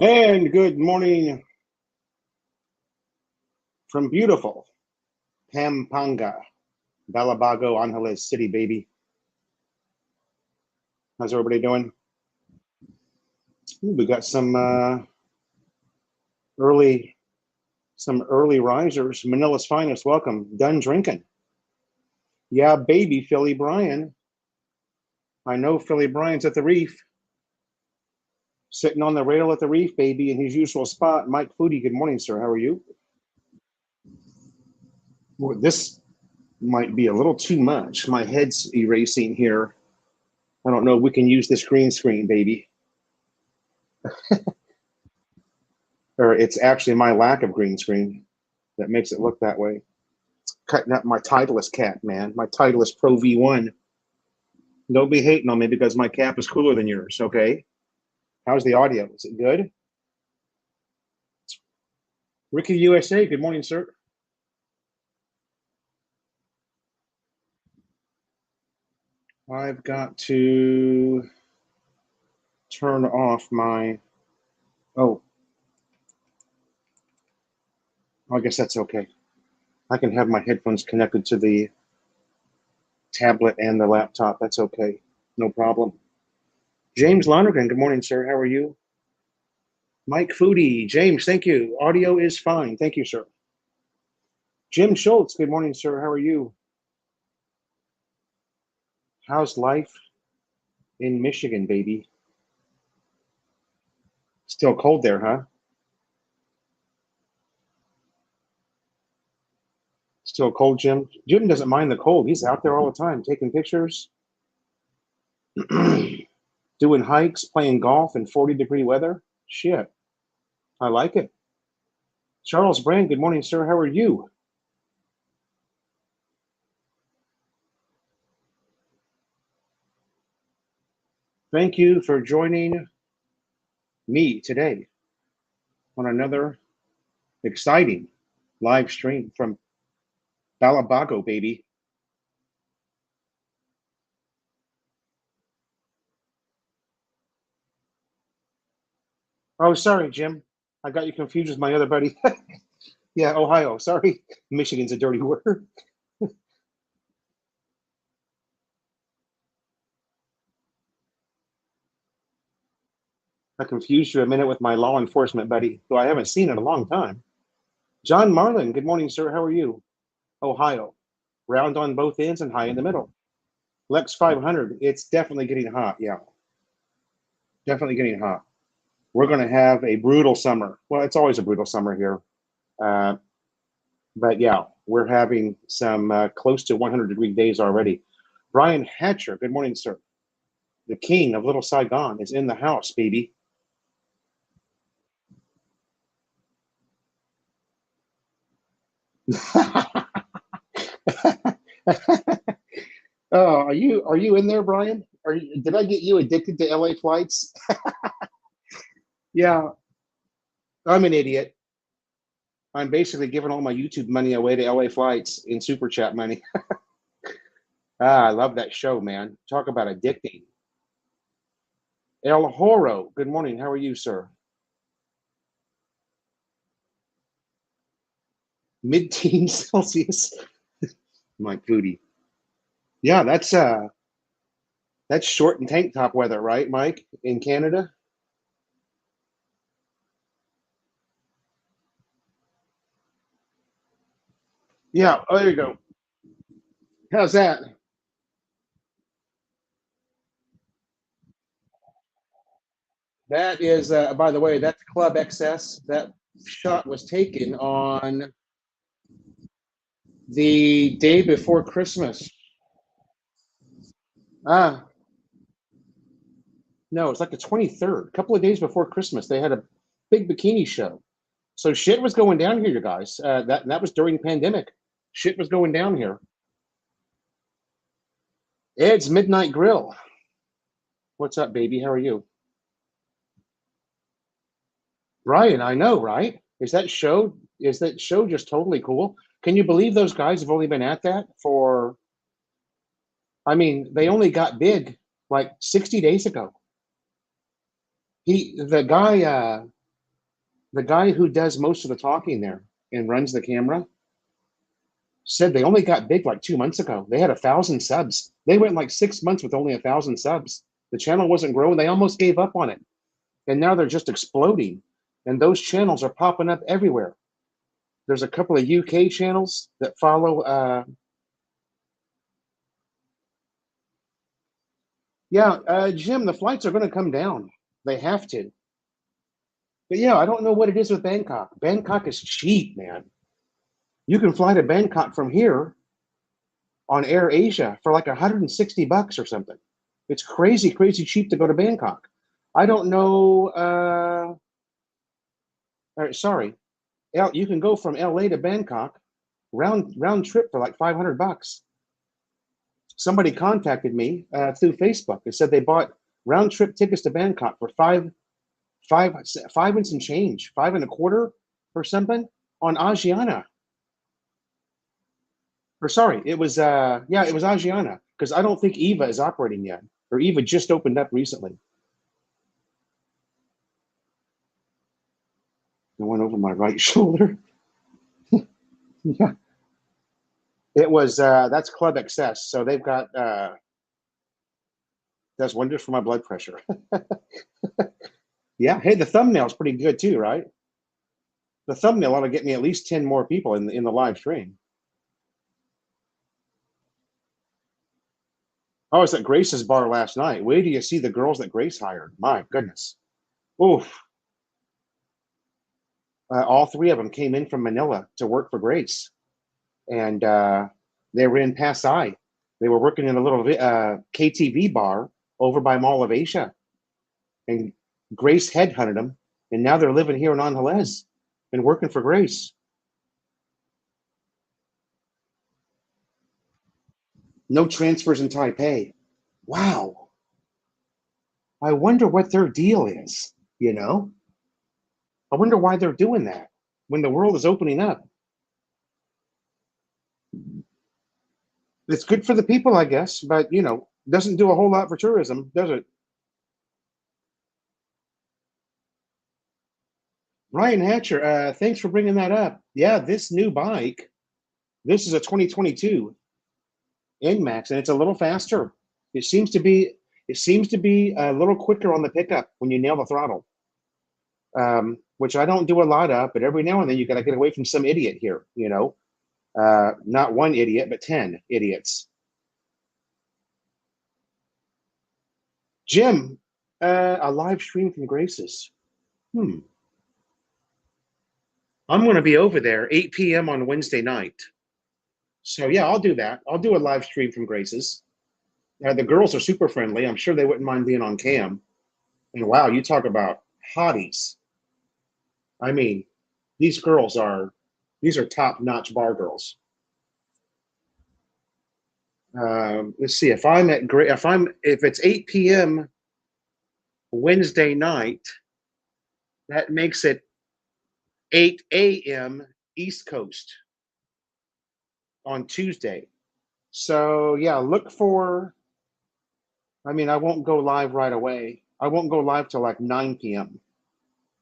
And good morning from beautiful Pampanga, Balabago, Angeles City, baby. How's everybody doing? We got early some early risers. Manila's finest, welcome. Done drinking. Yeah, baby, Philly Brian. I know Philly Brian's at the reef, sitting on the rail at the reef, baby, in his usual spot. Mike Foodie, good morning, sir. How are you? Well, this might be a little too much. My head's erasing here. I don't know if we can use this green screen, baby. Or it's actually my lack of green screen that makes it look that way. It's cutting up my Titleist cap, man. My Titleist Pro V1. Don't be hating on me because my cap is cooler than yours, okay? How's the audio? Is it good? Ricky USA, good morning, sir. I've got to turn off my, oh, I guess that's okay. I can have my headphones connected to the tablet and the laptop. That's okay. No problem. James Lonergan, good morning, sir. How are you? Mike Foodie, James, thank you. Audio is fine. Thank you, sir. Jim Schultz, good morning, sir. How are you? How's life in Michigan, baby? Still cold there, huh? Still cold, Jim? Jim doesn't mind the cold. He's out there all the time taking pictures, doing hikes, playing golf in 40-degree weather. Shit, I like it. Charles Brand, good morning, sir. How are you? Thank you for joining me today on another exciting live stream from Balabago, baby. Oh, sorry, Jim. I got you confused with my other buddy. Yeah, Ohio. Sorry. Michigan's a dirty word. I confused you a minute with my law enforcement buddy, who I haven't seen in a long time. John Marlin, good morning, sir. How are you? Ohio. Round on both ends and high in the middle. Lex 500, it's definitely getting hot. Yeah, definitely getting hot. We're going to have a brutal summer. Well, it's always a brutal summer here. Uh, but yeah, we're having some close to 100-degree days already. Brian Hatcher, good morning, sir. The king of Little Saigon is in the house, baby. Oh, are you in there, Brian? Did I get you addicted to LA flights? Yeah, I'm an idiot. I'm basically giving all my YouTube money away to LA flights in super chat money. I love that show, man. Talk about addicting. El Horo, good morning. How are you, sir? Mid-teens Celsius. Mike Foodie. Yeah, that's short and tank top weather, right, Mike? In Canada? Yeah. Oh, there you go. How's that? That is, by the way, that's Club XS. That shot was taken on the day before Christmas. Ah, no, it's like the 23rd, a couple of days before Christmas. They had a big bikini show. So shit was going down here, you guys. That was during the pandemic. Shit was going down here. Ed's Midnight Grill. What's up, baby? How are you? Brian, I know, right? Is that show just totally cool? Can you believe those guys have only been at that for, I mean, they only got big like 60 days ago. The guy The guy who does most of the talking there and runs the camera said they only got big like 2 months ago. They had 1,000 subs. They went like 6 months with only 1,000 subs. The channel wasn't growing. They almost gave up on it. And now they're just exploding. And those channels are popping up everywhere. There's a couple of UK channels that follow. Jim, the flights are going to come down. They have to. But yeah, I don't know what it is with Bangkok. Bangkok is cheap, man. You can fly to Bangkok from here on Air Asia for like $160 or something. It's crazy, crazy cheap to go to Bangkok. I don't know. Sorry, you can go from LA to Bangkok round trip for like $500. Somebody contacted me through Facebook and said they bought round trip tickets to Bangkok for five and some change, 5.25 or something on Asiana. Or sorry, it was it was Asiana, because I don't think Eva is operating yet, or Eva just opened up recently. I went over my right shoulder. Yeah, it was that's Club Excess, so they've got does wonders for my blood pressure. Yeah, hey, the thumbnail's pretty good too, right? The thumbnail ought to get me at least 10 more people in the live stream. I was at Grace's bar last night. Wait till you see the girls that Grace hired. My goodness. Oof. All three of them came in from Manila to work for Grace. And they were in Pasay. They were working in a little KTV bar over by Mall of Asia. And Grace headhunted them. And now they're living here in Angeles and working for Grace. No transfers in Taipei. Wow. I wonder what their deal is, you know? I wonder why they're doing that when the world is opening up. It's good for the people, I guess, but, doesn't do a whole lot for tourism, does it? Ryan Hatcher, thanks for bringing that up. Yeah, this new bike, this is a 2022 NMAX, and it's a little faster. It seems to be a little quicker on the pickup when you nail the throttle, which I don't do a lot of, but every now and then you got to get away from some idiot here, not one idiot, but 10 idiots. Jim, a live stream from Grace's. I'm going to be over there 8 p.m. on Wednesday night. So yeah, I'll do that. I'll do a live stream from Grace's. The girls are super friendly. I'm sure they wouldn't mind being on cam. And wow, you talk about hotties. I mean, these are top-notch bar girls. Let's see, if it's 8 p.m. Wednesday night, that makes it 8 a.m. East Coast on Tuesday. So yeah, look for, I won't go live right away. I won't go live till like 9 p.m.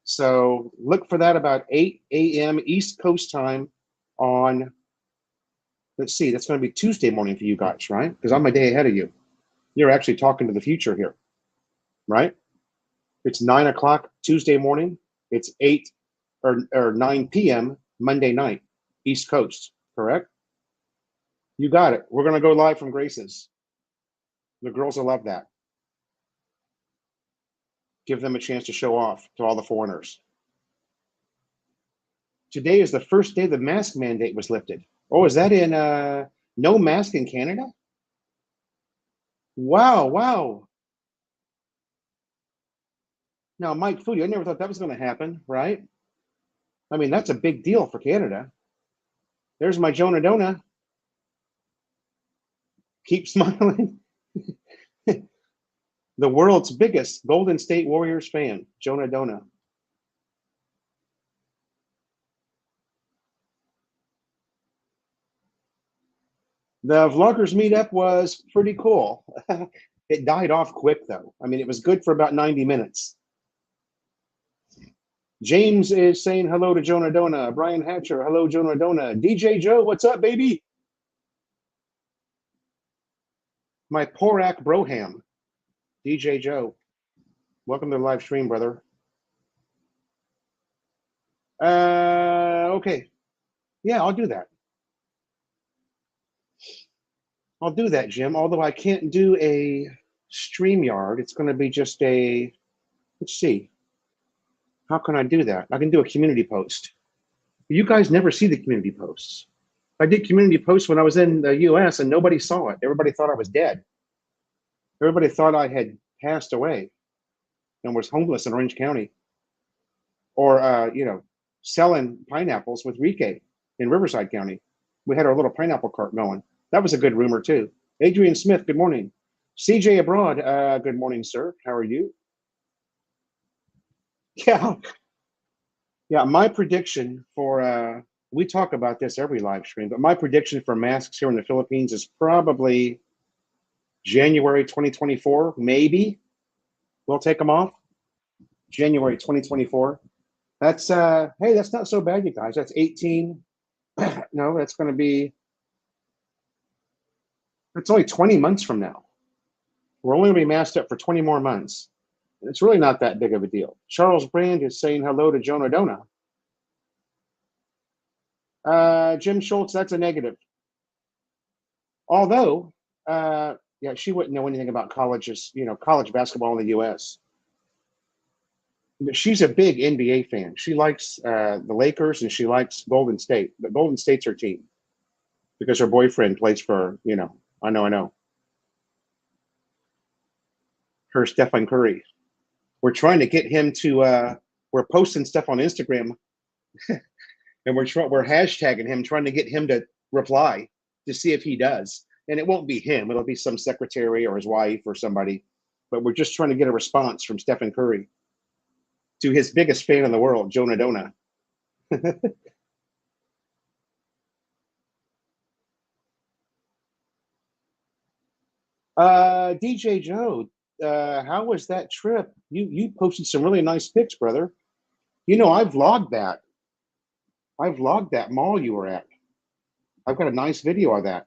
So look for that about 8 a.m. East Coast time on, let's see, that's going to be Tuesday morning for you guys, right? Because I'm a day ahead of you. You're actually talking to the future here, right? It's 9 o'clock Tuesday morning. It's 8 or 9 p.m. Monday night, East Coast, correct? You got it. We're going to go live from Grace's. The girls will love that. Give them a chance to show off to all the foreigners. Today is the first day the mask mandate was lifted. Oh, is that in no mask in Canada? Wow. Now, Mike Foodie, I never thought that was going to happen, right? That's a big deal for Canada. There's my Jonah Dona. Keep smiling. The world's biggest Golden State Warriors fan, Jonah Dona. The vloggers meetup was pretty cool. It died off quick though. It was good for about 90 minutes. James is saying hello to Jonah Dona. Brian Hatcher, hello, Jonah Dona. DJ Joe, what's up, baby? My Porak Broham. DJ Joe, welcome to the live stream, brother. Okay. Yeah, I'll do that. I'll do that, Jim. Although I can't do a StreamYard. It's going to be just a, let's see. How can I do that? I can do a community post. You guys never see the community posts. I did community posts when I was in the US and nobody saw it. Everybody thought I was dead. Everybody thought I had passed away and was homeless in Orange County, or selling pineapples with Rike in Riverside County. We had our little pineapple cart going. That was a good rumor too. Adrian Smith, good morning. CJ Abroad, good morning, sir. How are you? Yeah, yeah. My prediction for we talk about this every live stream, but my prediction for masks here in the Philippines is probably January 2024. Maybe we'll take them off. January 2024. That's hey, that's not so bad, you guys. That's 18. No, that's going to be. It's only 20 months from now. We're only going to be masked up for 20 more months. It's really not that big of a deal. Charles Brand is saying hello to Jonah Dona. Jim Schultz, that's a negative. Although, yeah, she wouldn't know anything about colleges, college basketball in the U.S. But she's a big NBA fan. She likes the Lakers and she likes Golden State. But Golden State's her team because her boyfriend plays for, I know. Her Stephen Curry. We're trying to get him to. We're posting stuff on Instagram, and we're hashtagging him, trying to get him to reply to see if he does. And it won't be him; it'll be some secretary or his wife or somebody. But we're just trying to get a response from Stephen Curry to his biggest fan in the world, Jonah Dona. DJ Joe, how was that trip? You posted some really nice pics, brother. I've logged that. I've logged that mall you were at. I've got a nice video of that.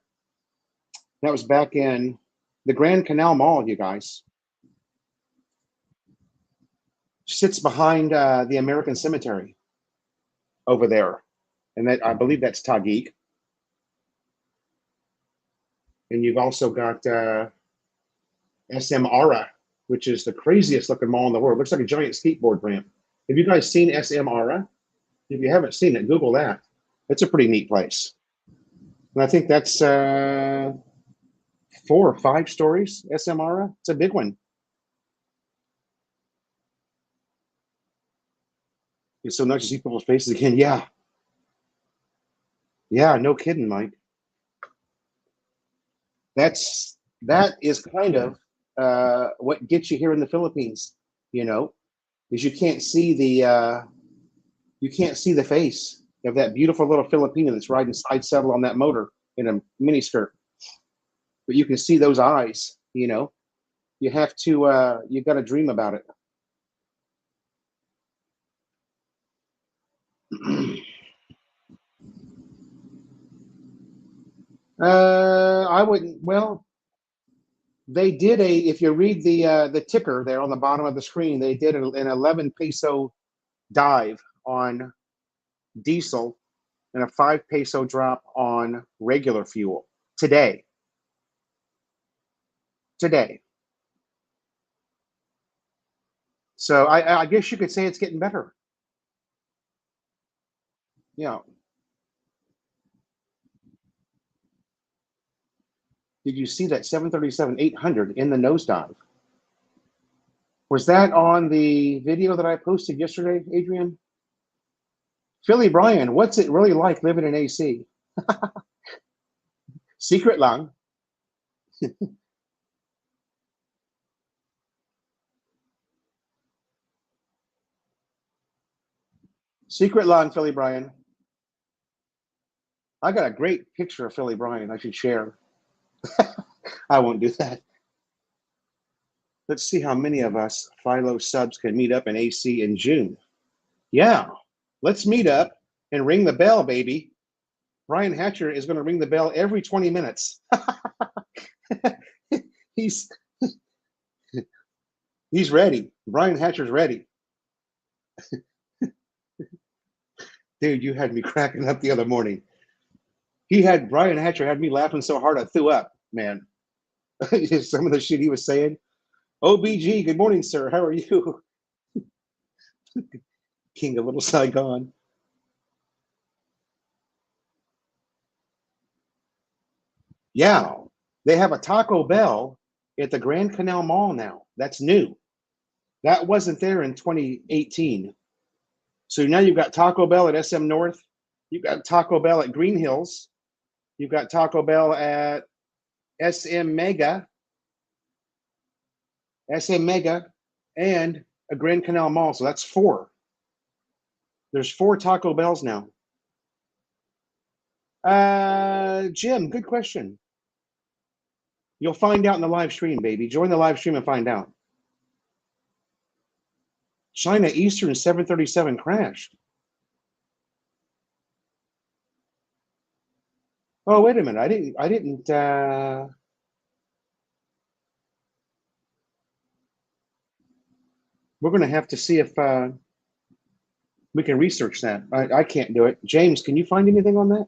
That was back in the Grand Canal Mall, you guys. Sits behind the American Cemetery over there. And that I believe that's Taguig. And you've also got SM Ara, which is the craziest looking mall in the world. Looks like a giant skateboard ramp. Have you guys seen SM Ara? If you haven't seen it, Google that. It's a pretty neat place. And I think that's 4 or 5 stories, SM Ara. It's a big one. It's so nice to see people's faces again. Yeah. Yeah, no kidding, Mike. That is kind of what gets you here in the Philippines, is you can't see the face of that beautiful little Filipino that's riding side saddle on that motor in a mini skirt. But you can see those eyes, You have to you got to dream about it. I wouldn't. Well, they did if you read the ticker there on the bottom of the screen, they did an 11 peso dive on diesel and a 5 peso drop on regular fuel today. So I guess you could say it's getting better. Did you see that 737-800 in the nosedive? Was that on the video that I posted yesterday, Adrian? Philly Bryan, what's it really like living in AC? Secret lang. Secret lang, Philly Bryan. I got a great picture of Philly Bryan I should share. I won't do that. Let's see how many of us Philo subs can meet up in AC in June. Yeah, let's meet up and ring the bell, baby. Brian Hatcher is going to ring the bell every 20 minutes. he's he's ready. Brian Hatcher's ready. Dude, you had me cracking up the other morning. Brian Hatcher had me laughing so hard I threw up, man. Some of the shit he was saying. OBG, good morning, sir. How are you? King of Little Saigon. Yeah, they have a Taco Bell at the Grand Canal Mall now. That's new. That wasn't there in 2018. So now you've got Taco Bell at SM North. You've got Taco Bell at Green Hills. You've got Taco Bell at SM Mega, and a Grand Canal Mall. So that's four. There's four Taco Bells now. Jim, good question. You'll find out in the live stream, baby. Join the live stream and find out. China Eastern 737 crashed. Oh, wait a minute. I didn't we're gonna have to see if we can research that. I can't do it. James, can you find anything on that?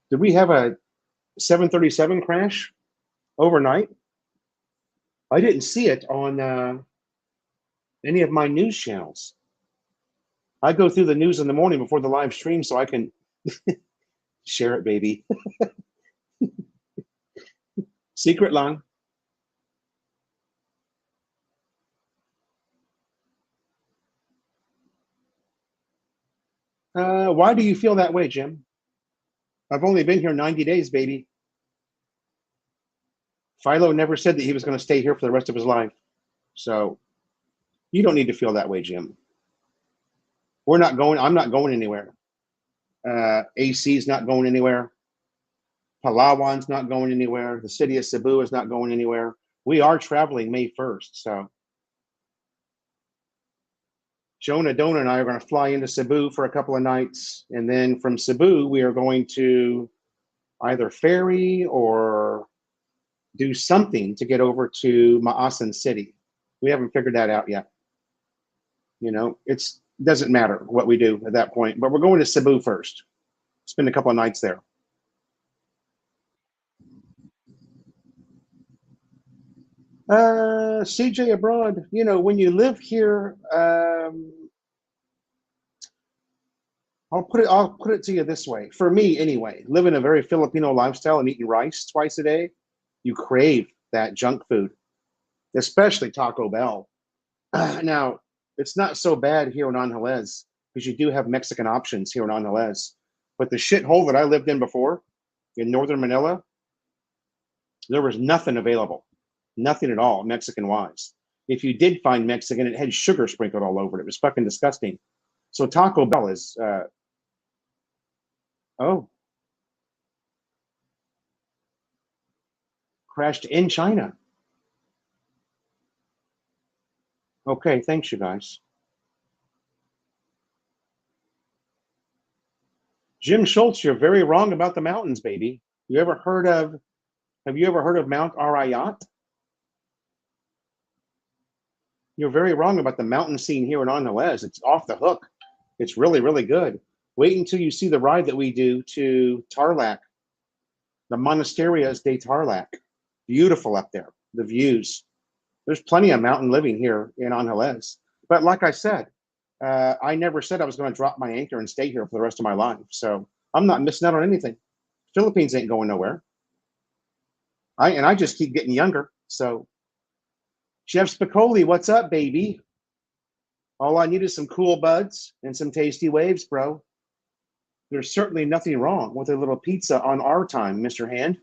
Did we have a 737 crash overnight? I didn't see it on any of my news channels. I go through the news in the morning before the live stream so I can share it, baby. Secret line. Why do you feel that way, Jim? I've only been here 90 days, baby. Philo never said that he was going to stay here for the rest of his life. So you don't need to feel that way, Jim. I'm not going anywhere. AC's not going anywhere. Palawan's not going anywhere. The city of Cebu is not going anywhere. We are traveling May 1st. So Jonah Dona and I are going to fly into Cebu for a couple of nights. And then from Cebu, we are going to either ferry or do something to get over to Maasin City. We haven't figured that out yet. You know, it doesn't matter what we do at that point, but we're going to Cebu first. Spend a couple of nights there. CJ abroad, you know, when you live here, I'll put it to you this way. For me, anyway, living a very Filipino lifestyle and eating rice twice a day, you crave that junk food, especially Taco Bell. Now, it's not so bad here in Angeles because you do have Mexican options here in Angeles. But the shithole that I lived in before, in northern Manila, there was nothing available, nothing at all Mexican wise. If you did find Mexican, it had sugar sprinkled all over it. It was fucking disgusting. So Taco Bell is, oh, crashed in China. Okay, thanks, you guys. Jim Schultz, you're very wrong about the mountains, baby. Have you ever heard of Mount Arayat? You're very wrong about the mountain scene here in Angeles. It's off the hook. It's really, really good. Wait until you see the ride that we do to Tarlac, the Monasterias de Tarlac. Beautiful up there, the views. There's plenty of mountain living here in Angeles. But like I said, I never said I was going to drop my anchor and stay here for the rest of my life. So I'm not missing out on anything. Philippines ain't going nowhere. I just keep getting younger. So Chef Spicoli, what's up, baby? All I need is some cool buds and some tasty waves, bro. There's certainly nothing wrong with a little pizza on our time, Mr. Hand.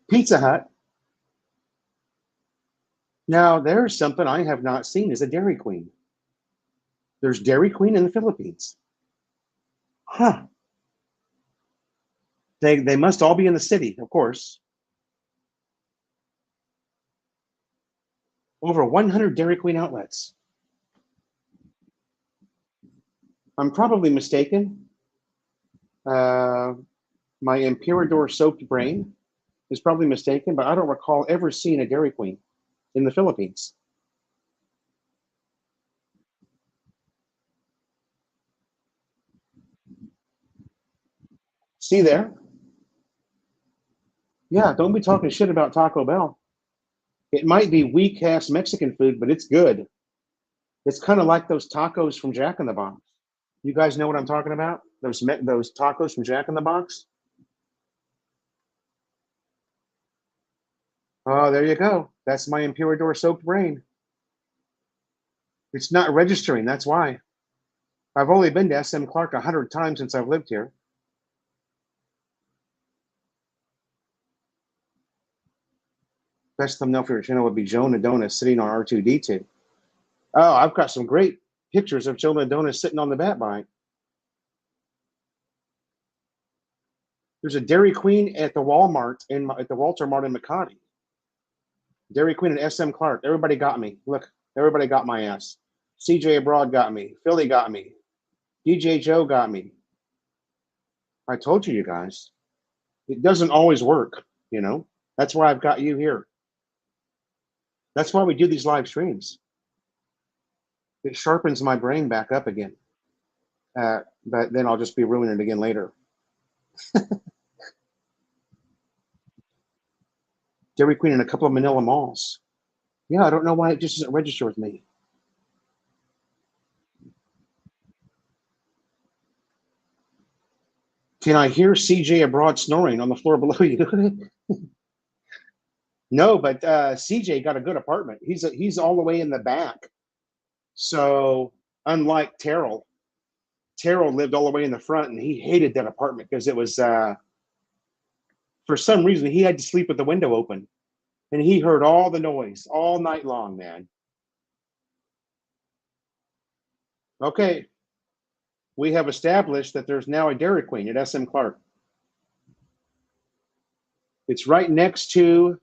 Pizza Hut. Now, there's something I have not seen is a Dairy Queen. There's Dairy Queen in the Philippines. Huh. They must all be in the city, of course. Over 100 Dairy Queen outlets. I'm probably mistaken. My Imperador soaked brain is probably mistaken, but I don't recall ever seeing a Dairy Queen in the Philippines. See there? Yeah, don't be talking shit about Taco Bell. It might be weak ass Mexican food, but it's good. It's kind of like those tacos from Jack in the Box. You guys know what I'm talking about? Those tacos from Jack in the Box. Oh, there you go. That's my Imperador soaked brain. It's not registering. That's why. I've only been to SM Clark 100 times since I've lived here. Best thumbnail for your channel would be Joan Adonis sitting on R2D2. Oh, I've got some great pictures of Joan Adonis sitting on the bat bike. There's a Dairy Queen at the Walmart at the Walter Mart in Makati. Dairy Queen and SM Clark. Everybody got me. Look, everybody got my ass. CJ Abroad got me. Philly got me. DJ Joe got me. I told you guys. It doesn't always work, you know. That's why I've got you here. That's why we do these live streams. It sharpens my brain back up again. But then I'll just be ruining it again later. Dairy Queen in a couple of Manila malls. Yeah, I don't know why it just doesn't register with me. Can I hear CJ Abroad snoring on the floor below you? No, but CJ got a good apartment. He's all the way in the back. So unlike Terrell lived all the way in the front, and he hated that apartment because it was for some reason he had to sleep with the window open, and he heard all the noise all night long, man. Okay, we have established that there's now a Dairy Queen at SM Clark. It's right next to,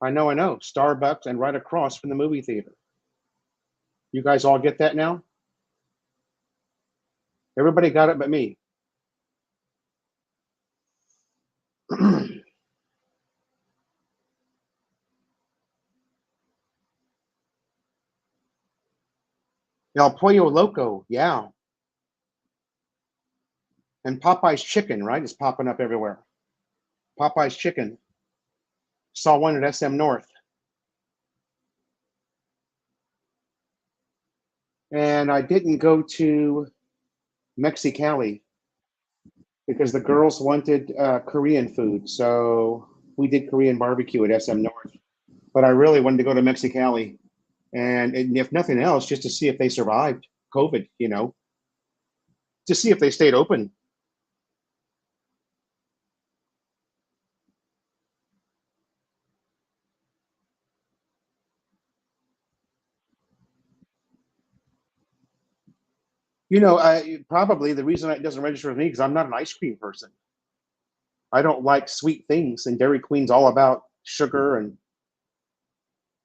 I know, Starbucks, and right across from the movie theater. You guys all get that now? Everybody got it but me. El Pollo Loco, yeah. And Popeye's Chicken, right? It's popping up everywhere. Popeye's Chicken. Saw one at SM North. And I didn't go to Mexicali because the girls wanted Korean food. So we did Korean barbecue at SM North. But I really wanted to go to Mexicali. And if nothing else, just to see if they survived COVID, you know, to see if they stayed open. You know, probably the reason it doesn't register with me because I'm not an ice cream person. I don't like sweet things, and Dairy Queen's all about sugar, and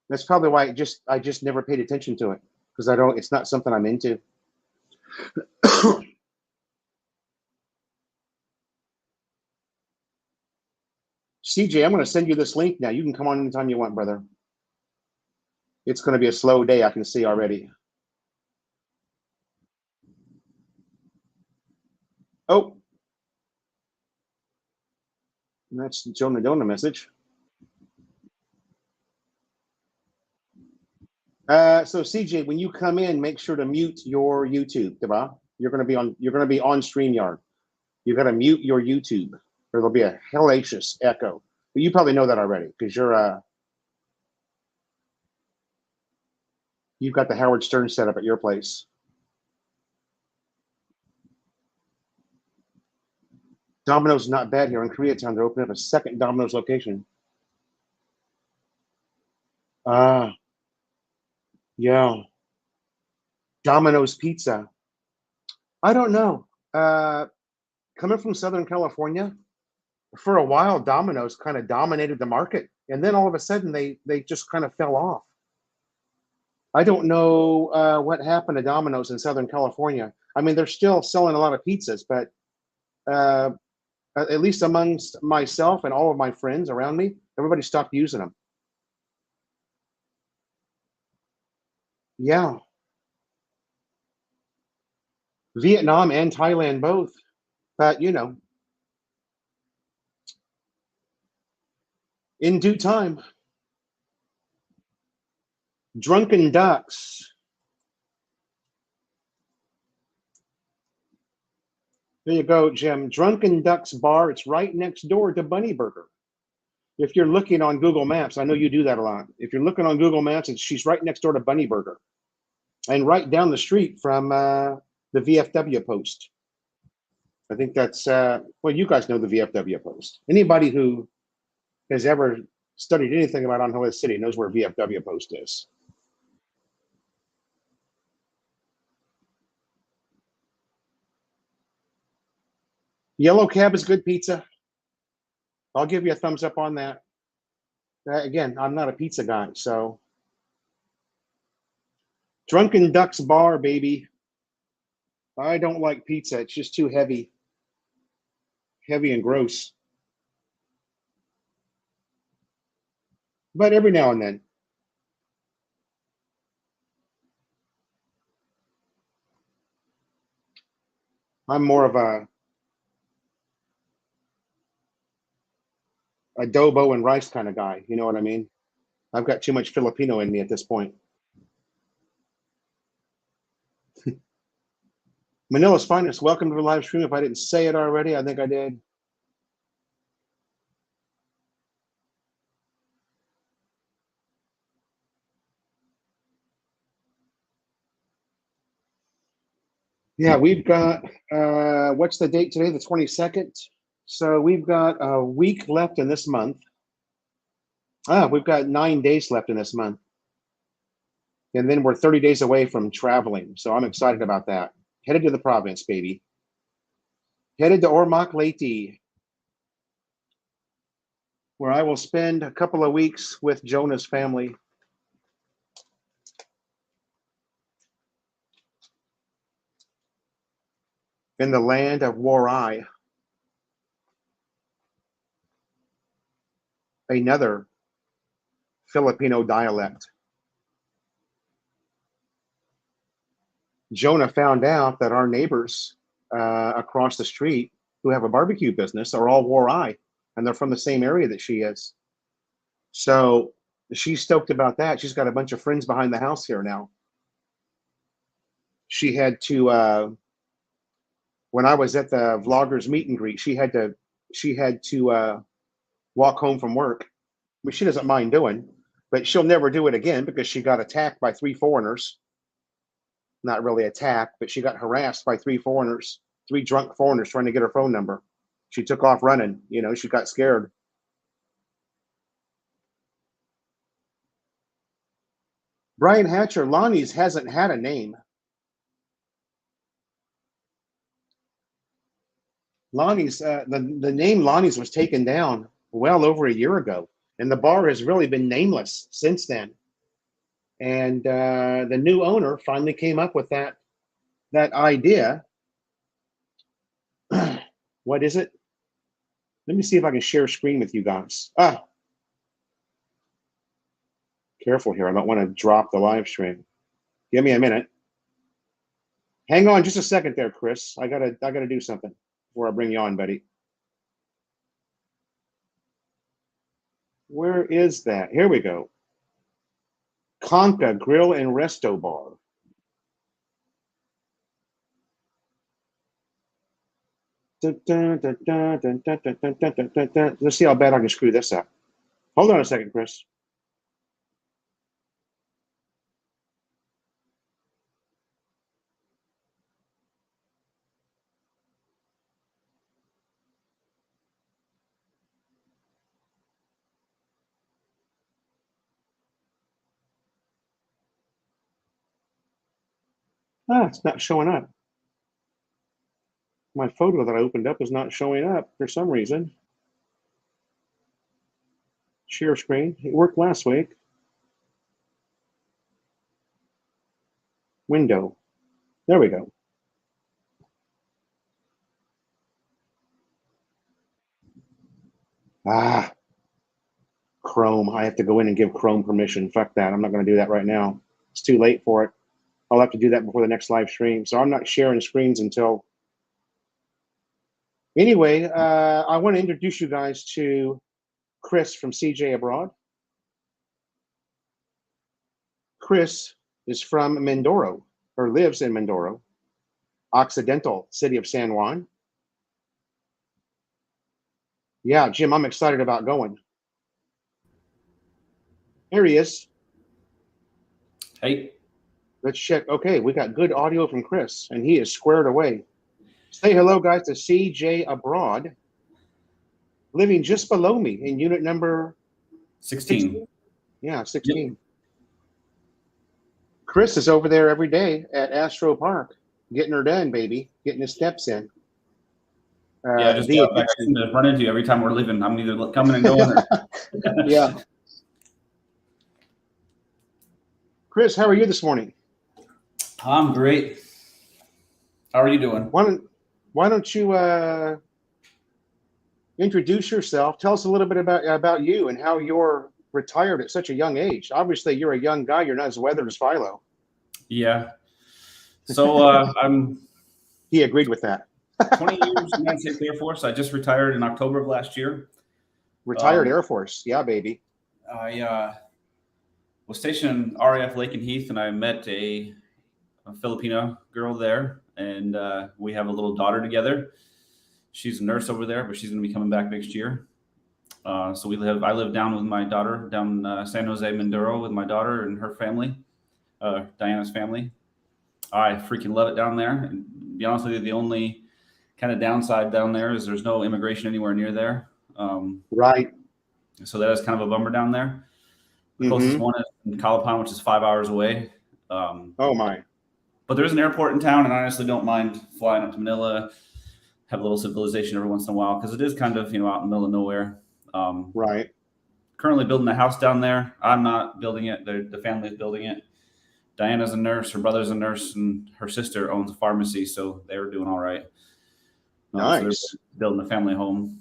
that's probably why I just never paid attention to it because I don't. It's not something I'm into. CJ, I'm going to send you this link now. You can come on anytime you want, brother. It's going to be a slow day. I can see already. Oh, that's Joe Nadona message. So CJ, when you come in, make sure to mute your YouTube, diba? You're going to be on StreamYard. You got to mute your YouTube, or there'll be a hellacious echo. But you probably know that already because you've got the Howard Stern set up at your place. Domino's not bad here in Koreatown. They're opening up a second Domino's location. Ah, yeah. Domino's Pizza. I don't know. Uh, Coming from Southern California, for a while, Domino's kind of dominated the market, and then all of a sudden they just kind of fell off. I don't know what happened to Domino's in Southern California. I mean, they're still selling a lot of pizzas, but uh, at least amongst myself and all of my friends around me, everybody stopped using them. Yeah, Vietnam and Thailand both. But in due time, Drunken Ducks. There you go, Jim. Drunken Ducks Bar. It's right next door to Bunny Burger. If you're looking on Google Maps, I know you do that a lot. If you're looking on Google Maps, she's right next door to Bunny Burger and right down the street from the VFW post. I think that's, well, you guys know the VFW post. Anybody who has ever studied anything about Honolulu City knows where VFW post is. Yellow Cab is good pizza. I'll give you a thumbs up on that. Again, I'm not a pizza guy, so Drunken Ducks Bar, baby. I don't like pizza. It's just too heavy and gross. But every now and then, I'm more of a adobo and rice kind of guy. You know what I mean? I've got too much Filipino in me at this point. Manila's Finest, welcome to the live stream. If I didn't say it already, I think I did. Yeah, we've got, what's the date today? The 22nd. So we've got a week left in this month. We've got 9 days left in this month. And then we're 30 days away from traveling. So I'm excited about that. Headed to the province, baby. Headed to Ormoc Leyte, where I will spend a couple of weeks with Jonah's family. In the land of Warai, another Filipino dialect. Jonah found out that our neighbors across the street who have a barbecue business are all Warai, and they're from the same area that she is. So she's stoked about that. She's got a bunch of friends behind the house here now. She had to when I was at the vloggers meet and greet, she had to walk home from work, which she doesn't mind doing, but she'll never do it again because she got attacked by three foreigners. Not really attacked, but she got harassed by three foreigners, three drunk foreigners trying to get her phone number. She took off running. She got scared. Brian Hatcher, Lonnie's hasn't had a name. Lonnie's the name Lonnie's was taken down well over a year ago, and the bar has really been nameless since then. And the new owner finally came up with that idea. What is it? Let me see if I can share screen with you guys. Careful here. I don't want to drop the live stream. Give me a minute. Hang on just a second there, Chris. I gotta do something before I bring you on, buddy. Where is that? Here we go. Conca Grill and Resto Bar. Let's see how bad I can screw this up. Hold on a second, Chris. It's not showing up. My photo that I opened up is not showing up for some reason. Share screen. It worked last week. Window. There we go. Chrome. I have to go in and give Chrome permission. Fuck that. I'm not going to do that right now. It's too late for it. I'll have to do that before the next live stream. So I'm not sharing screens until. Anyway, I want to introduce you guys to Chris from CJ Abroad. Chris is from Mindoro, or lives in Mindoro, Occidental, city of San Juan. Yeah, Jim, I'm excited about going. Here he is. Hey. Let's check. Okay, we got good audio from Chris, and he is squared away. Say hello, guys, to CJ Abroad, living just below me in unit number 16. Yeah, 16. Yep. Chris is over there every day at Astro Park, getting her done, baby, getting his steps in. Yeah, just I seem to run into you every time we're leaving. I'm either coming and going. Or... Yeah. Chris, how are you this morning? I'm great. How are you doing? Why don't you introduce yourself? Tell us a little bit about you and how you're retired at such a young age. Obviously, you're a young guy. You're not as weathered as Philo. Yeah. So he agreed with that. 20 years in the United States Air Force. I just retired in October of last year. Retired Air Force. Yeah, baby. I was stationed in RAF Lake and Heath, and I met a Filipino girl there, and we have a little daughter together. She's a nurse over there, but she's going to be coming back next year. So I live down with my daughter, down San Jose, Mindoro, with my daughter and her family, Diana's family. I freaking love it down there. And to be honest with you, the only kind of downside down there is there's no immigration anywhere near there. Right. So that is kind of a bummer down there. The closest one is in Calapan, which is 5 hours away. Oh my! But there's an airport in town, and I honestly don't mind flying up to Manila, have a little civilization every once in a while, because it is kind of out in the middle of nowhere. Right. Currently building a house down there. I'm not building it. The family is building it. Diana's a nurse. Her brother's a nurse, and her sister owns a pharmacy, so they were doing all right. Nice. So they're building a family home.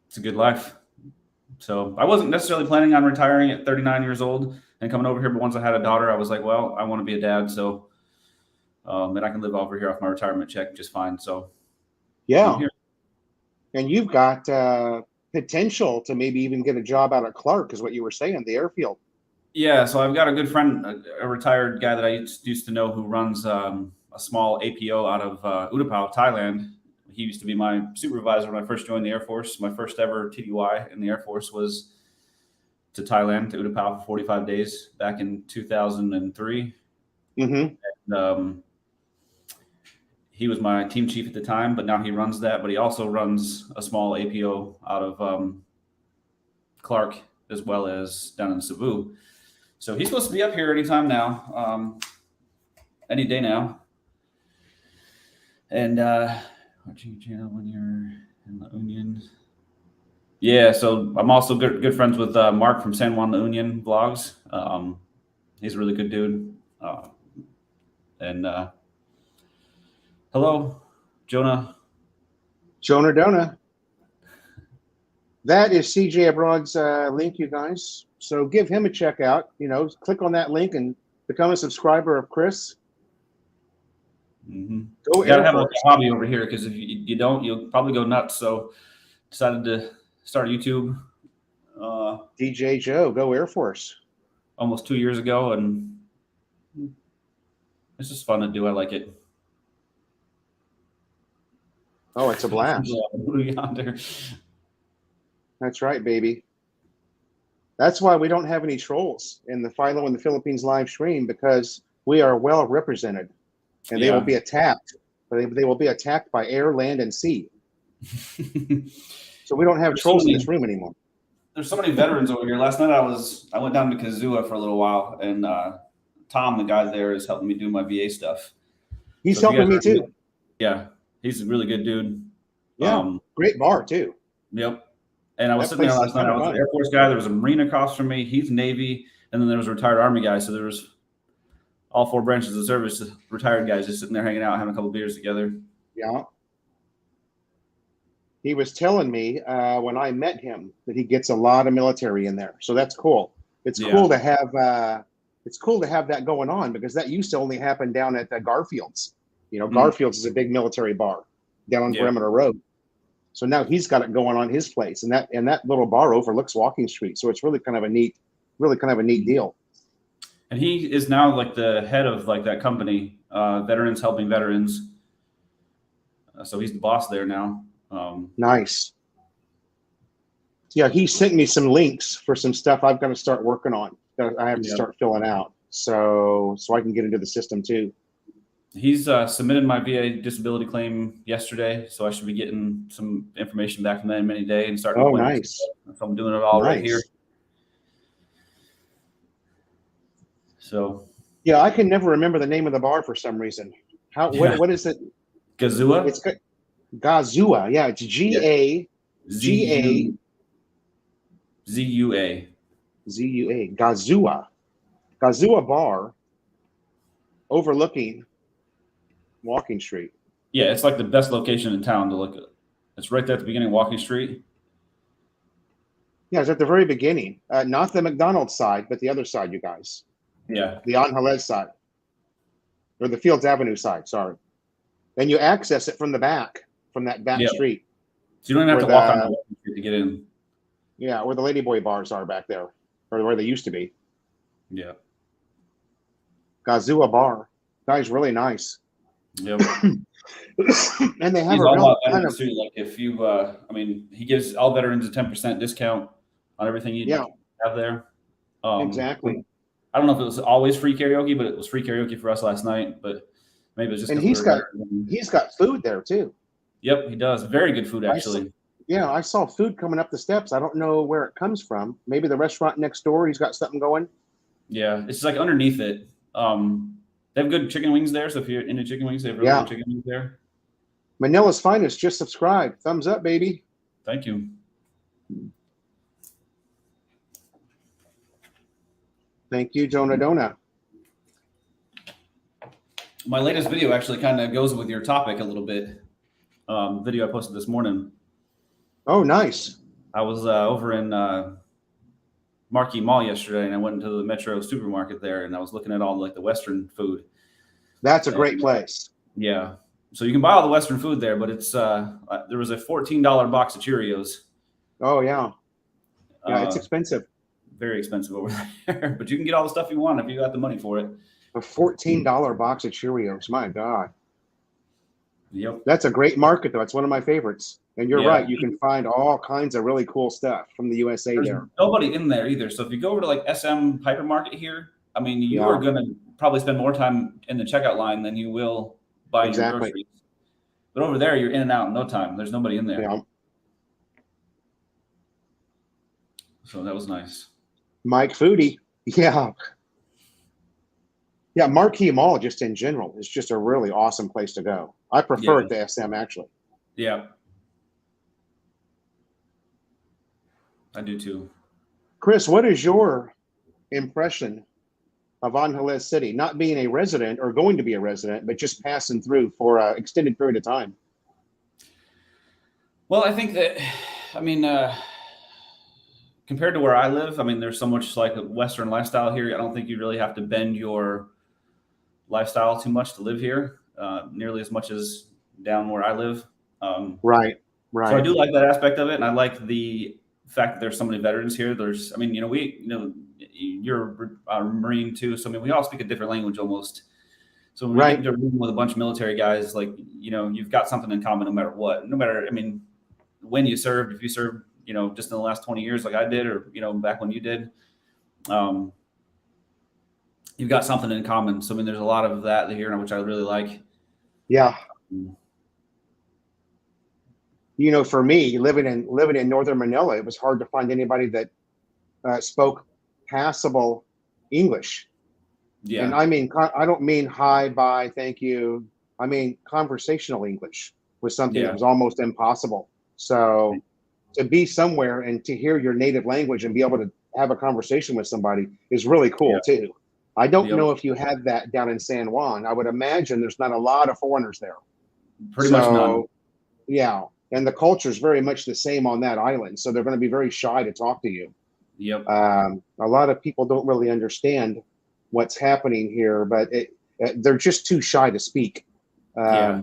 It's a good life. So I wasn't necessarily planning on retiring at 39 years old and coming over here, but once I had a daughter, I was like, well, I want to be a dad, so then I can live over here off my retirement check just fine. So yeah. And you've got potential to maybe even get a job out at Clark, is what you were saying, the airfield. Yeah, so I've got a good friend, a retired guy that I used to know, who runs a small APO out of Utapao, Thailand. He used to be my supervisor when I first joined the Air Force. My first ever TDY in the Air Force was to Thailand, to Utapao, for 45 days back in 2003. Mm-hmm. And, he was my team chief at the time, but now he runs that. But he also runs a small APO out of Clark, as well as down in Cebu. So he's supposed to be up here anytime now, any day now. And watching channel when you're in La Union. Yeah, so I'm also good friends with Mark from San Juan La Union vlogs. He's a really good dude. And hello, Jonah. Jonah Dona. That is CJ Abroad's link, you guys. So give him a check out. Click on that link and become a subscriber of Chris. Mm-hmm. You gotta have a hobby over here, because if you don't, you'll probably go nuts. So decided to start YouTube. DJ Joe, go Air Force. Almost 2 years ago, and it's just fun to do. I like it. Oh, it's a blast. That's right, baby. That's why we don't have any trolls in the Philo in the Philippines live stream, because we are well represented, and they will be attacked. They will be attacked by air, land, and sea. So we don't have trolls in this room anymore. There's so many veterans over here. Last night I went down to Kazua for a little while and Tom, the guy there, is helping me do my VA stuff. He's So if you helping me guys are- too. Yeah, he's a really good dude. Yeah, great bar too. Yep. And I was That sitting there place is last night. I kinda was an fun. Air Force guy. There was a Marine across from me. He's Navy, and then there was a retired Army guy. So there was all 4 branches of service, retired guys just sitting there hanging out, having a couple beers together. Yeah. He was telling me when I met him that he gets a lot of military in there, so that's cool. It's cool to have. It's cool to have that going on because that used to only happen down at Garfield's. You know, Garfield's is a big military bar down on Perimeter Road. So now he's got it going on his place, and that little bar overlooks Walking Street. So it's really kind of a neat deal. And he is now like the head of like that company, Veterans Helping Veterans. So he's the boss there now. Nice. Yeah, he sent me some links for some stuff I've got to start working on that I have to start filling out, so I can get into the system too. He's submitted my VA disability claim yesterday, so I should be getting some information back from them any day and starting. Oh, nice. So I'm doing it all right here. So. Yeah, I can never remember the name of the bar for some reason. What is it? Gazua? It's Gazua. Yeah, it's Gazua. Gazua. Gazua Bar overlooking Walking Street. Yeah, it's like the best location in town to look at. It's right there at the beginning of Walking Street. Yeah, it's at the very beginning. Not the McDonald's side, but the other side, you guys. Yeah. The Angeles side. Or the Fields Avenue side, sorry. And you access it from the back, from that back street. So you don't even have to walk on Walking Street to get in. Yeah, where the Ladyboy bars are back there, or where they used to be. Yeah. Gazua Bar. Guy's really nice. Yep. And they have He's a all real about kind of, too. Like if you, I mean, he gives all veterans a 10% discount on everything you have there. Exactly. I don't know if it was always free karaoke, but it was free karaoke for us last night. But maybe it was just. And he's got food there too. Yep, he does. Very good food, actually. I saw food coming up the steps. I don't know where it comes from. Maybe the restaurant next door. He's got something going. Yeah, it's like underneath it. They have good chicken wings there. So if you're into chicken wings, they have really good chicken wings there. Manila's Finest just subscribed. Thumbs up, baby. Thank you. Thank you, Jonah Dona. My latest video actually kind of goes with your topic a little bit. Video I posted this morning. Oh, nice. I was over in Marquee Mall yesterday, and I went into the Metro supermarket there, and I was looking at all like the Western food. That's a great place. Yeah. So you can buy all the Western food there, but it's there was a $14 box of Cheerios. Oh, yeah. Yeah, it's expensive. Very expensive over there, but you can get all the stuff you want if you got the money for it. A $14 box of Cheerios. My God. Yep. That's a great market, though. It's one of my favorites. And you're right. You can find all kinds of really cool stuff from the USA. There's nobody in there either. So if you go over to like SM Hypermarket here, I mean, you are going to probably spend more time in the checkout line than you will buying your groceries. But over there, you're in and out in no time. There's nobody in there. Yeah. So that was nice. Mike Foodie. Yeah. Yeah, Marquee Mall just in general is just a really awesome place to go. I prefer it to SM, actually. Yeah. I do too. Chris, what is your impression of Angeles City? Not being a resident or going to be a resident, but just passing through for an extended period of time. Well, I think that, I mean, compared to where I live, I mean, there's so much like a Western lifestyle here. I don't think you really have to bend your lifestyle too much to live here, nearly as much as down where I live. Right. So I do like that aspect of it, and I like the fact that there's so many veterans here. There's, I mean, you're a Marine too, so I mean, we all speak a different language almost. So when we get into a room with a bunch of military guys, like, you've got something in common no matter what. No matter, I mean, when you served, if you served, just in the last 20 years like I did, or, back when you did, you've got something in common. So, I mean, there's a lot of that here, which I really like. Yeah. For me, living in northern Manila, it was hard to find anybody that spoke passable English. Yeah. And I mean, I don't mean hi, bye, thank you. I mean conversational English was something that Yeah. was almost impossible. So to be somewhere and to hear your native language and be able to have a conversation with somebody is really Yeah. cool too. I don't Yep. know if you have that down in San Juan. I would imagine there's not a lot of foreigners there. Pretty much none. So yeah, and the culture is very much the same on that island. So they're going to be very shy to talk to you. Yep. A lot of people don't really understand what's happening here, but they're just too shy to speak. Yeah.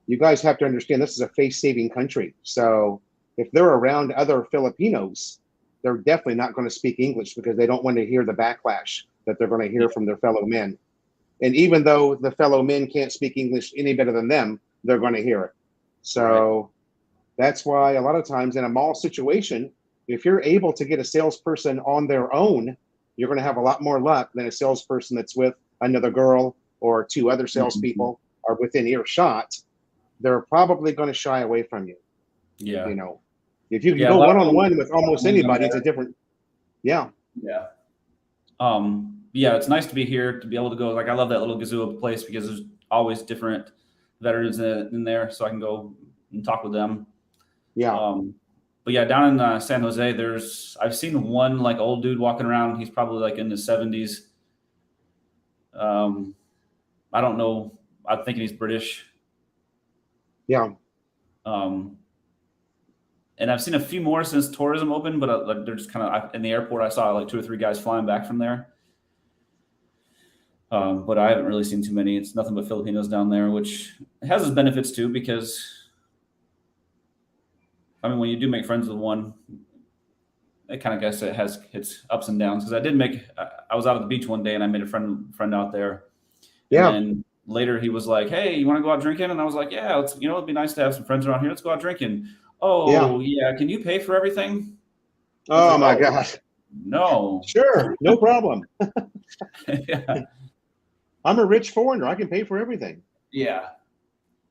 You guys have to understand this is a face-saving country. So if they're around other Filipinos, they're definitely not going to speak English because they don't want to hear the backlash that they're going to hear Yeah. from their fellow men. And even though the fellow men can't speak English any better than them, they're going to hear it. Right. So that's why a lot of times in a mall situation, if you're able to get a salesperson on their own, you're going to have a lot more luck than a salesperson that's with another girl or two other Mhm. salespeople are within earshot. They're probably going to shy away from you. Yeah. You know, if you can Yeah. A go lot one of on them one with almost recommend them anybody, it's a there. different. Yeah, Yeah. Yeah, it's nice to be here to be able to go. Like, I love that little gazoo place because there's always different veterans in there, so I can go and talk with them. yeah, Um, but yeah, down in San Jose, I've seen one like old dude walking around. He's probably like in his 70s. Um, I don't know. I'm thinking he's British. yeah. Um, and I've seen a few more since tourism opened, but like they're just kind of in the airport. I saw like 2 or 3 guys flying back from there. But I haven't really seen too many. It's nothing but Filipinos down there, which has its benefits too, because I mean, when you do make friends with one, I kind of guess it has its ups and downs. Because I was out at the beach one day and I made a friend out there, and Yeah. then later he was like, "Hey, you want to go out drinking?" And I was like, "Yeah, it'd be nice to have some friends around here. Let's go out drinking." Yeah. Oh yeah, can you pay for everything? I was Oh like, my "Oh gosh. no." Sure, no problem. Yeah. I'm a rich foreigner. I can pay for everything. Yeah.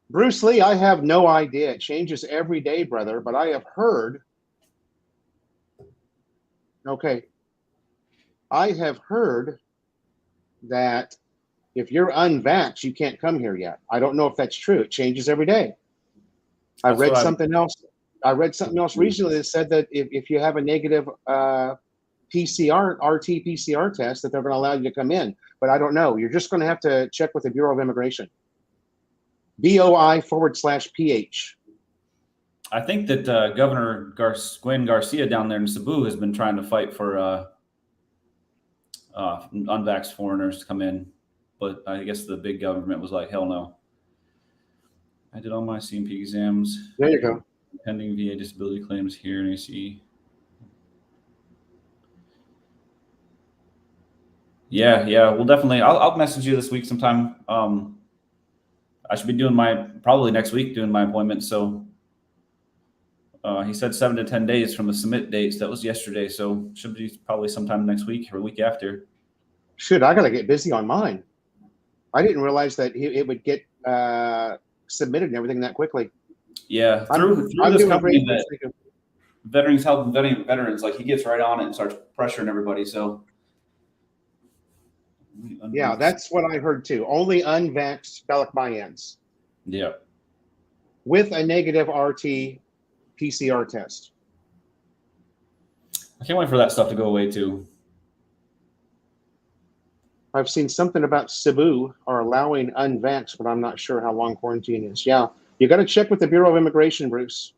Bruce Lee, I have no idea. It changes every day, brother. But I have heard. Okay, I have heard that if you're unvaxxed, you can't come here yet. I don't know if that's true. It changes every day. I That's what read I've. something else. I read something else recently that said that if you have a negative PCR, RT-PCR test, that they're going to allow you to come in. But I don't know. You're just going to have to check with the Bureau of Immigration. BOI/PH. I think that Governor Gwen Garcia down there in Cebu has been trying to fight for unvaxxed foreigners to come in, but I guess the big government was like, "Hell no." I did all my CMP exams, There you go. pending VA disability claims here in AC. Yeah, yeah, we'll definitely. I'll message you this week sometime. I should be doing probably next week doing my appointment. So he said 7 to 10 days from the submit dates. That was yesterday, so should be probably sometime next week or the week after. Shoot, I got to get busy on mine. I didn't realize that it would get submitted and everything that quickly. Yeah, through I'm this doing great. company that Veterans Help and Vetting Veterans, like he gets right on it and starts pressuring everybody. So Yeah, that's what I heard too. Only unvaxxed Balikbayans yeah, with a negative RT-PCR test. I can't wait for that stuff to go away too. I've seen something about Cebu are allowing unvaxxed, but I'm not sure how long quarantine is. Yeah, you got to check with the Bureau of Immigration, Bruce,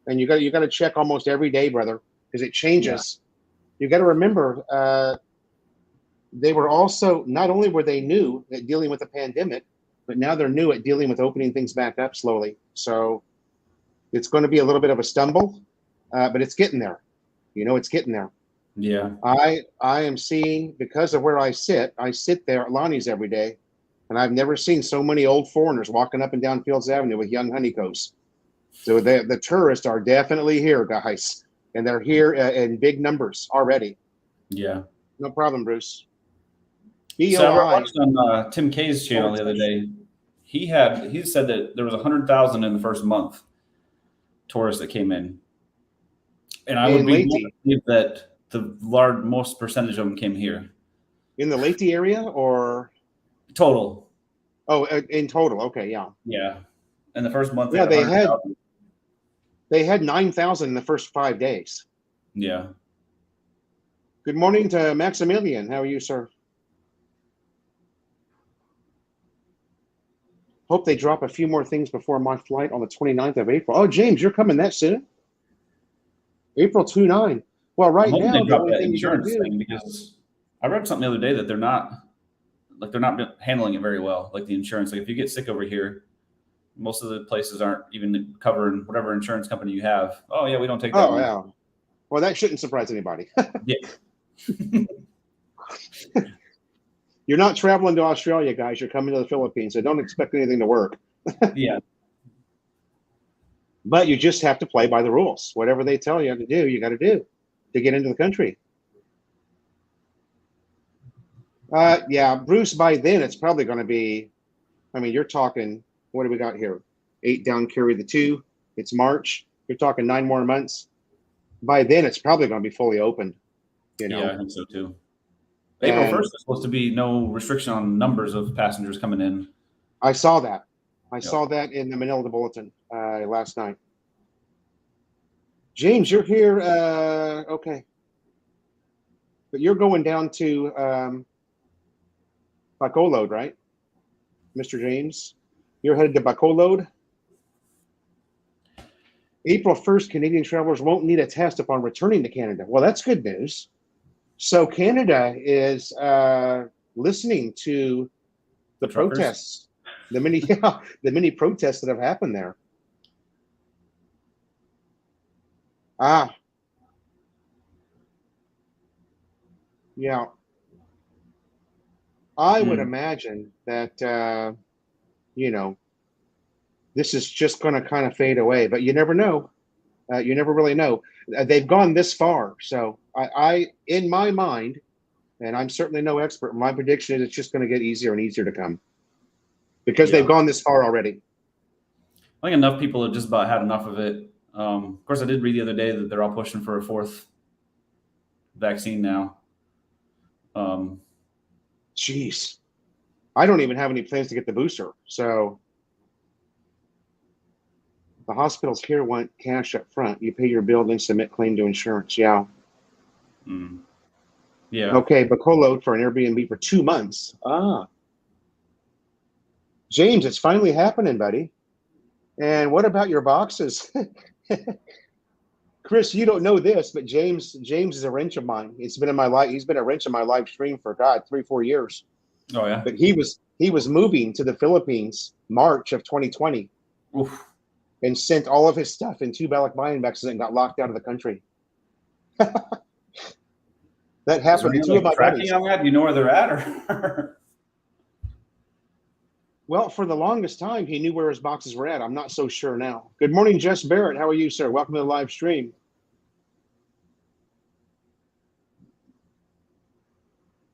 and you got to check almost every day, brother, because it changes. You got to remember, they were also not only were they new at dealing with the pandemic, but now they're new at dealing with opening things back up slowly. So it's going to be a little bit of a stumble, but it's getting there. It's getting there. Yeah, I am seeing, because of where I sit there at Lonnie's every day, and I've never seen so many old foreigners walking up and down Fields Avenue with young honeycombs. So the tourists are definitely here, guys, and they're here in big numbers already. yeah. No problem, Bruce. So I BOI watched on Tim K's channel forward the other slash. day. He said that there was 100,000 in the first month tourists that came in, and I would In be willing to Leyte. believe that the most percentage of them came here. In the Leyte area or? Total. Oh, in total. Okay, yeah. Yeah. In the first month, they Yeah, had 100,000. they had 9,000 in the first 5 days. Yeah. Good morning to Maximilian. How are you, sir? Hope they drop a few more things before my flight on the 29th of April. Oh, James, you're coming that soon? April 29. Well, I'm right hoping now, they the drop only that thing you got to insurance do. thing because I read something the other day that they're not handling it very well. Like the insurance, like if you get sick over here, most of the places aren't even covering whatever insurance company you have. Oh yeah, we don't take that Oh, one. yeah. Well, that shouldn't surprise anybody. Yeah. You're not traveling to Australia, guys. You're coming to the Philippines, so don't expect anything to work. Yeah. But you just have to play by the rules. Whatever they tell you to do, you got to do to get into the country. Yeah, Bruce, by then it's probably going to be, I mean, you're talking, what do we got here? 8 down, carry the 2. It's March. You're talking 9 more months. By then it's probably going to be fully opened, you know. Yeah, I think so too. April 1st is supposed to be no restriction on numbers of passengers coming in. I saw that. I Yep. saw that in the Manila Bulletin last night. James, you're here. Okay. But you're going down to Bacolod, right? Mr. James? You're headed to Bacolod? April 1st, Canadian travelers won't need a test upon returning to Canada. Well, that's good news. So Canada is listening to the Truckers? protests, the many protests that have happened there. Yeah. I would imagine that you know, this is just going to kind of fade away, but you never know. You never really know. They've gone this far, so I, in my mind, and I'm certainly no expert, my prediction is it's just going to get easier and easier to come because they've gone this far already. I think enough people have just about had enough of it. Of course, I did read the other day that they're all pushing for a 4th vaccine now. Jeez, I don't even have any plans to get the booster, so. The hospitals here want cash up front. You pay your bill, then submit claim to insurance. Yeah. Yeah. Okay, Bacolod for an Airbnb for 2 months. James, it's finally happening, buddy. And what about your boxes? Chris, you don't know this, but James is a wrench of mine. It's been in my life. He's been a wrench in my live stream for 3-4 years. Oh yeah. But he was moving to the Philippines March of 2020. Oof. And sent all of his stuff in 2 balikbayan boxes and got locked out of the country. That happened to 2 of my buddies. On that? Do you know where they're at? Or? Well, for the longest time, he knew where his boxes were at. I'm not so sure now. Good morning, Jess Barrett. How are you, sir? Welcome to the live stream.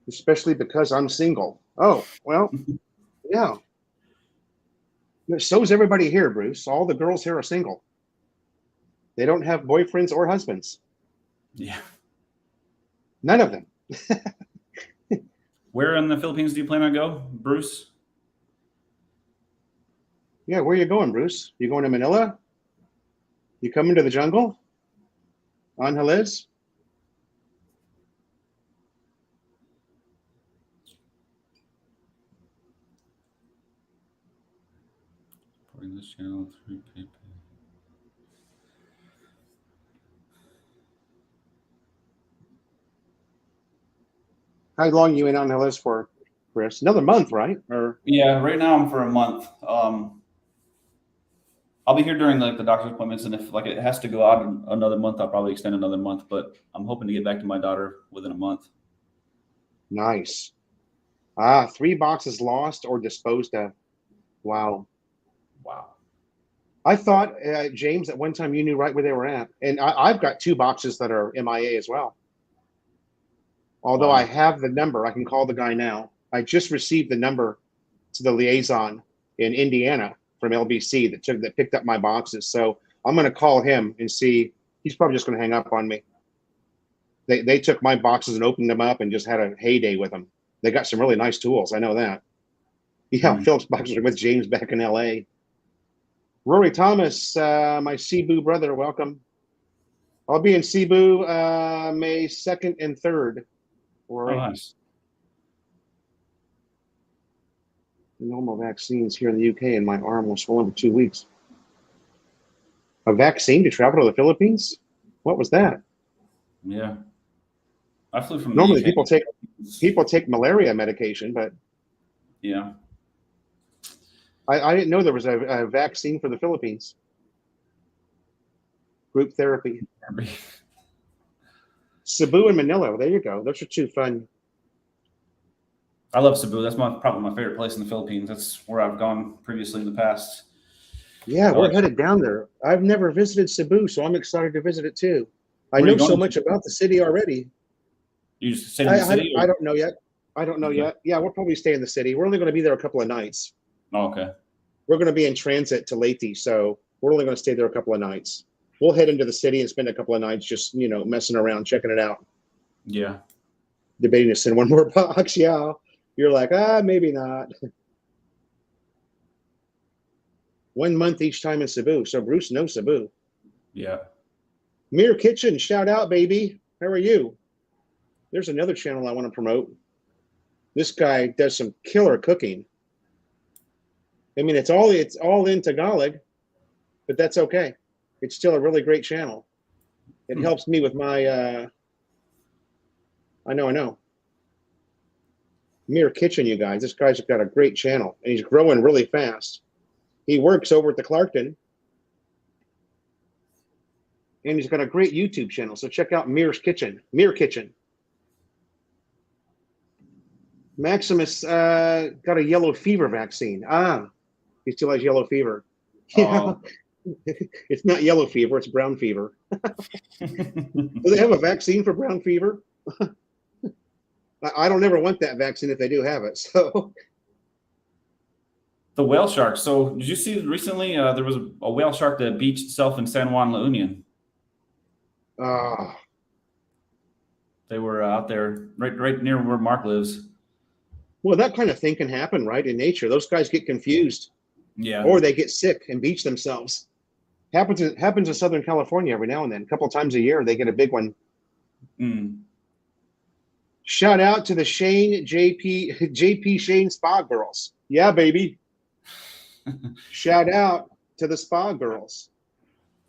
Especially because I'm single. Oh, well, yeah. So is everybody here, Bruce. All the girls here are single. They don't have boyfriends or husbands. Yeah. None of them. Where in the Philippines do you plan on go, Bruce? Yeah, where are you going, Bruce? You going to Manila? You coming to the jungle? Angeles? Supporting this channel through PayPal. How long are you in Angeles for, Chris? Another month, right? Or yeah, right now I'm for a month. I'll be here during the doctor's appointments, and if it has to go out another month, I'll probably extend another month. But I'm hoping to get back to my daughter within a month. Nice. 3 boxes lost or disposed of. Wow. I thought, James, at one time you knew right where they were at. And I've got 2 boxes that are MIA as well. Although I have the number, I can call the guy now. I just received the number to the liaison in Indiana from LBC that picked up my boxes. So I'm going to call him and see. He's probably just going to hang up on me. They took my boxes and opened them up and just had a heyday with them. They got some really nice tools. I know that. Yeah, Phillips boxers are with James back in L.A. Rory Thomas, my Cebu brother, welcome. I'll be in Cebu May 2nd and 3rd. Rory. Oh, nice. Normal vaccines here in the UK, and my arm was swollen for 2 weeks. A vaccine to travel to the Philippines? What was that? Yeah. I flew from Normally the UK. people take malaria medication, but yeah. I didn't know there was a vaccine for the Philippines. Group therapy. Cebu and Manila. There you go. Those are two fun. I love Cebu. That's probably my favorite place in the Philippines. That's where I've gone previously in the past. Yeah, we're headed down there. I've never visited Cebu, so I'm excited to visit it too. I know so much about the city already. You just stay in the city? I don't know yet. I don't know yet. Yeah, we'll probably stay in the city. We're only going to be there a couple of nights. Oh, okay. We're going to be in transit to Leyte, so we're only going to stay there a couple of nights. We'll head into the city and spend a couple of nights just, messing around, checking it out. Yeah. Debating to send one more box. Yeah. You're like, maybe not. 1 month each time in Cebu. So Bruce knows Cebu. Yeah. Mir Kitchen, shout out, baby. How are you? There's another channel I want to promote. This guy does some killer cooking. I mean, it's all in Tagalog, but that's okay. It's still a really great channel. It helps me with my I know. Mir Kitchen, you guys. This guy's got a great channel, and he's growing really fast. He works over at the Clarkton, and he's got a great YouTube channel. So check out Mir's Kitchen. Mir Kitchen. Maximus got a yellow fever vaccine. He still has yellow fever. Oh. It's not yellow fever, it's brown fever. Do they have a vaccine for brown fever? I don't ever want that vaccine if they do have it. So the whale shark. So did you see recently there was a whale shark that beached itself in San Juan La Union? They were out there right near where Mark lives. Well, that kind of thing can happen, right? In nature, those guys get confused. Yeah. Or they get sick and beach themselves. Happens in Southern California every now and then. A couple of times a year, they get a big one. Shout out to the JP Shane Spa Girls. Yeah, baby. Shout out to the Spa Girls.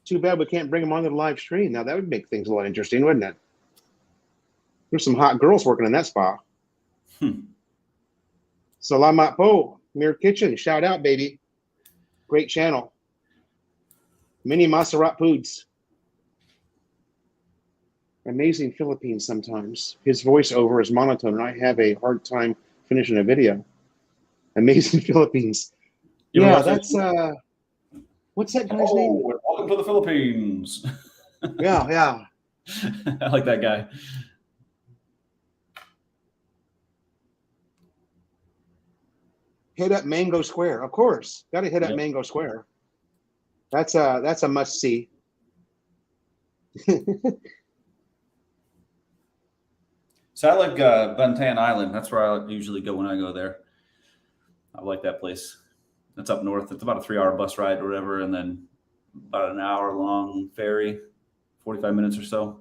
Too bad we can't bring them onto the live stream. Now, that would make things a lot interesting, wouldn't it? There's some hot girls working in that spa. Salamat po, Mir Kitchen. Shout out, baby. Great channel. Mini Maserat Foods. Amazing Philippines sometimes. His voiceover is monotone, and I have a hard time finishing a video. Amazing Philippines. Yeah, that's what's that guy's name? Welcome to the Philippines. Yeah. I like that guy. Hit up Mango Square, of course. Got to hit up Mango Square. That's a must see. So I like Bantayan Island. That's where I usually go when I go there. I like that place. It's up north. It's about a 3-hour bus ride or whatever, and then about an hour-long ferry, 45 minutes or so.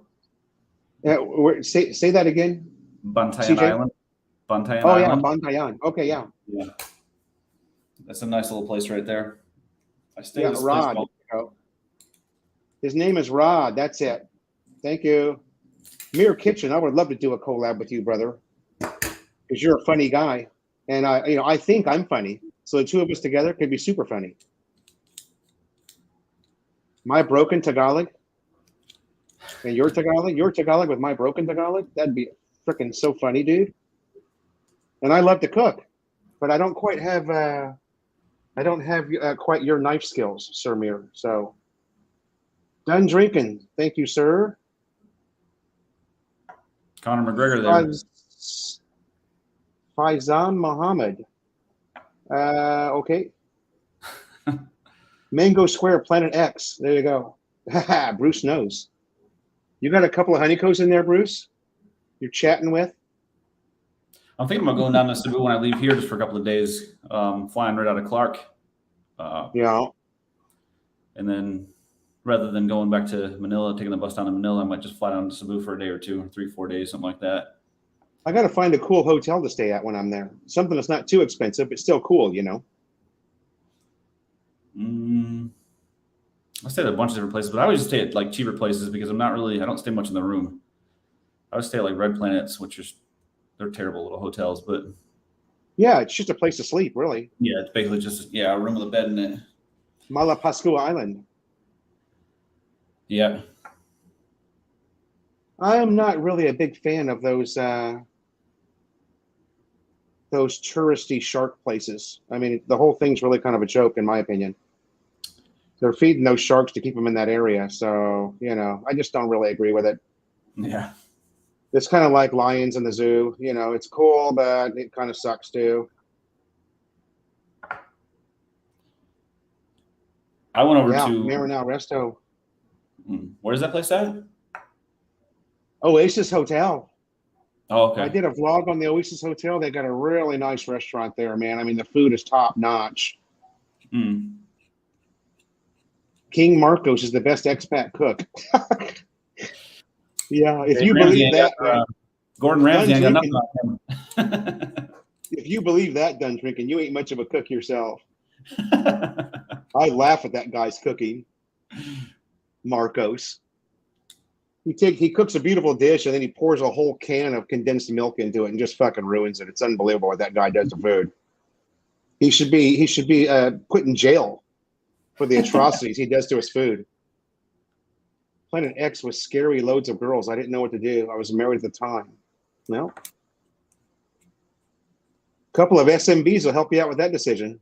Yeah, say that again. Bantayan Island. Bantayan Island. Oh yeah, Bantayan. Okay, yeah. Yeah. That's a nice little place right there. I stay at this Rod. His name is Rod. That's it. Thank you. Mir Kitchen. I would love to do a collab with you, brother, because you're a funny guy, and I think I'm funny. So the two of us together could be super funny. My broken Tagalog and your Tagalog with my broken Tagalog. That'd be freaking so funny, dude. And I love to cook, but I don't quite have quite your knife skills, Sir Mir. So done drinking. Thank you, sir. Conor McGregor there. Faizan Muhammad. Okay. Mango Square, Planet X. There you go. Bruce knows. You got a couple of honeycombs in there, Bruce? You're chatting with? I'm thinking about going down to Cebu when I leave here just for a couple of days, flying right out of Clark. Yeah. And then rather than going back to Manila, taking the bus down to Manila, I might just fly down to Cebu for a day or two, 3-4 days, something like that. I got to find a cool hotel to stay at when I'm there. Something that's not too expensive, but still cool, you know? I stayed at a bunch of different places, but I always just stay at like cheaper places because I don't stay much in the room. I would stay at like Red Planets, they're terrible little hotels, but yeah, it's just a place to sleep, really. Yeah, it's basically just a room with a bed in it. Malapascua Island. Yeah. I am not really a big fan of those touristy shark places. I mean, the whole thing's really kind of a joke, in my opinion. They're feeding those sharks to keep them in that area, so I just don't really agree with it. Yeah. It's kind of like lions in the zoo. It's cool, but it kind of sucks too. I went over to Marinal Resto. Where's that place at? Oasis Hotel. Oh, okay. I did a vlog on the Oasis Hotel. They got a really nice restaurant there, man. I mean, the food is top notch. King Marcos is the best expat cook. Yeah, if you believe that, Gordon Ramsay ain't got nothing on him. If you believe that, Done Drinking, you ain't much of a cook yourself. I laugh at that guy's cooking. Marcos. He cooks a beautiful dish and then he pours a whole can of condensed milk into it and just fucking ruins it. It's unbelievable what that guy does to food. He should be put in jail for the atrocities he does to his food. Planet X was scary, loads of girls. I didn't know what to do. I was married at the time. Well, a couple of SMBs will help you out with that decision.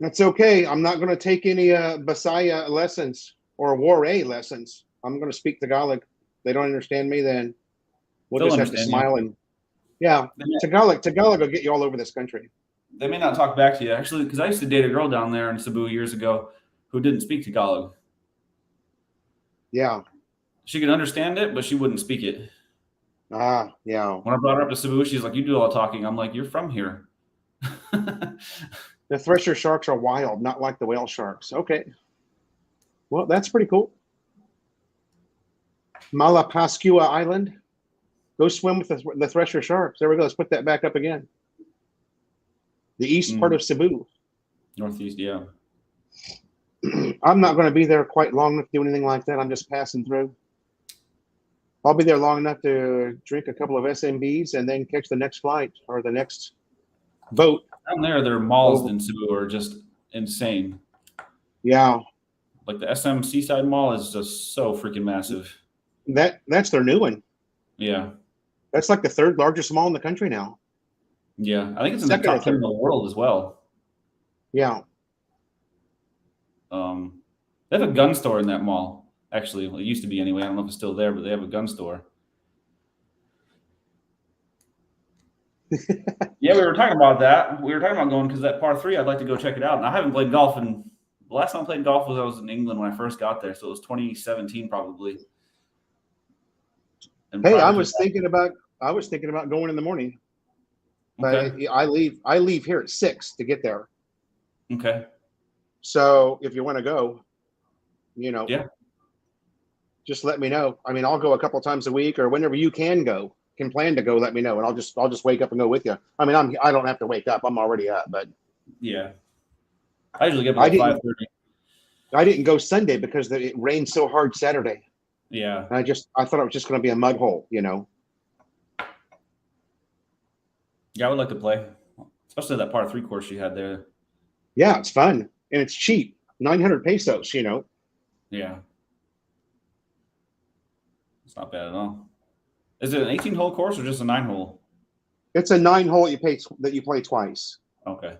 That's okay. I'm not going to take any Bisaya lessons or Waray lessons. I'm going to speak Tagalog. They don't understand me, then we'll just have to smile and Tagalog will get you all over this country. They may not talk back to you, actually, because I used to date a girl down there in Cebu years ago who didn't speak Tagalog. Yeah. She could understand it, but she wouldn't speak it. Yeah. When I brought her up to Cebu, she's like, you do all the talking. I'm like, you're from here. The thresher sharks are wild, not like the whale sharks. Okay. Well, that's pretty cool. Malapascua Island. Go swim with the thresher sharks. There we go. Let's put that back up again. The east part of Cebu. Northeast, yeah. I'm not going to be there quite long enough to do anything like that. I'm just passing through. I'll be there long enough to drink a couple of SMBs and then catch the next flight or the next boat. Down there, their malls in Cebu are just insane. Yeah. Like the SM Seaside Mall is just so freaking massive. That's their new one. Yeah. That's like the third largest mall in the country now. Yeah. I think it's in the top 10 in the world as well. Yeah. They have a gun store in that mall. Actually, well, it used to be anyway. I don't know if it's still there, but they have a gun store. Yeah, we were talking about that. We were talking about going because that par 3, I'd like to go check it out. And I haven't played golf. And the last time I played golf was I was in England when I first got there. So it was 2017 probably. And hey, I was thinking about going in the morning. But okay. I leave here at 6 to get there. Okay. So if you want to go, yeah, just let me know. I mean, I'll go a couple times a week or whenever you can plan to go, let me know. And I'll just wake up and go with you. I mean, I don't have to wake up. I'm already up, but yeah, I usually get up at 5:30. I didn't go Sunday because it rained so hard Saturday. Yeah. And I thought it was just going to be a mud hole, Yeah, I would like to play, especially that par 3 course you had there. Yeah, it's fun and it's cheap, 900 pesos. Yeah, it's not bad at all. Is it an 18-hole course or just a 9-hole? It's a 9-hole that you play twice. Okay.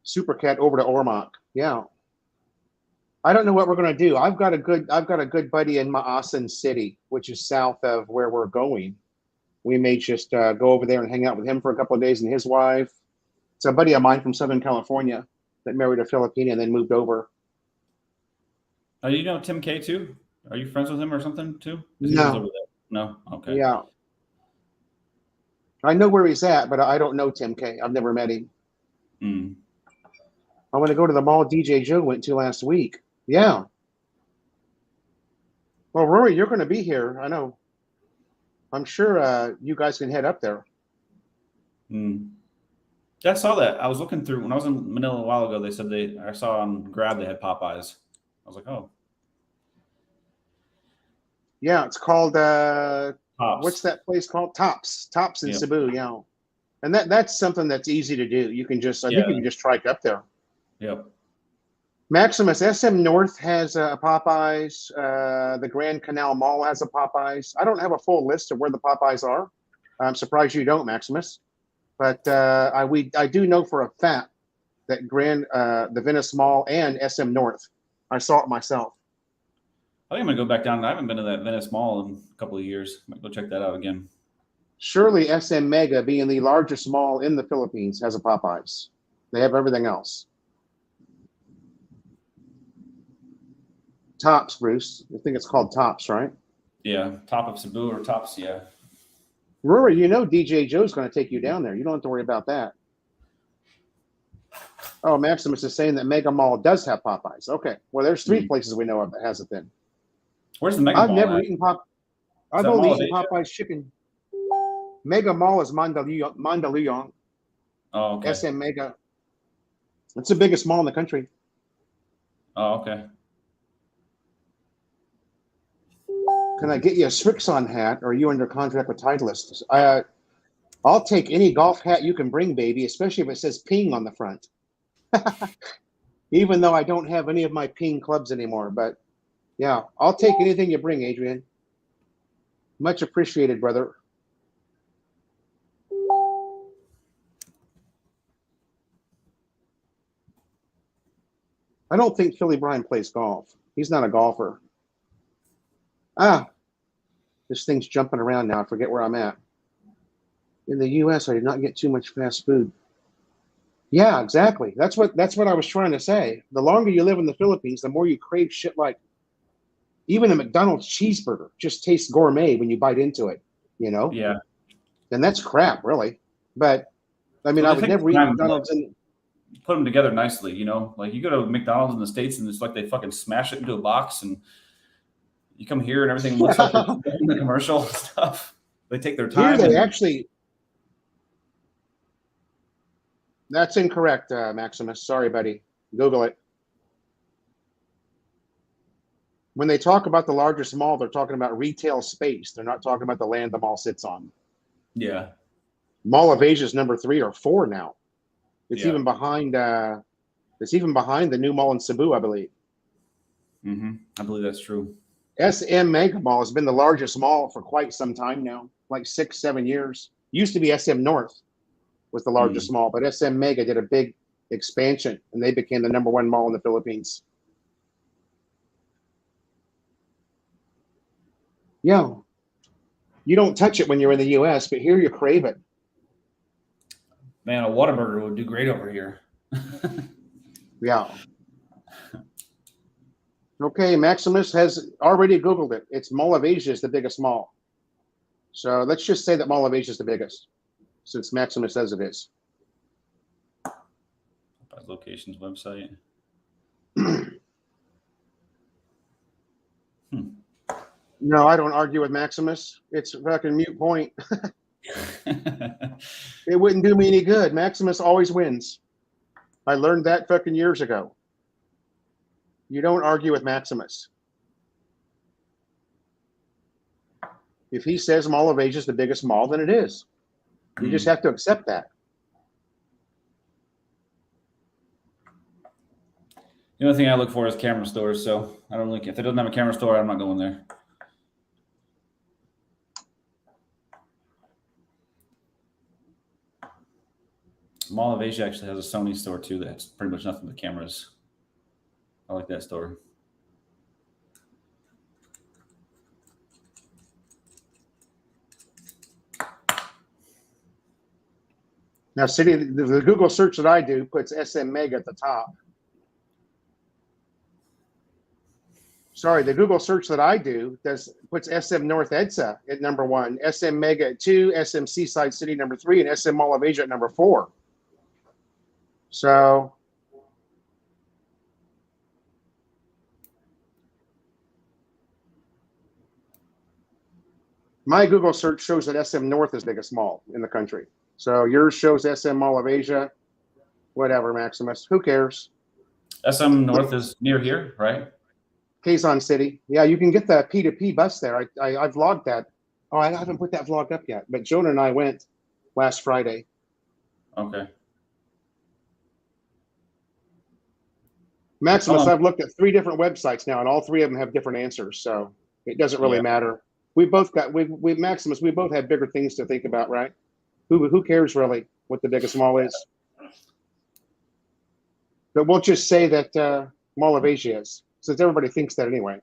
Supercat over to Ormoc. Yeah. I don't know what we're going to do. I've got a good buddy in Maasin City, which is south of where we're going. We may just go over there and hang out with him for a couple of days and his wife. It's a buddy of mine from Southern California that married a Filipina and then moved over. You know Tim K too? Are you friends with him or something too? 'Cause he lives over No. there. No? Okay. Yeah. I know where he's at, but I don't know Tim K. I've never met him. Mm. I want to go to the mall DJ Joe went to last week. Yeah. Well, Rory, you're going to be here. I know. I'm sure you guys can head up there. Mm. Yeah, I saw that. I was looking through when I was in Manila a while ago. They said I saw on Grab they had Popeyes. I was like, oh, Yeah, it's called what's Tops. that place called? Tops. Tops in Yep. Cebu, yeah. And that's something that's easy to do. You can just I think Yeah. you can just trike up there. Yep. Maximus SM North has a Popeyes. The Grand Canal Mall has a Popeyes. I don't have a full list of where the Popeyes are. I'm surprised you don't, Maximus. But I do know for a fact that the Venice Mall and SM North. I saw it myself. I think I'm gonna go back down. I haven't been to that Venice Mall in a couple of years. Might go check that out again. Surely SM Mega, being the largest mall in the Philippines, has a Popeyes. They have everything else. Tops, Bruce. I think it's called Tops, right? Yeah, top of Cebu or Tops. Yeah. Rory, you know DJ Joe's going to take you down there. You don't have to worry about that. Oh, Maximus is saying that Mega Mall does have Popeyes. Okay. Well, there's three places we know of that has it then. Where's the Mega I've Mall never at? eaten Pop. Is I've that only Mall of eaten Asia? Popeyes chicken. Mega Mall is Mandaluyong. Oh, okay. SM Mega. It's the biggest mall in the country. Oh, okay. Can I get you a Strixon hat, or are you under contract with Titleist? I'll take any golf hat you can bring, baby, especially if it says Ping on the front. Even though I don't have any of my Ping clubs anymore, but yeah, I'll take anything you bring, Adrian. Much appreciated, brother. I don't think Philly Bryan plays golf. He's not a golfer. This thing's jumping around now. I forget where I'm at. In the U.S., I did not get too much fast food. Yeah, exactly. That's what I was trying to say. The longer you live in the Philippines, the more you crave shit like even a McDonald's cheeseburger just tastes gourmet when you bite into it, you know? Yeah. And that's crap, really. But I mean, Well, I they would take never eat time to, McDonald's in put them together nicely, you know. Like you go to McDonald's in the States and it's like they fucking smash it into a box, and you come here and everything looks like it's in the commercial stuff. They take their here time. they And actually. That's incorrect, Maximus. Sorry, buddy. Google it. When they talk about the largest mall, they're talking about retail space. They're not talking about the land the mall sits on. yeah, Mall of Asia is number 3 or 4 now. It's yeah. even behind. It's even behind the new mall in Cebu, I believe. I believe that's true. SM Mega Mall has been the largest mall for quite some time now, like 6, 7 years. Used to be SM North was the largest mall, but SM Mega did a big expansion, and they became the number 1 mall in the Philippines. Yeah. You don't touch it when you're in the U.S., but here you crave it. Man, a Whataburger would do great over here. Yeah. Okay, Maximus has already Googled it. It's Mall of Asia is the biggest mall. So let's just say that Mall of Asia is the biggest, since Maximus says it is. Locations website. No, I don't argue with Maximus. It's a fucking mute point. It wouldn't do me any good. Maximus always wins. I learned that fucking years ago. You don't argue with Maximus. If he says Mall of Asia is the biggest mall, then it is. You just have to accept that. The only thing I look for is camera stores, so I don't really. If it doesn't have a camera store, I'm not going there. Mall of Asia actually has a Sony store too. That's pretty much nothing but cameras. I like that store. Now, the Google search that I do puts SM Mega at the top. Sorry, the Google search that I do puts SM North EDSA at number 1, SM Mega at 2, SM Seaside City number 3, and SM Mall of Asia at number 4. So my Google search shows that SM North is the biggest mall in the country. So yours shows SM Mall of Asia. Whatever, Maximus. Who cares? SM North is near here, right? Quezon City. Yeah, you can get the P2P bus there. I vlogged that. Oh, I haven't put that vlog up yet. But Jonah and I went last Friday. Okay. Maximus, I've looked at 3 different websites now, and all 3 of them have different answers. So it doesn't really matter. We both Maximus, we both have bigger things to think about, right? Who cares really what the biggest mall is? But we'll just say that Mall of Asia is, since everybody thinks that anyway.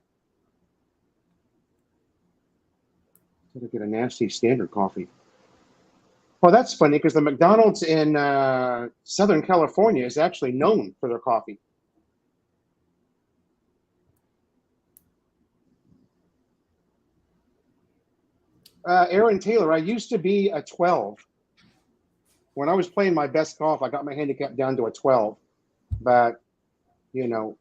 Gotta get a nasty standard coffee. Well, that's funny because the McDonald's in Southern California is actually known for their coffee. Aaron Taylor, I used to be a 12. When I was playing my best golf, I got my handicap down to a 12. But, you know.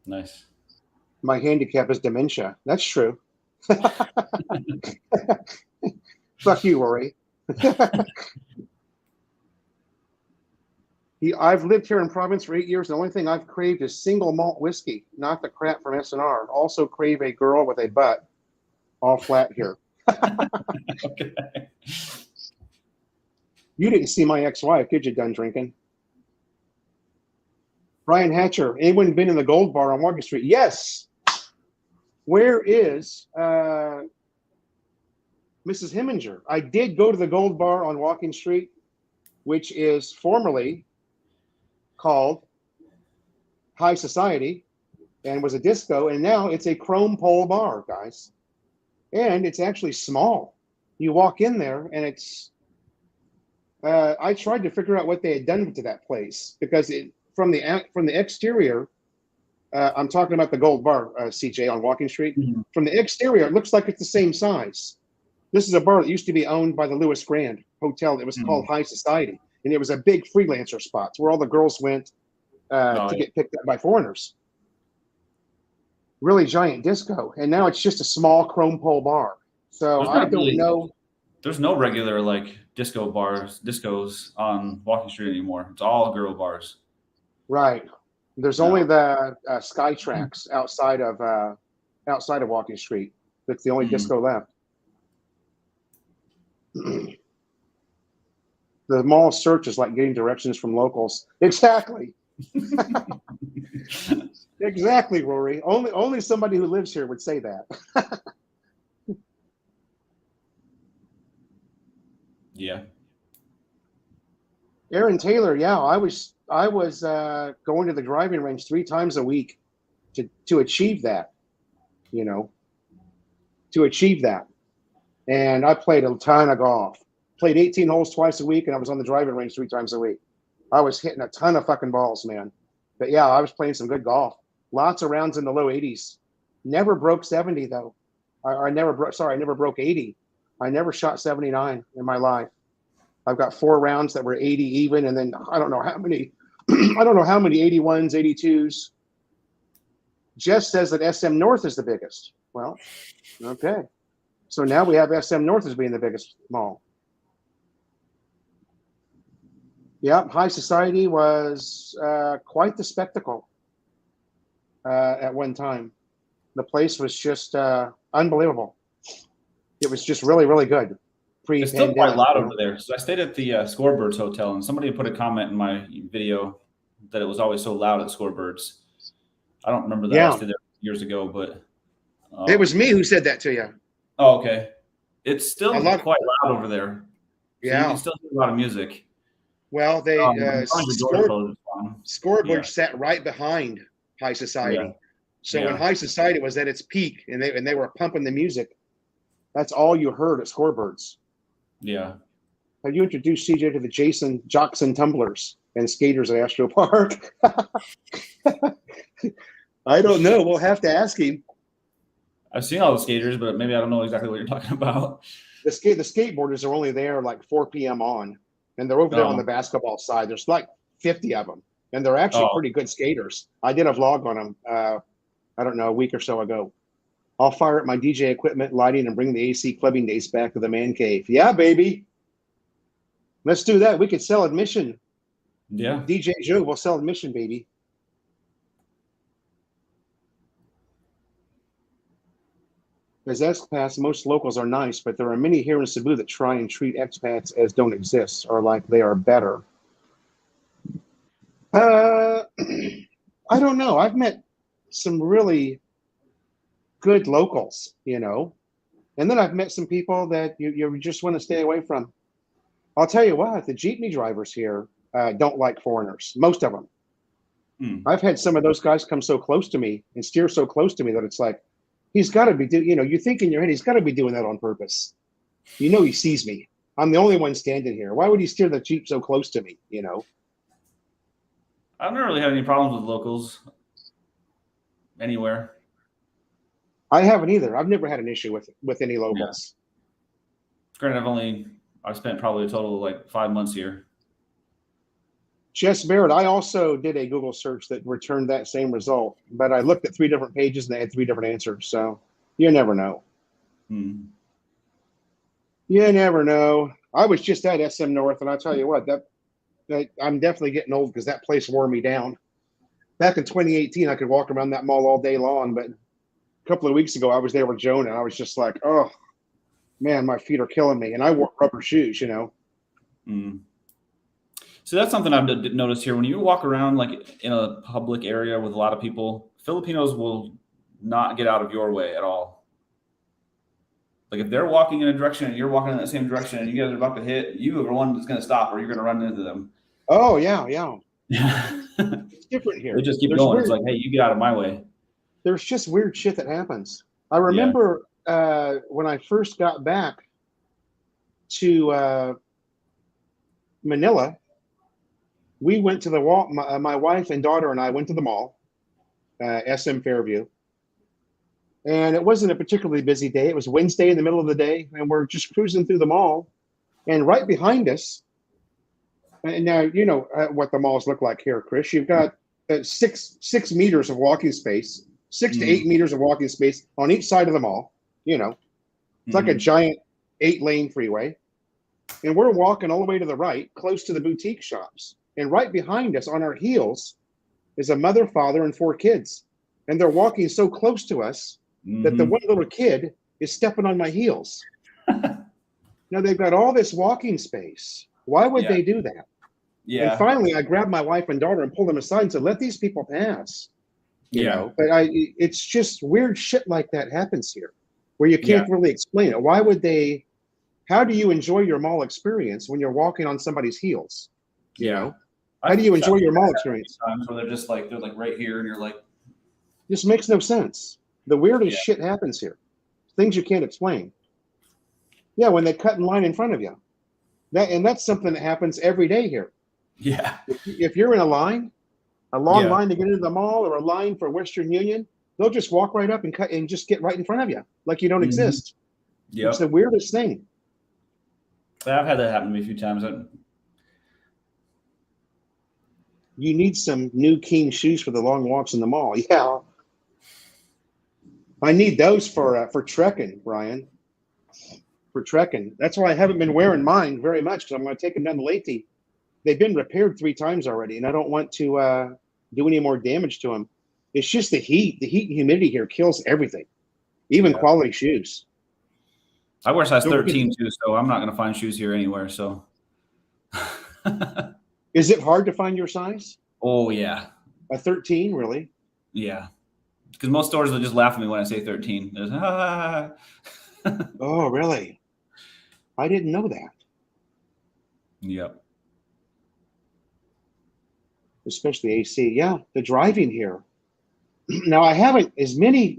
Nice. My handicap is dementia. That's true. Fuck you, Rory. I've lived here in Providence for 8 years. The only thing I've craved is single malt whiskey, not the crap from SNR. Also crave a girl with a butt. All flat here. Okay. You didn't see my ex-wife, did you, done drinking? Brian Hatcher, anyone been in the Gold Bar on Walking Street? Yes. Where is Mrs. Heminger? I did go to the Gold Bar on Walking Street, which is formerly called High Society and was a disco, and now it's a chrome pole bar, guys. And it's actually small. You walk in there and it's I tried to figure out what they had done to that place because from the exterior, I'm talking about the Gold Bar, CJ, on Walking Street. Mm-hmm. From the exterior, it looks like it's the same size. This is a bar that used to be owned by the Lewis Grand Hotel. It was called High Society, and it was a big freelancer spot where all the girls went to get picked up by foreigners. Really giant disco, and now it's just a small chrome pole bar. So I don't know. There's no regular like discos on Walking Street anymore. It's all girl bars. Right. There's only the Sky Tracks outside of Walking Street. That's the only disco left. The mall search is like getting directions from locals. Exactly. Exactly, Rory. Only somebody who lives here would say that. Yeah. Aaron Taylor, yeah, I was going to the driving range 3 times a week to achieve that, And I played a ton of golf. Played 18 holes twice a week, and I was on the driving range 3 times a week. I was hitting a ton of fucking balls, man. But yeah, I was playing some good golf. Lots of rounds in the low 80s. Never broke 70 though. I never broke 80. I never shot 79 in my life. I've got 4 rounds that were 80 even, and then I don't know how many 81s, 82s. Jess says that SM North is the biggest. Well, okay. So now we have SM North as being the biggest mall. Yep, High Society was quite the spectacle at one time. The place was just unbelievable. It was just really, really good. It's still quite loud over there. So I stayed at the Scorebirds Hotel, and somebody put a comment in my video that it was always so loud at Scorebirds. I don't remember that. Yeah. I stayed there years ago, but it was me who said that to you. Oh, okay. It's still quite loud over there. So yeah, you can still hear a lot of music. Well, they Scorebirds sat right behind High Society. Yeah. So when High Society was at its peak, and they were pumping the music, that's all you heard at Scorebirds. Yeah. Have you introduced CJ to the Jackson Tumblers? and skaters at Astro Park. I don't know. We'll have to ask him. I've seen all the skaters, but maybe I don't know exactly what you're talking about. The skateboarders are only there like 4 p.m. on, and they're over there on the basketball side. There's like 50 of them, and they're actually pretty good skaters. I did a vlog on them, I don't know, a week or so ago. I'll fire up my DJ equipment, lighting, and bring the AC clubbing days back to the man cave. Yeah, baby. Let's do that. We could sell admission. Yeah. DJ Joe will sell admission, baby. As expats, most locals are nice, but there are many here in Cebu that try and treat expats as don't exist or like they are better. I don't know. I've met some really good locals, you know, and then I've met some people that you just want to stay away from. I'll tell you what, the jeepney drivers here don't like foreigners, most of them. I've had some of those guys come so close to me and steer so close to me that it's like, he's got to be you think in your head, he's got to be doing that on purpose. You know, he sees me. I'm the only one standing here. Why would he steer the Jeep so close to me, you know? I've never really had any problems with locals anywhere. I haven't either. I've never had an issue with any locals. Yeah. Granted, I've spent probably a total of like 5 months here. Jess Barrett, I also did a Google search that returned that same result, but I looked at 3 different pages and they had 3 different answers. So you never know. You never know. I was just at SM North, and I'll tell you what, that I'm definitely getting old because that place wore me down. Back in 2018, I could walk around that mall all day long, but a couple of weeks ago, I was there with Jonah, and I was just like, oh, man, my feet are killing me. And I wore rubber shoes, you know. So that's something I've noticed here. When you walk around like in a public area with a lot of people, Filipinos will not get out of your way at all. Like if they're walking in a direction and you're walking in that same direction and you guys are about to hit, you are the one that's going to stop or you're going to run into them. Oh, yeah. It's different here. They just keep going. It's like, hey, you get out of my way. There's just weird shit that happens. I remember when I first got back to Manila, we went to the mall. My wife and daughter and I went to the mall, SM Fairview. And it wasn't a particularly busy day. It was Wednesday in the middle of the day, and we're just cruising through the mall. And right behind us, and now you know what the malls look like here, Chris. You've got 6 meters of walking space, 6 to 8 meters of walking space on each side of the mall. You know, it's like a giant 8-lane freeway. And we're walking all the way to the right, close to the boutique shops. And right behind us, on our heels, is a mother, father, and 4 kids. And they're walking so close to us that the one little kid is stepping on my heels. Now they've got all this walking space. Why would they do that? And finally, I grabbed my wife and daughter and pulled them aside and said, let these people pass. You know, but it's just weird shit like that happens here where you can't really explain it. Why would they? How do you enjoy your mall experience when you're walking on somebody's heels? You know, how do you enjoy your mall experience? Times where they're like right here, and you're like, this makes no sense. The weirdest shit happens here. Things you can't explain. Yeah, when they cut in line in front of you. That's something that happens every day here. Yeah. If you're in a line, a long line to get into the mall or a line for Western Union, they'll just walk right up and cut and just get right in front of you like you don't exist. Yeah. It's the weirdest thing. I've had that happen to me a few times. You need some new King shoes for the long walks in the mall. Yeah. I need those for trekking, Brian. For trekking. That's why I haven't been wearing mine very much because I'm going to take them down to Leyte. They've been repaired 3 times already, and I don't want to do any more damage to them. It's just the heat. The heat and humidity here kills everything, even quality shoes. I wear size 13 too, so I'm not going to find shoes here anywhere. So, is it hard to find your size? Oh yeah, a 13, really? Yeah, because most stores will just laugh at me when I say 13. Oh, really? I didn't know that. Yep. Especially AC. Yeah, the driving here. Now I haven't as many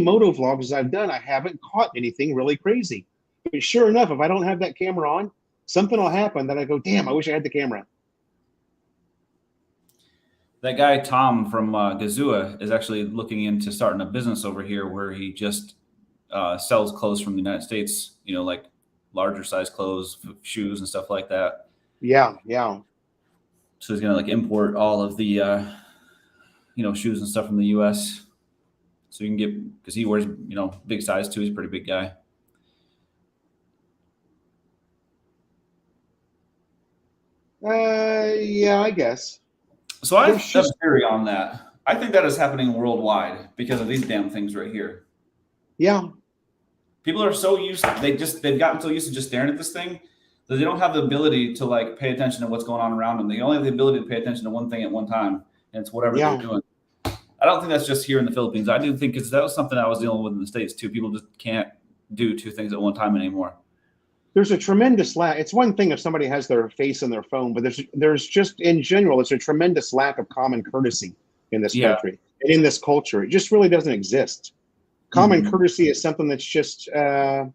moto vlogs as I've done. I haven't caught anything really crazy. But sure enough, if I don't have that camera on, something will happen that I go, damn, I wish I had the camera. That guy Tom from Gazua is actually looking into starting a business over here where he just sells clothes from the United States. You know, like larger size clothes, shoes, and stuff like that. Yeah, yeah. So he's gonna like import all of the shoes and stuff from the U.S. So you can get, because he wears big size too. He's a pretty big guy. Yeah, I guess. So I have There's a just theory on that. I think that is happening worldwide because of these damn things right here. yeah, People are so used, they've gotten so used to just staring at this thing that they don't have the ability to like pay attention to what's going on around them. They only have the ability to pay attention to one thing at one time, and it's whatever they're yeah. doing. I don't think that's just here in the Philippines. I do think, because that was something I was dealing with in the States too. People just can't do two things at one time anymore. There's a tremendous lack. It's one thing if somebody has their face in their phone, but there's just in general, it's a tremendous lack of common courtesy in this Yeah. country and in this culture. It just really doesn't exist. Common courtesy is something that's just I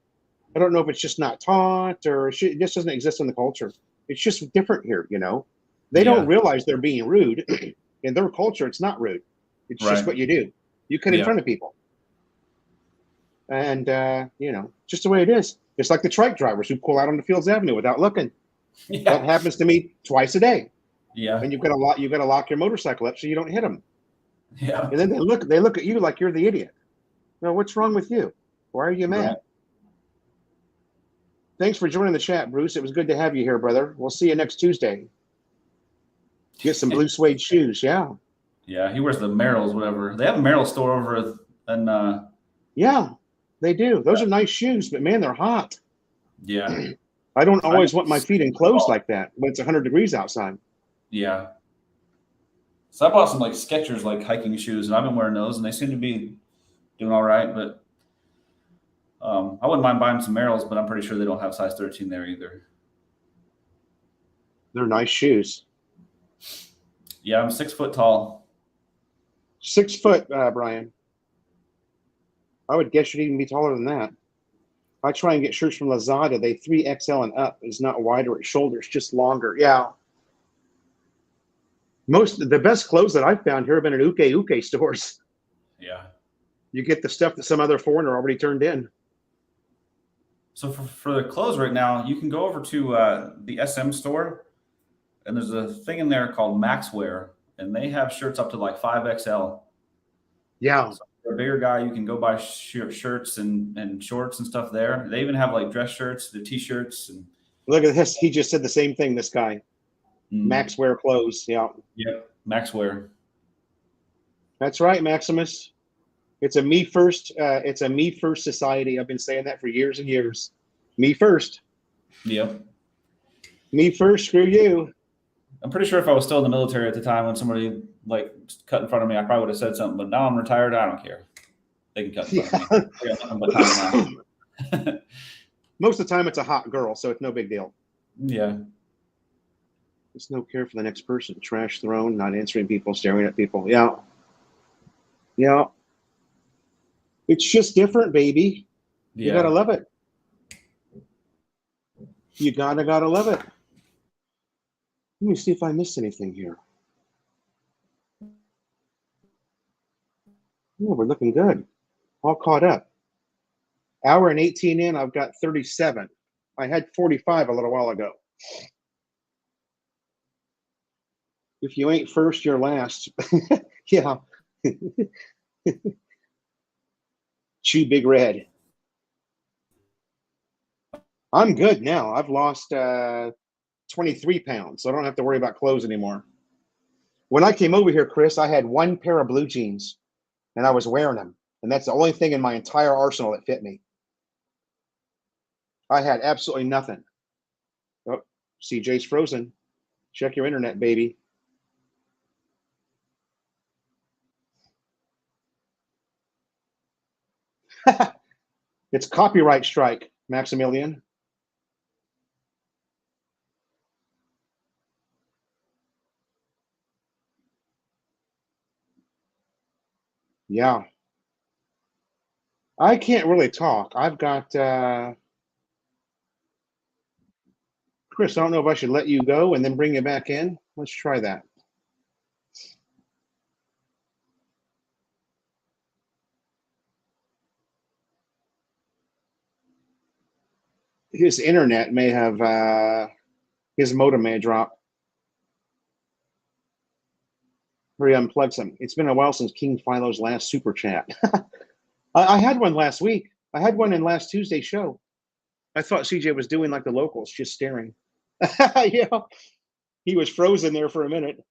don't know if it's just not taught or it just doesn't exist in the culture. It's just different here, They don't realize they're being rude. In their culture, it's not rude. It's just what you do. You cut in front of people. And, just the way it is. It's like the trike drivers who pull out on the Fields Avenue without looking. Yeah. That happens to me twice a day. Yeah. And you've got to lock your motorcycle up so you don't hit them. Yeah. And then they look at you like you're the idiot. Well, what's wrong with you? Why are you mad? Right. Thanks for joining the chat, Bruce. It was good to have you here, brother. We'll see you next Tuesday. Get some blue suede shoes. Yeah. Yeah. He wears the Merrells, whatever. They have a Merrill store over in Yeah, they do. Those are nice shoes, but man, they're hot. Yeah. I don't always want my feet enclosed like that when it's 100 degrees outside. Yeah. So I bought some like Skechers like hiking shoes, and I've been wearing those, and they seem to be doing all right. But I wouldn't mind buying some Merrells, but I'm pretty sure they don't have size 13 there either. They're nice shoes. Yeah, I'm 6 foot tall. 6 foot, Brian. I would guess you'd even be taller than that. I try and get shirts from Lazada. They 3XL and up is not wider at shoulders, just longer. Yeah. The best clothes that I've found here have been at Uke stores. Yeah. You get the stuff that some other foreigner already turned in. So for the clothes right now, you can go over to the SM store, and there's a thing in there called Maxwear, and they have shirts up to like 5XL. Yeah. So for a bigger guy, you can go buy shirts and shorts and stuff there. They even have like dress shirts, the t-shirts. And look at this. He just said the same thing, this guy. Maxwear clothes. Yeah. Yep. Maxwear. That's right, Maximus. It's a me first. It's a me first society. I've been saying that for years and years. Me first. Yep. Me first. Screw you. I'm pretty sure if I was still in the military at the time when somebody like cut in front of me, I probably would have said something. But now I'm retired. I don't care. They can cut in front of me. I got nothing but time now. Most of the time, it's a hot girl, so it's no big deal. Yeah. There's no care for the next person. Trash thrown, not answering people, staring at people. Yeah. Yeah. It's just different, baby. Yeah. You gotta love it. You gotta love it. Let me see if I missed anything here. Oh, we're looking good. All caught up. Hour and 18 in, I've got 37. I had 45 a little while ago. If you ain't first, you're last. Yeah. Chew Big Red. I'm good now. I've lost 23 pounds, so I don't have to worry about clothes anymore. When I came over here, Chris, I had one pair of blue jeans, and I was wearing them. And that's the only thing in my entire arsenal that fit me. I had absolutely nothing. Oh, CJ's frozen. Check your internet, baby. It's copyright strike, Maximilian. Yeah. I can't really talk. I've got Chris, I don't know if I should let you go and then bring you back in. Let's try that. his internet may have, his modem may have dropped. Where he unplugs him. It's been a while since King Philo's last super chat. I had one last week. I had one in last Tuesday's show. I thought CJ was doing like the locals, just staring. Yeah, he was frozen there for a minute.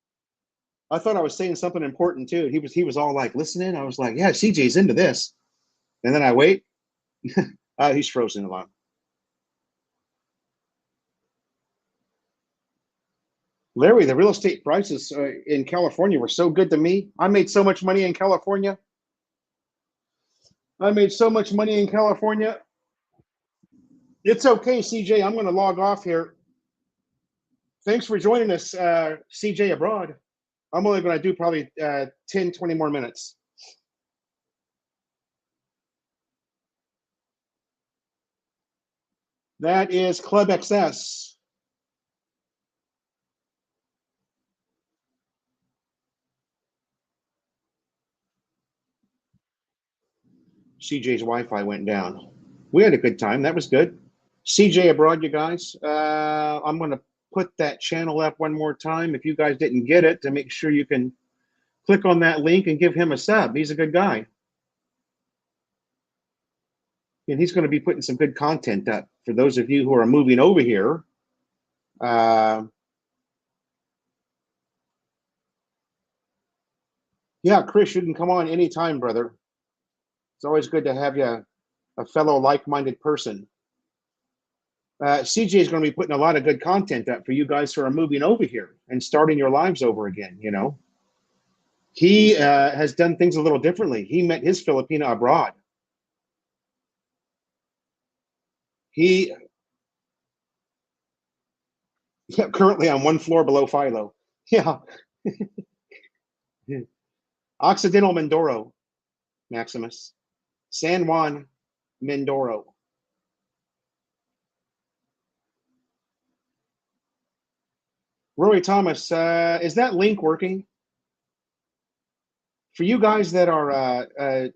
I thought I was saying something important too. He was all like listening. I was like, yeah, CJ's into this. And then I wait. He's frozen a lot. Larry, the real estate prices in California were so good to me. I made so much money in California. It's okay, CJ. I'm going to log off here. Thanks for joining us, CJ Abroad. I'm only going to do probably 10, 20 more minutes. That is Club XS. CJ's Wi-Fi went down. We had a good time. That was good. CJ Abroad, you guys. I'm going to put that channel up one more time if you guys didn't get it, to make sure you can click on that link and give him a sub. He's a good guy. And he's going to be putting some good content up for those of you who are moving over here. Yeah, Chris, you can come on anytime, brother. It's always good to have you, a fellow like-minded person. CJ is going to be putting a lot of good content up for you guys who are moving over here and starting your lives over again. You know, he has done things a little differently. He met his Filipina abroad. He currently on one floor below Philo. Yeah. Occidental Mindoro, Maximus. San Juan Mindoro. Roy Thomas, is that link working? For you guys that are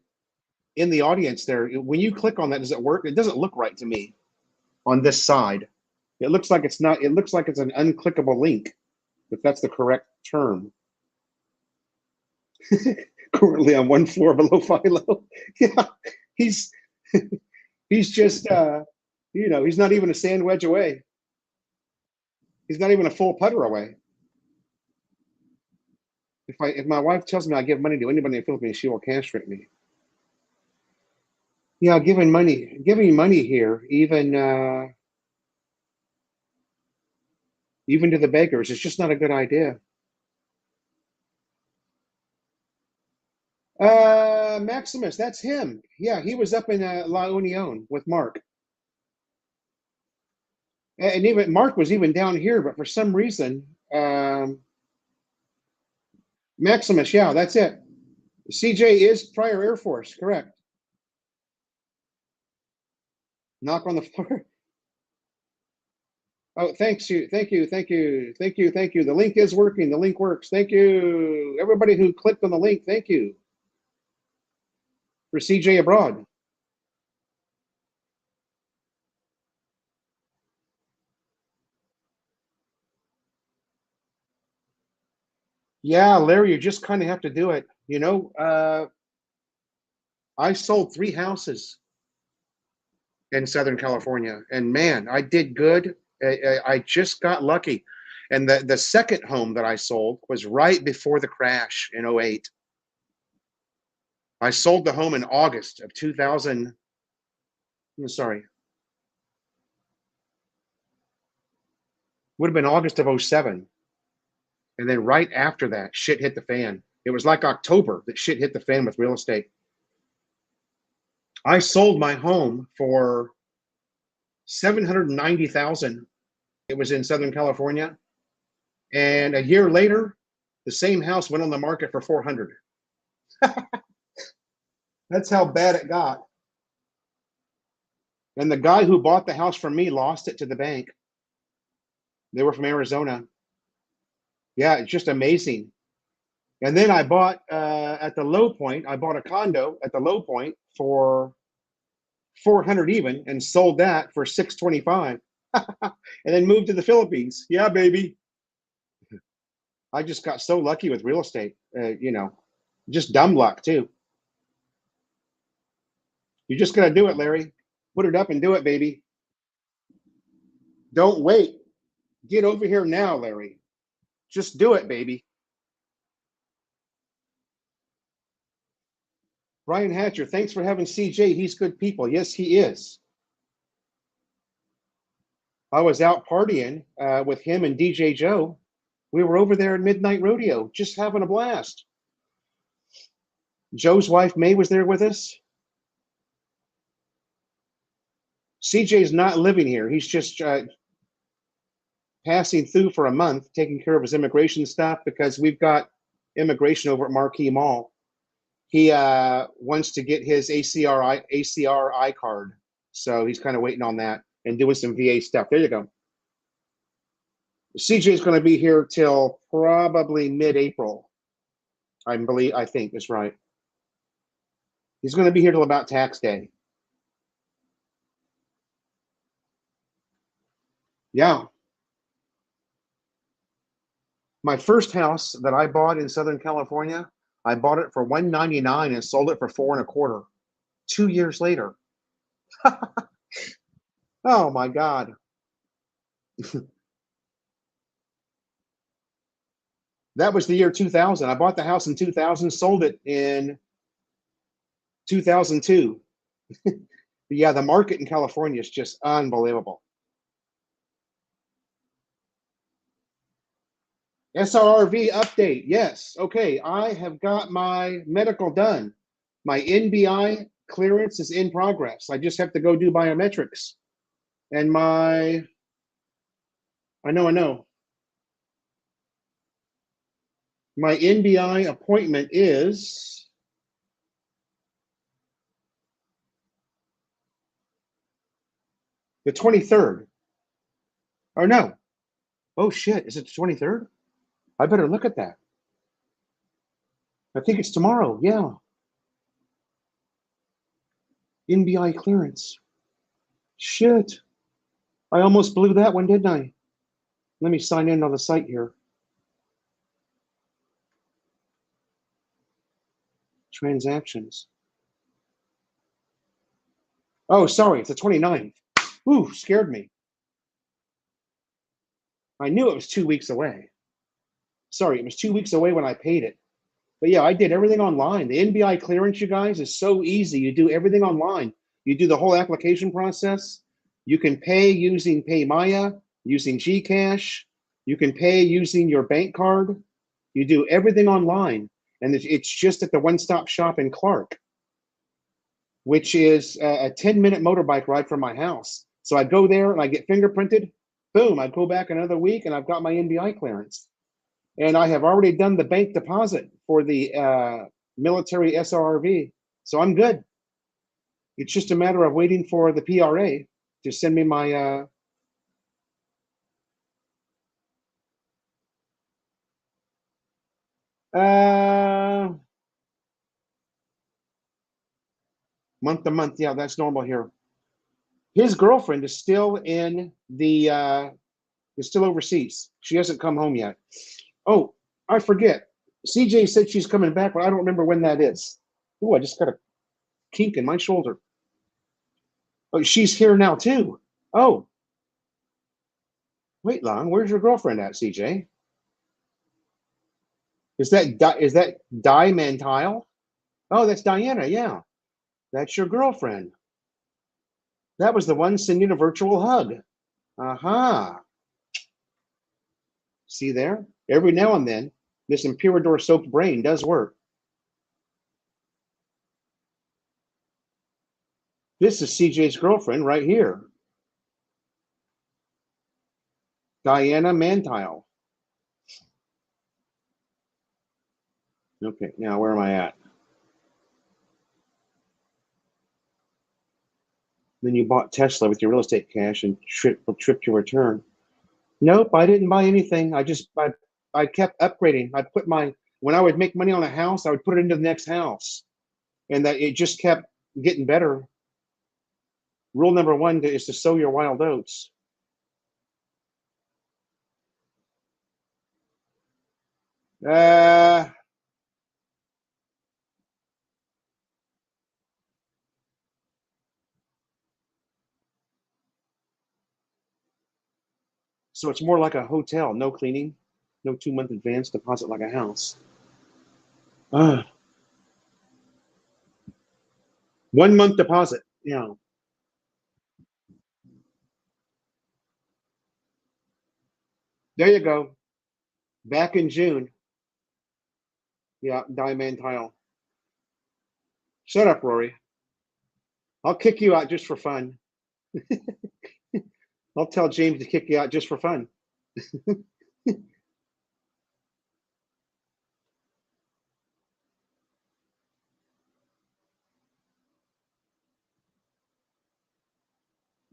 in the audience there, when you click on that, does it work? It doesn't look right to me on this side. It looks like it's not, it looks like it's an unclickable link, if that's the correct term. Currently on one floor below Philo. Yeah, he's just, you know, he's not even a sand wedge away. He's not even a full putter away. If my wife tells me I give money to anybody in the Philippines, she will castrate me. Yeah, giving money here, even to the beggars, it's just not a good idea. Maximus, that's him. Yeah, he was up in La Union with Mark. And even Mark was even down here, but for some reason, Maximus, yeah, that's it. CJ is prior Air Force, correct. Knock on the floor. Oh, thank you. The link is working. The link works. Thank you. Everybody who clicked on the link, thank you. For CJ Abroad. Yeah, Larry, you just kind of have to do it. You know, I sold 3 houses in Southern California, and man, I did good. I just got lucky. And the second home that I sold was right before the crash in 08. I sold the home in August of 2000. I'm sorry. Would have been August of 07. And then right after that, shit hit the fan. It was like October that shit hit the fan with real estate. I sold my home for $790,000. It was in Southern California. And a year later, the same house went on the market for 400. That's how bad it got. And the guy who bought the house from me lost it to the bank. They were from Arizona. Yeah, it's just amazing. And then I bought at the low point, I bought a condo at the low point for 400 even, and sold that for 625, and then moved to the Philippines. Yeah, baby. I just got so lucky with real estate. Just dumb luck too. You just gotta do it, Larry. Put it up and do it, baby. Don't wait. Get over here now, Larry. Just do it, baby. Brian Hatcher, thanks for having CJ. He's good people. Yes, he is. I was out partying with him and DJ Joe. We were over there at Midnight Rodeo, just having a blast. Joe's wife, May, was there with us. CJ's not living here. He's just passing through for a month, taking care of his immigration stuff because we've got immigration over at Marquee Mall. He wants to get his ACRI card. So he's kind of waiting on that and doing some VA stuff. There you go. CJ is going to be here till probably mid-April. I think is right. He's going to be here till about tax day. Yeah. My first house that I bought in Southern California, I bought it for $199 and sold it for $425. 2 years later. Oh my God. That was the year 2000. I bought the house in 2000, sold it in 2002. Yeah, the market in California is just unbelievable. SRRV update. Yes. Okay. I have got my medical done. My NBI clearance is in progress. I just have to go do biometrics. And I know. My NBI appointment is the 23rd. Or no. Oh shit. Is it the 23rd? I better look at that. I think it's tomorrow. Yeah. NBI clearance. Shit. I almost blew that one, didn't I? Let me sign in on the site here. Transactions. Oh, sorry. It's the 29th. Ooh, scared me. I knew it was 2 weeks away. Sorry, it was 2 weeks away when I paid it. But yeah, I did everything online. The NBI clearance, you guys, is so easy. You do everything online. You do the whole application process. You can pay using PayMaya, using Gcash. You can pay using your bank card. You do everything online. And it's just at the one-stop shop in Clark, which is a 10-minute motorbike ride from my house. So I go there and I get fingerprinted. Boom, I go back another week and I've got my NBI clearance. And I have already done the bank deposit for the military SRRV. So I'm good. It's just a matter of waiting for the PRA to send me my month to month. Yeah, that's normal here. His girlfriend is still is still overseas. She hasn't come home yet. Oh, I forget. CJ said she's coming back, but I don't remember when that is. Oh, I just got a kink in my shoulder. Oh, she's here now too. Oh, wait, Lon, where's your girlfriend at, CJ? Is that Di Mantile? Oh, that's Diana. Yeah, that's your girlfriend. That was the one sending a virtual hug. Aha. See there? Every now and then, this Imperador soaked brain does work. This is CJ's girlfriend right here. Diana Mantile. Okay, now where am I at? Then you bought Tesla with your real estate cash and tripped your return. Nope, I didn't buy anything. I kept upgrading. When I would make money on a house, I would put it into the next house. And that it just kept getting better. Rule number one is to sow your wild oats. Uh, so it's more like a hotel, no cleaning, no 2 month advance deposit like a house. 1 month deposit. Yeah. There you go. Back in June. Yeah, diamond tile. Shut up, Rory. I'll kick you out just for fun. I'll tell James to kick you out just for fun.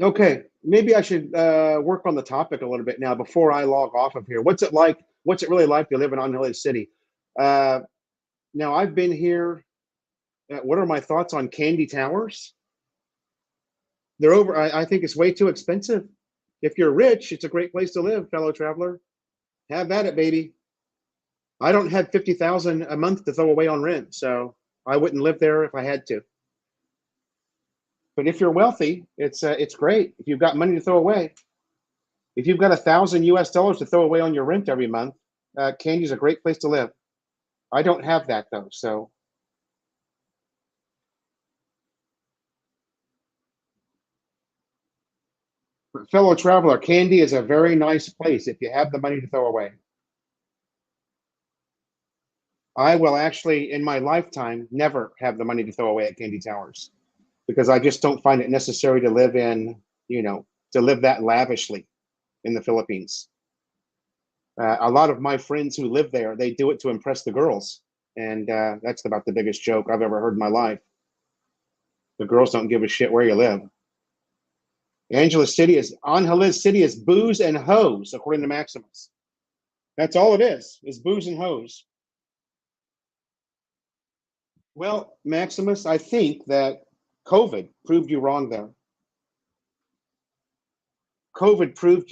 Okay, maybe I should work on the topic a little bit now before I log off of here. What's it like? What's it really like to live in Unholy City? Uh, Now, I've been here. What are my thoughts on Candy Towers? They're over. I think it's way too expensive. If you're rich, it's a great place to live, fellow traveler. Have at it, baby. I don't have 50,000 a month to throw away on rent, so I wouldn't live there if I had to. But if you're wealthy, it's great. If you've got money to throw away, if you've got $1,000 to throw away on your rent every month, Candy's a great place to live. I don't have that though, so fellow traveler, Candy is a very nice place if you have the money to throw away. I will actually, in my lifetime, never have the money to throw away at Candy Towers because I just don't find it necessary to live to live that lavishly in the Philippines. A lot of my friends who live there, they do it to impress the girls. And that's about the biggest joke I've ever heard in my life. The girls don't give a shit where you live. Angeles City is booze and hoes, according to Maximus. That's all it is booze and hoes. Well, Maximus, I think that COVID proved you wrong there. COVID proved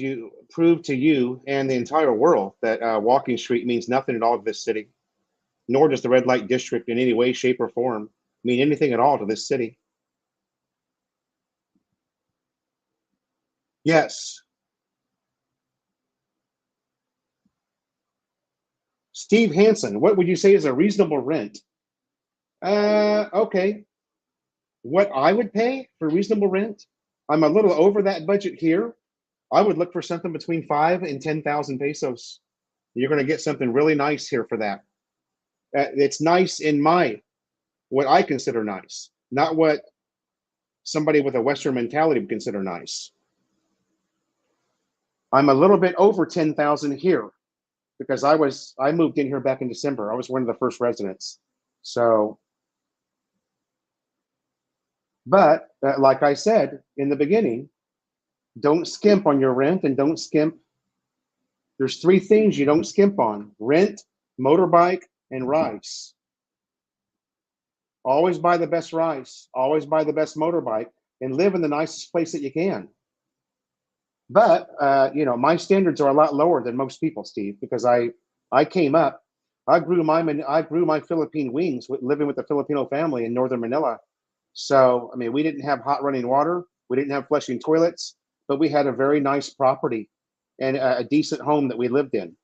to you and the entire world that Walking Street means nothing at all to this city, nor does the red light district in any way, shape, or form mean anything at all to this city. Yes. Steve Hansen, what would you say is a reasonable rent? Okay. What I would pay for reasonable rent? I'm a little over that budget here. I would look for something between 5 and 10,000 pesos. You're going to get something really nice here for that. It's nice in what I consider nice, not what somebody with a Western mentality would consider nice. I'm a little bit over 10,000 here because I moved in here back in December. I was one of the first residents. So, but like I said in the beginning, don't skimp on your rent and don't skimp. There's three things you don't skimp on: rent, motorbike, and rice. Always buy the best rice, always buy the best motorbike, and live in the nicest place that you can. But my standards are a lot lower than most people, Steve, because I came up, I grew my Philippine wings living with a Filipino family in northern Manila. So I mean, we didn't have hot running water, we didn't have flushing toilets, but we had a very nice property and a decent home that we lived in.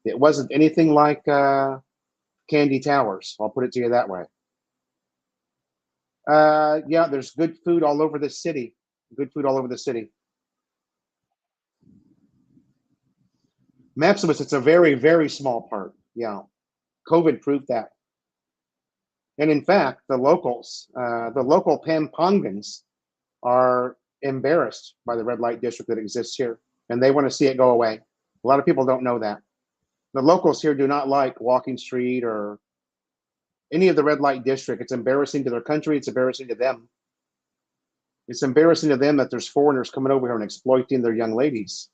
It wasn't anything like Candy Towers. I'll put it to you that way. Yeah, there's good food all over the city. Good food all over the city. Maximus, it's a very, very small part. Yeah. COVID proved that. And in fact, the local Pampangans are embarrassed by the red light district that exists here, and they want to see it go away. A lot of people don't know that. The locals here do not like Walking Street or any of the red light district. It's embarrassing to their country. It's embarrassing to them. It's embarrassing to them that there's foreigners coming over here and exploiting their young ladies.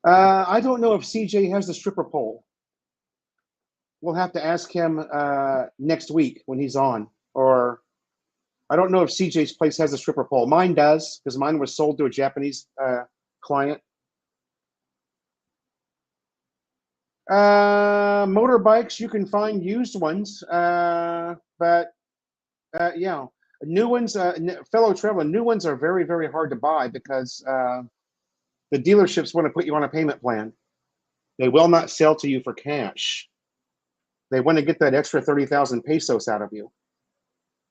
I don't know if CJ has the stripper pole. We'll have to ask him next week when he's on, or I don't know if CJ's place has a stripper pole. Mine does, because mine was sold to a Japanese client. Motorbikes, you can find used ones, but yeah, new ones, fellow traveler, new ones are very, very hard to buy because the dealerships want to put you on a payment plan. They will not sell to you for cash. They want to get that extra 30,000 pesos out of you.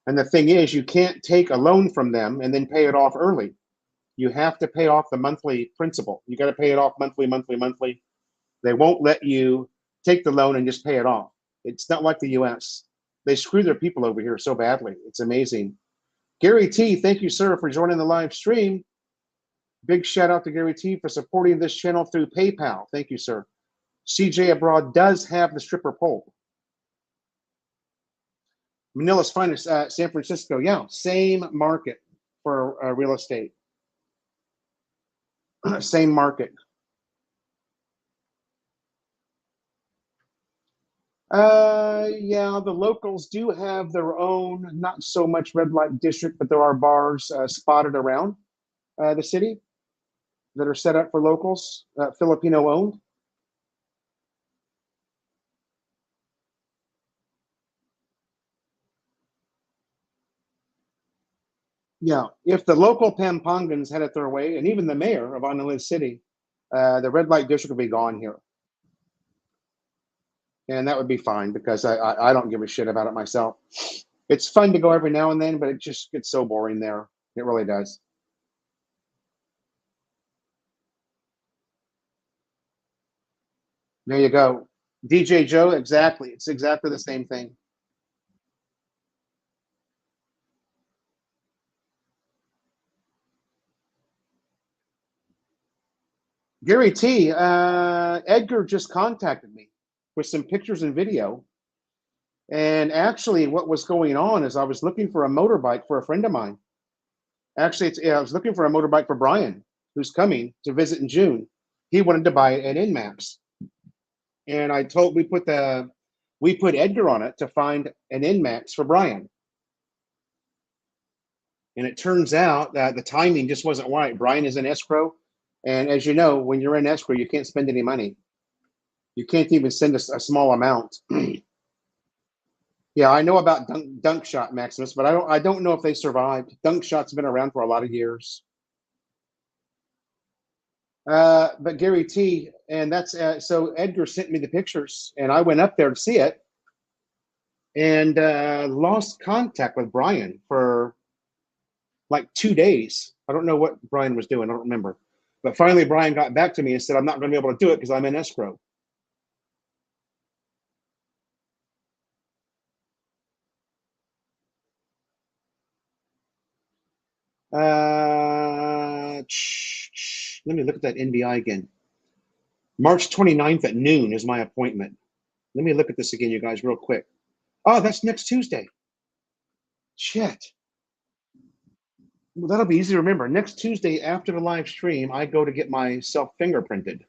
And the thing is, you can't take a loan from them and then pay it off early. You have to pay off the monthly principal. You got to pay it off monthly, monthly, monthly. They won't let you take the loan and just pay it off. It's not like the US. They screw their people over here so badly. It's amazing. Gary T, thank you, sir, for joining the live stream. Big shout out to Gary T for supporting this channel through PayPal. Thank you, sir. CJ Abroad does have the stripper pole. Manila's finest, San Francisco. Yeah, same market for real estate. Same market. Yeah, the locals do have their own, not so much red light district, but there are bars spotted around the city that are set up for locals, Filipino owned. Yeah, if the local Pampangans had it their way, and even the mayor of Honolulu City, the red light district would be gone here. And that would be fine because I don't give a shit about it myself. It's fun to go every now and then, but it just gets so boring there. It really does. There you go. DJ Joe, exactly. It's exactly the same thing. Gary T, Edgar just contacted me with some pictures and video. And actually, what was going on is I was looking for a motorbike for a friend of mine. Actually, I was looking for a motorbike for Brian, who's coming to visit in June. He wanted to buy an Inmax, and we put Edgar on it to find an Inmax for Brian. And it turns out that the timing just wasn't right. Brian is in escrow, and as you know, when you're in escrow, you can't spend any money. You can't even send a small amount. Yeah, I know about Dunk Shot, Maximus, but I don't know if they survived. Dunk Shot's been around for a lot of years. But Gary T, and that's so Edgar sent me the pictures, and I went up there to see it, and lost contact with Brian for like 2 days. I don't know what Brian was doing. I don't remember. But finally, Brian got back to me and said, I'm not going to be able to do it because I'm in escrow. Let me look at that NBI again. March 29th at noon is my appointment. Let me look at this again, you guys, real quick. Oh, that's next Tuesday. Shit. Well, that'll be easy to remember. Next Tuesday after the live stream, I go to get myself fingerprinted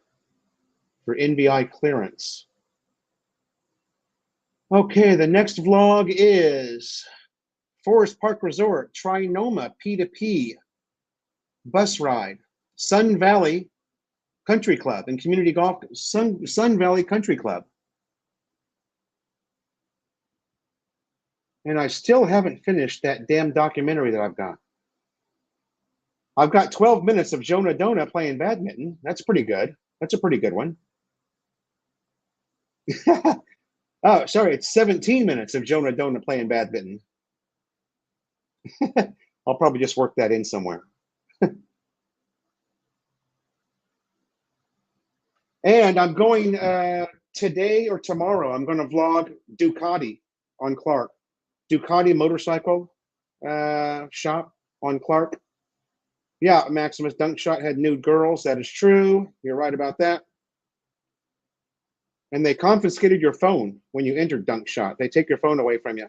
for NBI clearance. Okay, the next vlog is Forest Park Resort, Trinoma P2P bus ride, Sun Valley Country Club and Community Golf, Sun Valley Country Club. And I still haven't finished that damn documentary that I've got. I've got 12 minutes of Jonah Dona playing badminton. That's pretty good. That's a pretty good one. Oh, sorry, it's 17 minutes of Jonah Dona playing badminton. I'll probably just work that in somewhere. And I'm going today or tomorrow, I'm going to vlog Ducati on Clark. Ducati motorcycle shop on Clark. Yeah, Maximus Dunk Shot had nude girls. That is true. You're right about that. And they confiscated your phone when you entered Dunk Shot. They take your phone away from you.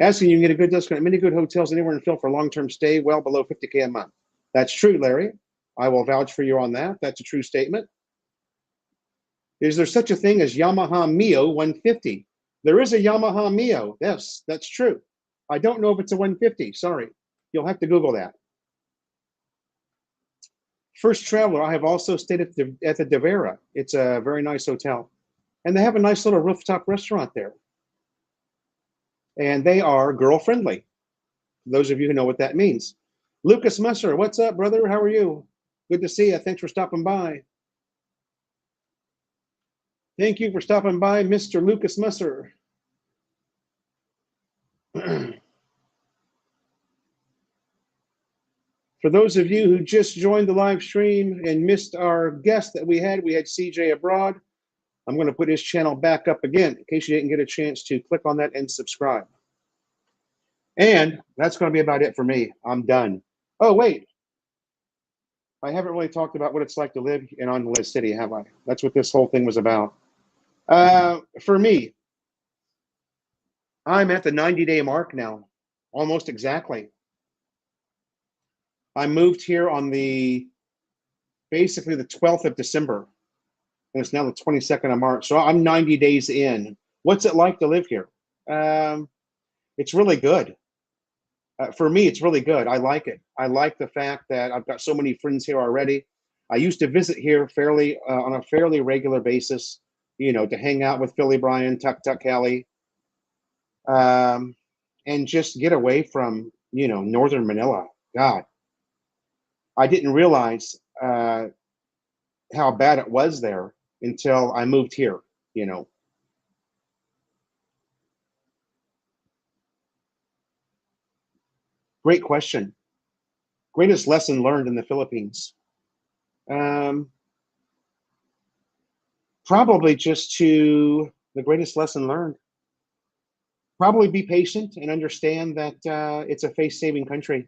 Asking you can get a good discount at many good hotels anywhere in Phil for long-term stay well below $50K a month. That's true, Larry. I will vouch for you on that. That's a true statement. Is there such a thing as Yamaha Mio 150? There is a Yamaha Mio. Yes, that's true. I don't know if it's a 150. Sorry. You'll have to Google that. First Traveler, I have also stayed at the De Vera. It's a very nice hotel. And they have a nice little rooftop restaurant there. And they are girl-friendly. Those of you who know what that means. Lucas Musser, what's up, brother? How are you? Good to see you. Thanks for stopping by. Thank you for stopping by, Mr. Lucas Musser. For those of you who just joined the live stream and missed our guest that we had CJ Abroad. I'm going to put his channel back up again in case you didn't get a chance to click on that and subscribe. And that's going to be about it for me. I'm done. Oh, wait. I haven't really talked about what it's like to live in Angeles City, have I? That's what this whole thing was about. For me, I'm at the 90-day mark now, almost exactly. I moved here on basically the 12th of December. And it's now the 22nd of March. So I'm 90 days in. What's it like to live here? It's really good. For me, it's really good. I like it. I like the fact that I've got so many friends here already. I used to visit here on a fairly regular basis, to hang out with Philly Bryan, Tuck Kelly, and just get away from, northern Manila. God, I didn't realize how bad it was there until I moved here, Great question. Greatest lesson learned in the Philippines? Probably the greatest lesson learned. Probably be patient and understand that it's a face-saving country.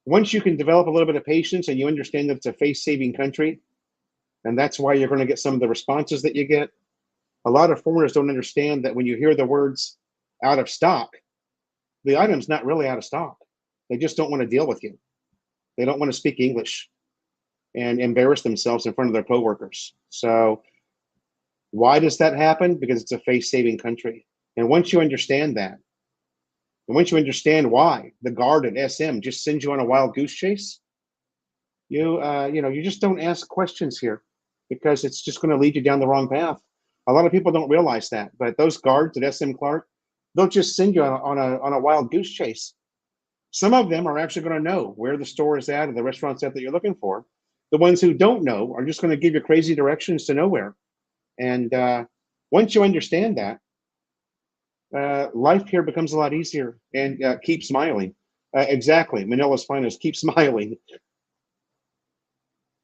Once you can develop a little bit of patience and you understand that it's a face-saving country, and that's why you're going to get some of the responses that you get. A lot of foreigners don't understand that when you hear the words out of stock, the item's not really out of stock. They just don't want to deal with you. They don't want to speak English and embarrass themselves in front of their coworkers. So why does that happen? Because it's a face-saving country. And once you understand that, and once you understand why the guard at SM just sends you on a wild goose chase, you just don't ask questions here because it's just going to lead you down the wrong path. A lot of people don't realize that, but those guards at SM Clark, they'll just send you on a wild goose chase. Some of them are actually going to know where the store is at or the restaurant's at that you're looking for. The ones who don't know are just going to give you crazy directions to nowhere. And once you understand that, life here becomes a lot easier. And keep smiling. Exactly. Manila's finest. Keep smiling.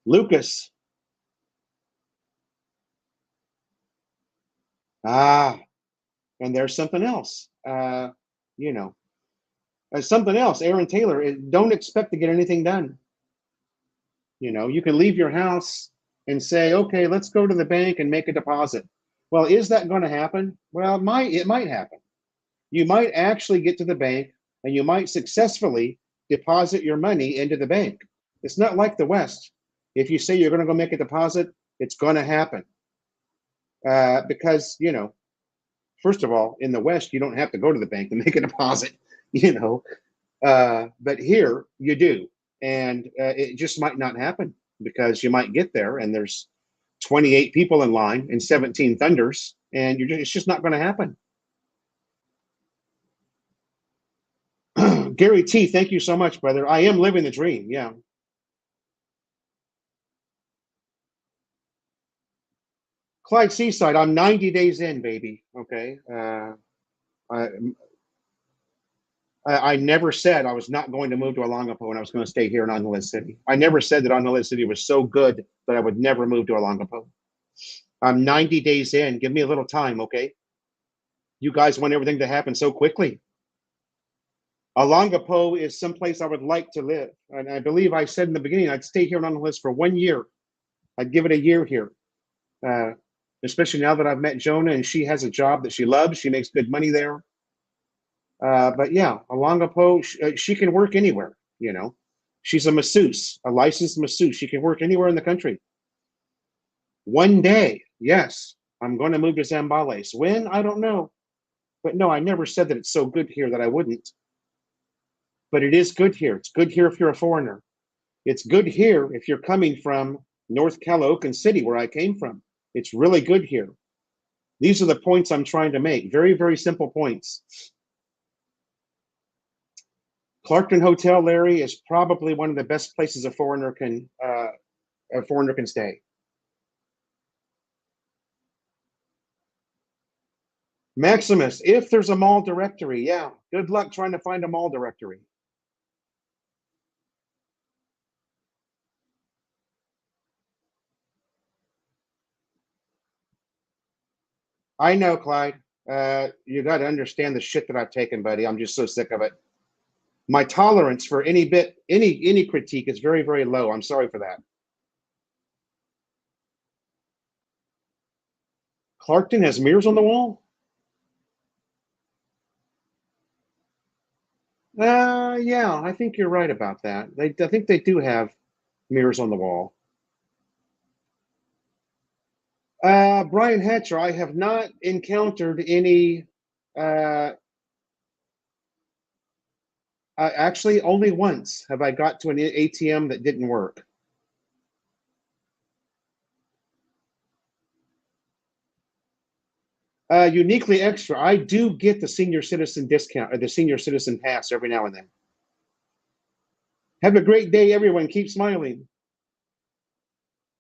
Lucas. And there's something else. Something else. Aaron Taylor, don't expect to get anything done. You can leave your house and say, okay, let's go to the bank and make a deposit. Well, is that going to happen? Well, it might happen. You might actually get to the bank and you might successfully deposit your money into the bank. It's not like the West. If you say you're going to go make a deposit, it's going to happen. Because, first of all, in the West, you don't have to go to the bank to make a deposit, but here you do. And it just might not happen because you might get there and there's 28 people in line and 17 thunders, and it's just not going to happen. Gary T, thank you so much, brother. I am living the dream. Yeah. Clyde Seaside, I'm 90 days in, baby. Okay. I never said I was not going to move to Olongapo and I was going to stay here in Angeles City. I never said that Angeles City was so good that I would never move to Olongapo. I'm 90 days in. Give me a little time, okay? You guys want everything to happen so quickly. Olongapo is someplace I would like to live. And I believe I said in the beginning, I'd stay here in Angeles for 1 year. I'd give it a year here. Especially now that I've met Jonah and she has a job that she loves. She makes good money there. But yeah, Olongapo, she can work anywhere, She's a masseuse, a licensed masseuse. She can work anywhere in the country. One day, yes, I'm going to move to Zambales. When? I don't know. But no, I never said that it's so good here that I wouldn't. But it is good here. It's good here if you're a foreigner. It's good here if you're coming from North Calaocan City, where I came from. It's really good here. These are the points I'm trying to make. Very, very simple points. Clarkton Hotel, Larry, is probably one of the best places a foreigner can stay. Maximus, if there's a mall directory, yeah, good luck trying to find a mall directory. I know, Clyde. You got to understand the shit that I've taken, buddy. I'm just so sick of it. My tolerance for any critique is very, very low. I'm sorry for that. Clarkton has mirrors on the wall? Yeah, I think you're right about that. I think they do have mirrors on the wall. Brian Hatcher, I have not encountered any. Actually, only once have I got to an ATM that didn't work. Uniquely extra, I do get the senior citizen discount or the senior citizen pass every now and then. Have a great day, everyone. Keep smiling.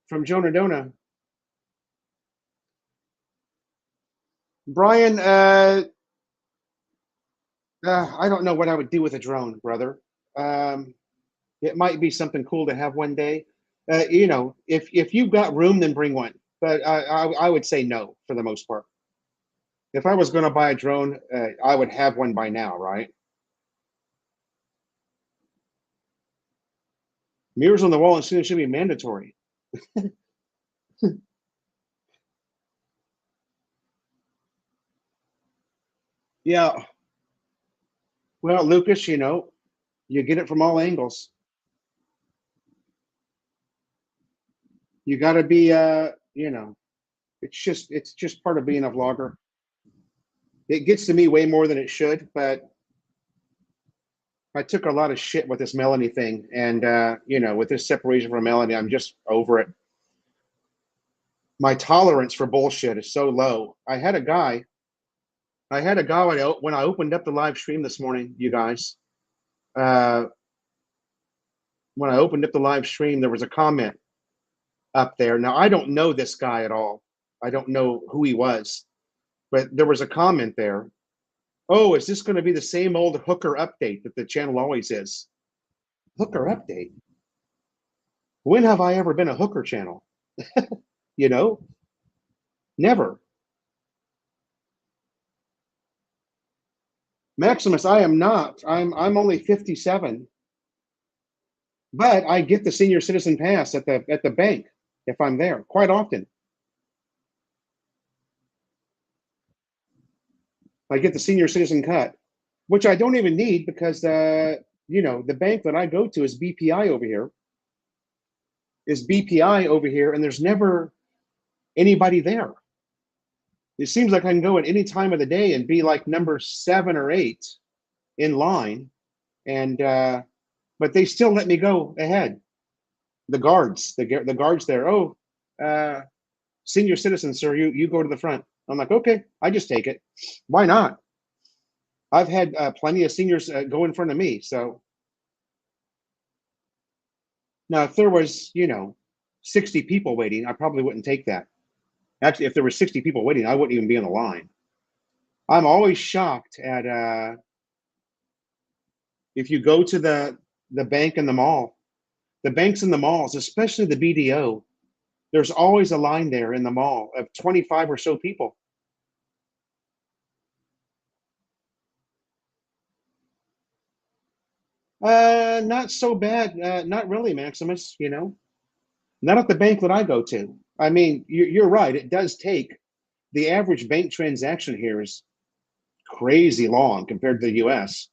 From Jonah Dona. Brian, I don't know what I would do with a drone, brother. It might be something cool to have one day. If you've got room, then bring one. But I would say no for the most part. If I was going to buy a drone, I would have one by now, right? Mirrors on the wall and soon should be mandatory. Yeah. Well, Lucas, you get it from all angles. You got to be, it's just part of being a vlogger. It gets to me way more than it should, but I took a lot of shit with this Melanie thing, and with this separation from Melanie, I'm just over it. My tolerance for bullshit is so low. I had a guy when I opened up the live stream this morning, you guys. When I opened up the live stream, there was a comment up there. Now, I don't know this guy at all. I don't know who he was, but there was a comment there. Oh, is this going to be the same old hooker update that the channel always is? Hooker update? When have I ever been a hooker channel? Never. Maximus, I am not. I'm only 57. But I get the senior citizen pass at the bank if I'm there quite often. I get the senior citizen cut, which I don't even need because the bank that I go to is BPI over here. And there's never anybody there. It seems like I can go at any time of the day and be like number 7 or 8 in line, and but they still let me go ahead. The guards there. Oh, senior citizen, sir, you go to the front. I'm like, okay, I just take it. Why not? I've had plenty of seniors go in front of me. So now, if there was 60 people waiting, I probably wouldn't take that. Actually, if there were 60 people waiting, I wouldn't even be in the line. I'm always shocked at if you go to the bank and the mall, the banks and the malls, especially the BDO, there's always a line there in the mall of 25 or so people. Not so bad. Not really, Maximus, not at the bank that I go to. I mean, you're right. It does take, the average bank transaction here is crazy long compared to the US.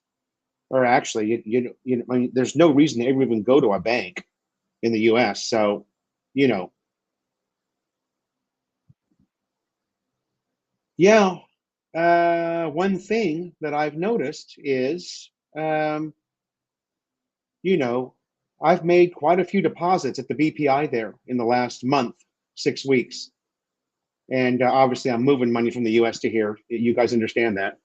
Or actually, I mean, there's no reason to ever even go to a bank in the US. So, yeah. One thing that I've noticed is, um, you know, I've made quite a few deposits at the BPI there in the last month, 6 weeks. And obviously, I'm moving money from the US to here. You guys understand that.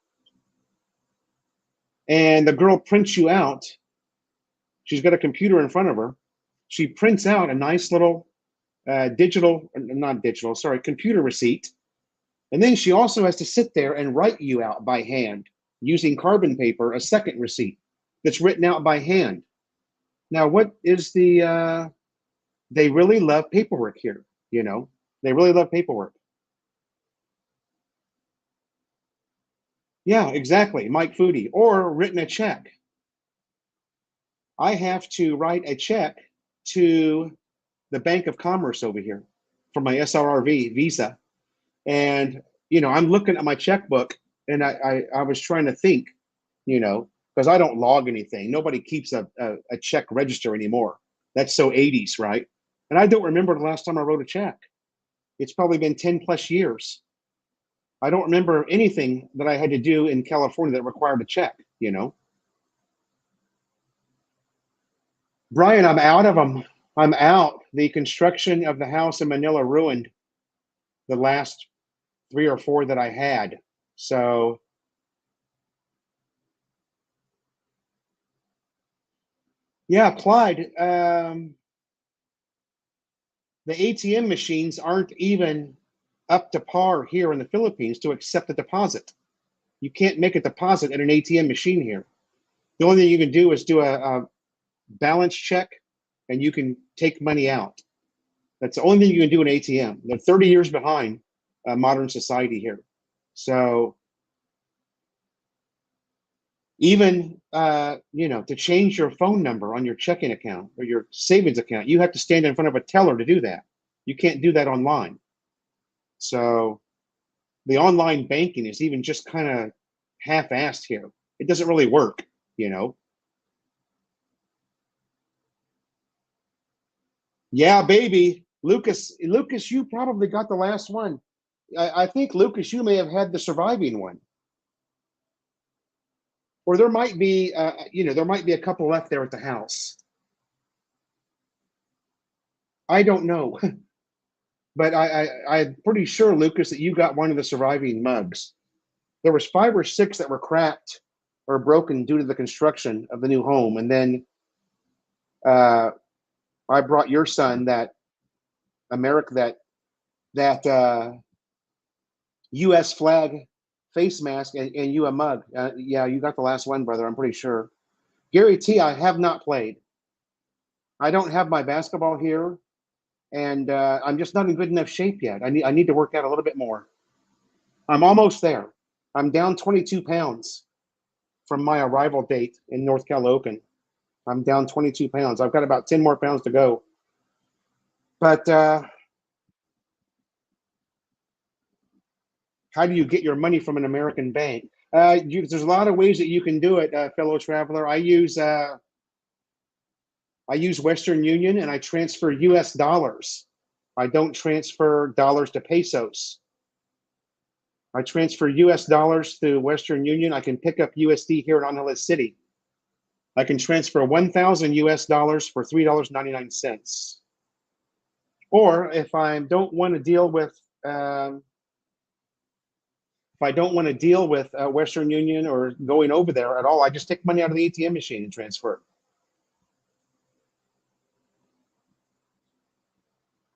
And the girl prints you out. She's got a computer in front of her. She prints out a nice little not digital, sorry, computer receipt. And then she also has to sit there and write you out by hand using carbon paper, a second receipt that's written out by hand. Now, what is they really love paperwork here, you know? They really love paperwork. Yeah, exactly, Mike Foodie, or written a check. I have to write a check to the Bank of Commerce over here for my SRRV visa. And, I'm looking at my checkbook and I was trying to think, because I don't log anything. Nobody keeps a check register anymore. That's so 80s, right? And I don't remember the last time I wrote a check. It's probably been 10 plus years. I don't remember anything that I had to do in California that required a check. Brian, I'm out of them. I'm out. The construction of the house in Manila ruined the last 3 or 4 that I had. So, yeah, Clyde, the ATM machines aren't even up to par here in the Philippines to accept a deposit. You can't make a deposit at an ATM machine here. The only thing you can do is do a balance check and you can take money out. That's the only thing you can do in ATM. They're 30 years behind modern society here. So even to change your phone number on your checking account or your savings account, you have to stand in front of a teller to do that. You can't do that online. So the online banking is even just kind of half-assed here. It doesn't really work. Yeah, baby. Lucas, you probably got the last one. I think, Lucas, you may have had the surviving one. Or there might be, there might be a couple left there at the house. I don't know. But I'm pretty sure, Lucas, that you got one of the surviving mugs. There was 5 or 6 that were cracked or broken due to the construction of the new home. And then uh, I brought your son that U.S. flag face mask and you a mug. Yeah, you got the last one, brother. I'm pretty sure. Gary T, I have not played. I don't have my basketball here, and I'm just not in good enough shape yet. I need to work out a little bit more. I'm almost there. I'm down 22 pounds from my arrival date in North Calocan. I'm down 22 pounds. I've got about 10 more pounds to go. But how do you get your money from an American bank? There's a lot of ways that you can do it, fellow traveler. I use Western Union and I transfer US dollars. I don't transfer dollars to pesos. I transfer US dollars through Western Union. I can pick up USD here in Angeles City. I can transfer 1,000 US dollars for $3.99. Or if I don't want to deal with Western Union or going over there at all, I just take money out of the ATM machine and transfer it.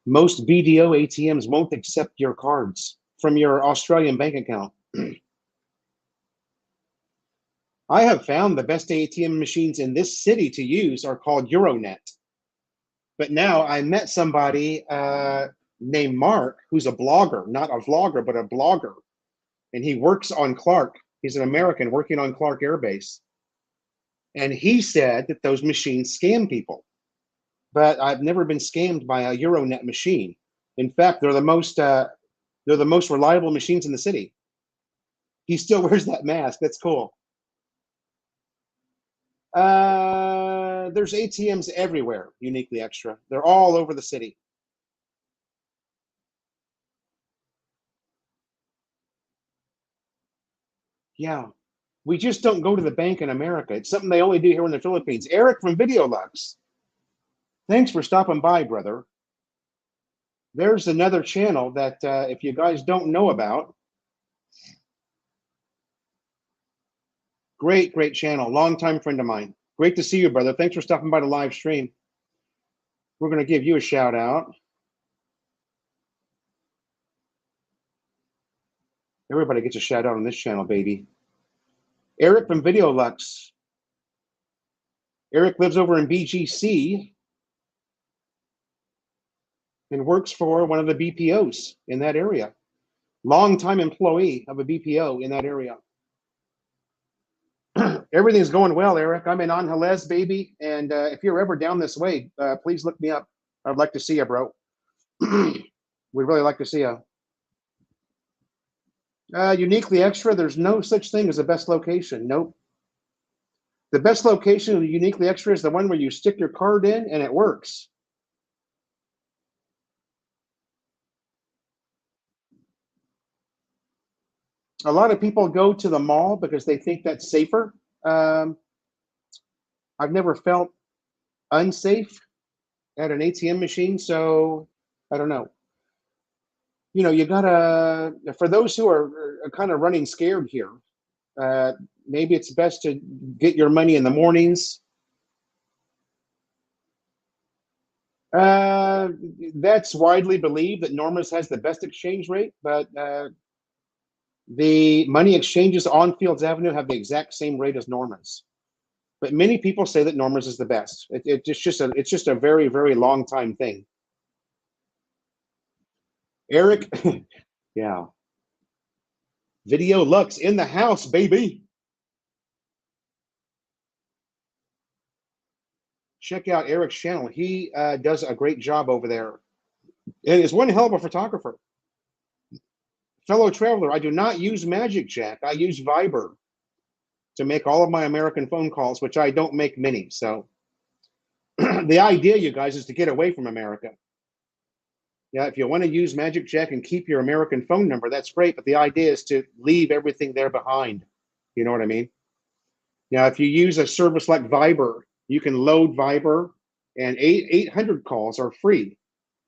Most BDO ATMs won't accept your cards from your Australian bank account. I have found the best ATM machines in this city to use are called Euronet. But now I met somebody named Mark, who's a blogger, not a vlogger, but a blogger. And he works on Clark. He's an American working on Clark Air Base. And he said that those machines scam people. But I've never been scammed by a Euronet machine. In fact, they're the most reliable machines in the city. He still wears that mask. That's cool. There's ATMs everywhere, Uniquely Extra. They're all over the city. Yeah. We just don't go to the bank in America. It's something they only do here in the Philippines. Eric from Videolux. Thanks for stopping by, brother. There's another channel that if you guys don't know about, great channel, longtime friend of mine. Great to see you, brother. Thanks for stopping by the live stream. We're going to give you a shout out. Everybody gets a shout out on this channel, baby. Eric from Videolux. Eric lives over in BGC and works for one of the BPOs in that area. Longtime employee of a BPO in that area. Everything's going well, Eric. I'm in Angeles, baby. And if you're ever down this way, please look me up. I'd like to see you, bro. We'd really like to see you. Uniquely Extra, there's no such thing as a best location. Nope. The best location of the Uniquely Extra is the one where you stick your card in and it works. A lot of people go to the mall because they think that's safer. I've never felt unsafe at an ATM machine, so I don't know. You know, you gotta, for those who are kind of running scared here, maybe it's best to get your money in the mornings. That's widely believed that Norma's has the best exchange rate, but the money exchanges on Fields Avenue have the exact same rate as Norma's. But many people say that Norma's is the best. It's just a very, very long time thing. Eric, yeah. Videolux in the house, baby. Check out Eric's channel. He does a great job over there. And is one hell of a photographer. Fellow traveler, I do not use Magic Jack. I use Viber to make all of my American phone calls, which I don't make many. So the idea, you guys, is to get away from America. Yeah, if you want to use Magic Jack and keep your American phone number, that's great. But the idea is to leave everything there behind. You know what I mean? Now, if you use a service like Viber, you can load Viber, and 800 calls are free.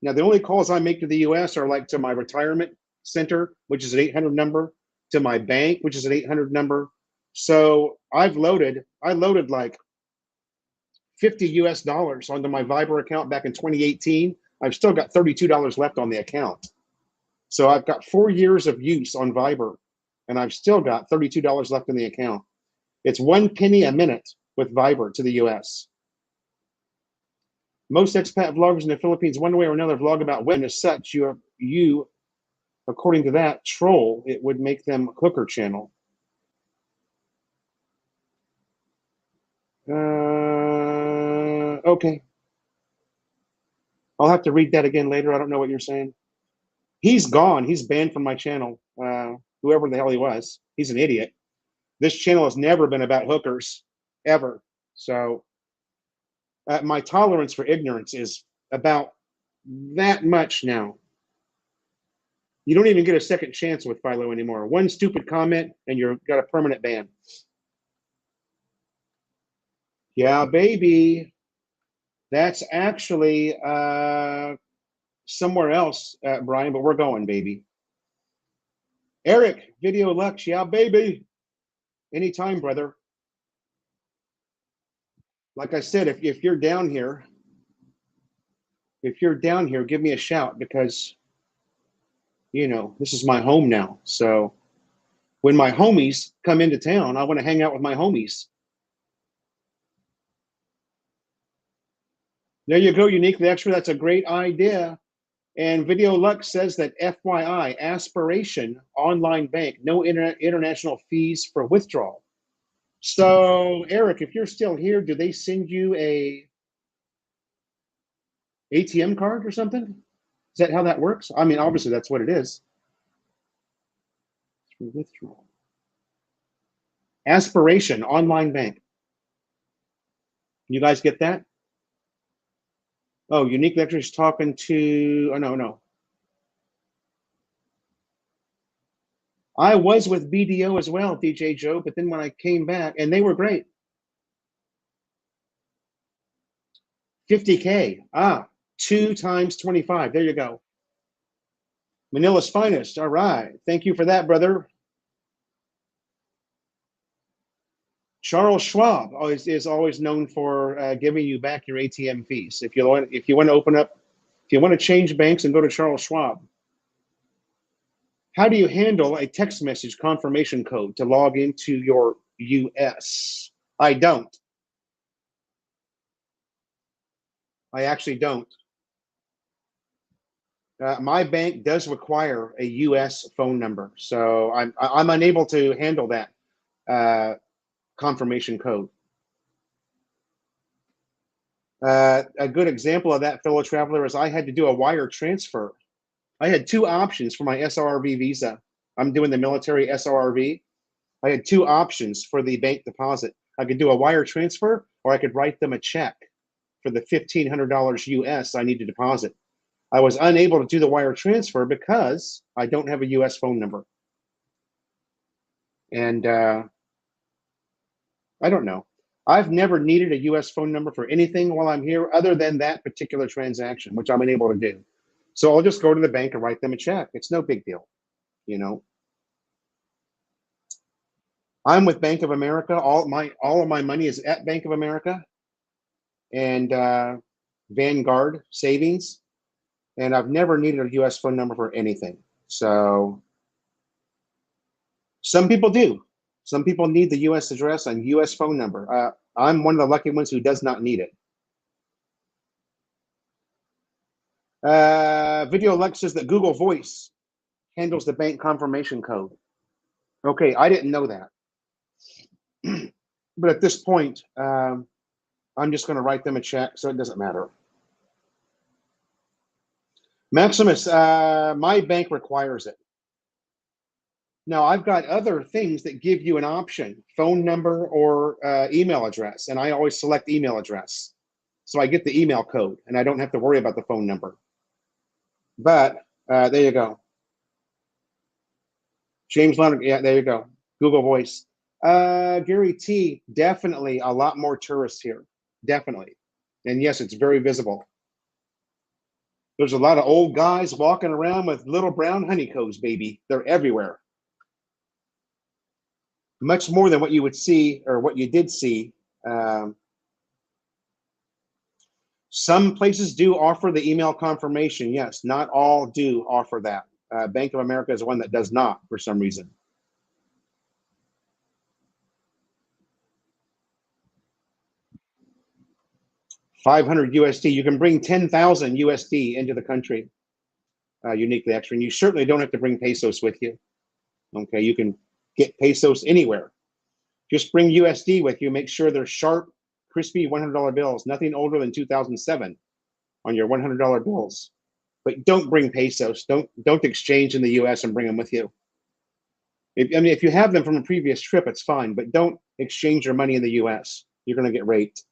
Now, the only calls I make to the U.S. are like to my retirement center, which is an 800 number, to my bank, which is an 800 number. So I loaded like 50 US dollars onto my Viber account back in 2018. I've still got $32 left on the account. So I've got 4 years of use on Viber, and I've still got $32 left in the account. It's 1 penny a minute with Viber to the US. Most expat vloggers in the Philippines, one way or another, vlog about women. As such, you, according to that troll, it would make them a hooker channel. Okay. I'll have to read that again later. I don't know what you're saying. He's gone. He's banned from my channel. Whoever the hell he was. He's an idiot. This channel has never been about hookers, ever. So my tolerance for ignorance is about that much now. You don't even get a second chance with Philo anymore. One stupid comment and you've got a permanent ban. Yeah, baby. That's actually somewhere else, Brian, but we're going, baby. Eric, Videolux, yeah, baby. Anytime, brother. Like I said, if you're down here, give me a shout, because, you know, this is my home now. So when my homies come into town, I want to hang out with my homies. There you go, Uniquely Extra. That's a great idea. And Videolux says that FYI, Aspiration Online Bank, no international fees for withdrawal. So, Eric, if you're still here, do they send you a ATM card or something? Is that how that works? I mean, obviously that's what it is. Withdrawal. Aspiration Online Bank. You guys get that? Oh, Unique Lecture is talking to, oh, no. I was with BDO as well, DJ Joe, but then when I came back, and they were great. 50K. 2 times 25. There you go. Manila's finest. All right. Thank you for that, brother. Charles Schwab is always known for giving you back your ATM fees. If you want to change banks and go to Charles Schwab. How do you handle a text message confirmation code to log into your US? I don't. I actually don't. My bank does require a US phone number, so I'm unable to handle that confirmation code. A good example of that, fellow traveler, is I had to do a wire transfer. I had 2 options for my SRV visa. I'm doing the military SRV. I had 2 options for the bank deposit. I could do a wire transfer, or I could write them a check for the $1,500 US I need to deposit. I was unable to do the wire transfer because I don't have a US phone number. And I don't know. I've never needed a US phone number for anything while I'm here other than that particular transaction, which I'm unable to do. So I'll just go to the bank and write them a check. It's no big deal, you know. I'm with Bank of America. All of my money is at Bank of America and Vanguard Savings, and I've never needed a US phone number for anything. So some people do. Some people need the US address and US phone number. I'm one of the lucky ones who does not need it. Video Lex says that Google Voice handles the bank confirmation code. Okay, I didn't know that. But at this point, I'm just going to write them a check, so it doesn't matter. Maximus, my bank requires it. Now, I've got other things that give you an option, phone number or email address, and I always select email address. So I get the email code, and I don't have to worry about the phone number. But there you go. James Leonard, yeah, there you go. Google Voice. Gary T, definitely a lot more tourists here, definitely. And yes, it's very visible. There's a lot of old guys walking around with little brown honeycombs, baby. They're everywhere. Much more than what you would see or what you did see. Some places do offer the email confirmation. Yes, not all do offer that. Bank of America is one that does not for some reason. $500 USD. You can bring 10,000 USD into the country uniquely extra, and you certainly don't have to bring pesos with you. Okay, you can get pesos anywhere. Just bring USD with you. Make sure they're sharp, crispy $100 bills. Nothing older than 2007 on your $100 bills. But don't bring pesos. Don't exchange in the U.S. and bring them with you. If you have them from a previous trip, it's fine. But don't exchange your money in the U.S. You're going to get raped.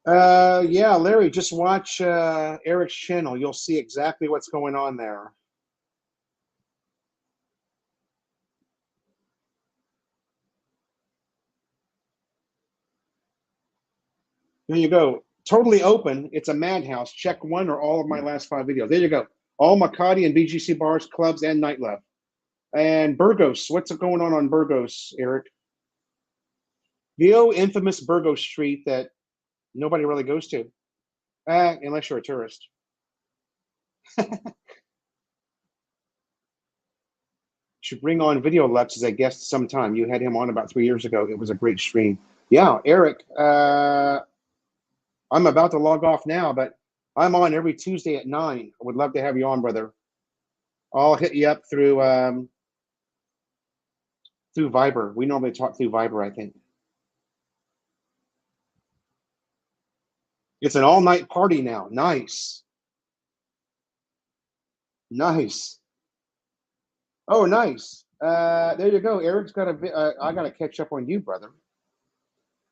Yeah, Larry, just watch Eric's channel. You'll see exactly what's going on there. There you go. Totally open. It's a madhouse. Check one or all of my last 5 videos. There you go. All Makati and BGC bars, clubs, and nightlife. And Burgos. What's going on Burgos, Eric? The old infamous Burgos Street that nobody really goes to, unless you're a tourist. Should bring on Video Lux as a guest sometime. You had him on about 3 years ago. It was a great stream. Yeah, Eric, I'm about to log off now, but I'm on every Tuesday at 9. I would love to have you on, brother. I'll hit you up through Viber. We normally talk through Viber, I think. It's an all-night party now. Nice. Nice. Oh, nice. There you go. Eric's got I got to catch up on you, brother.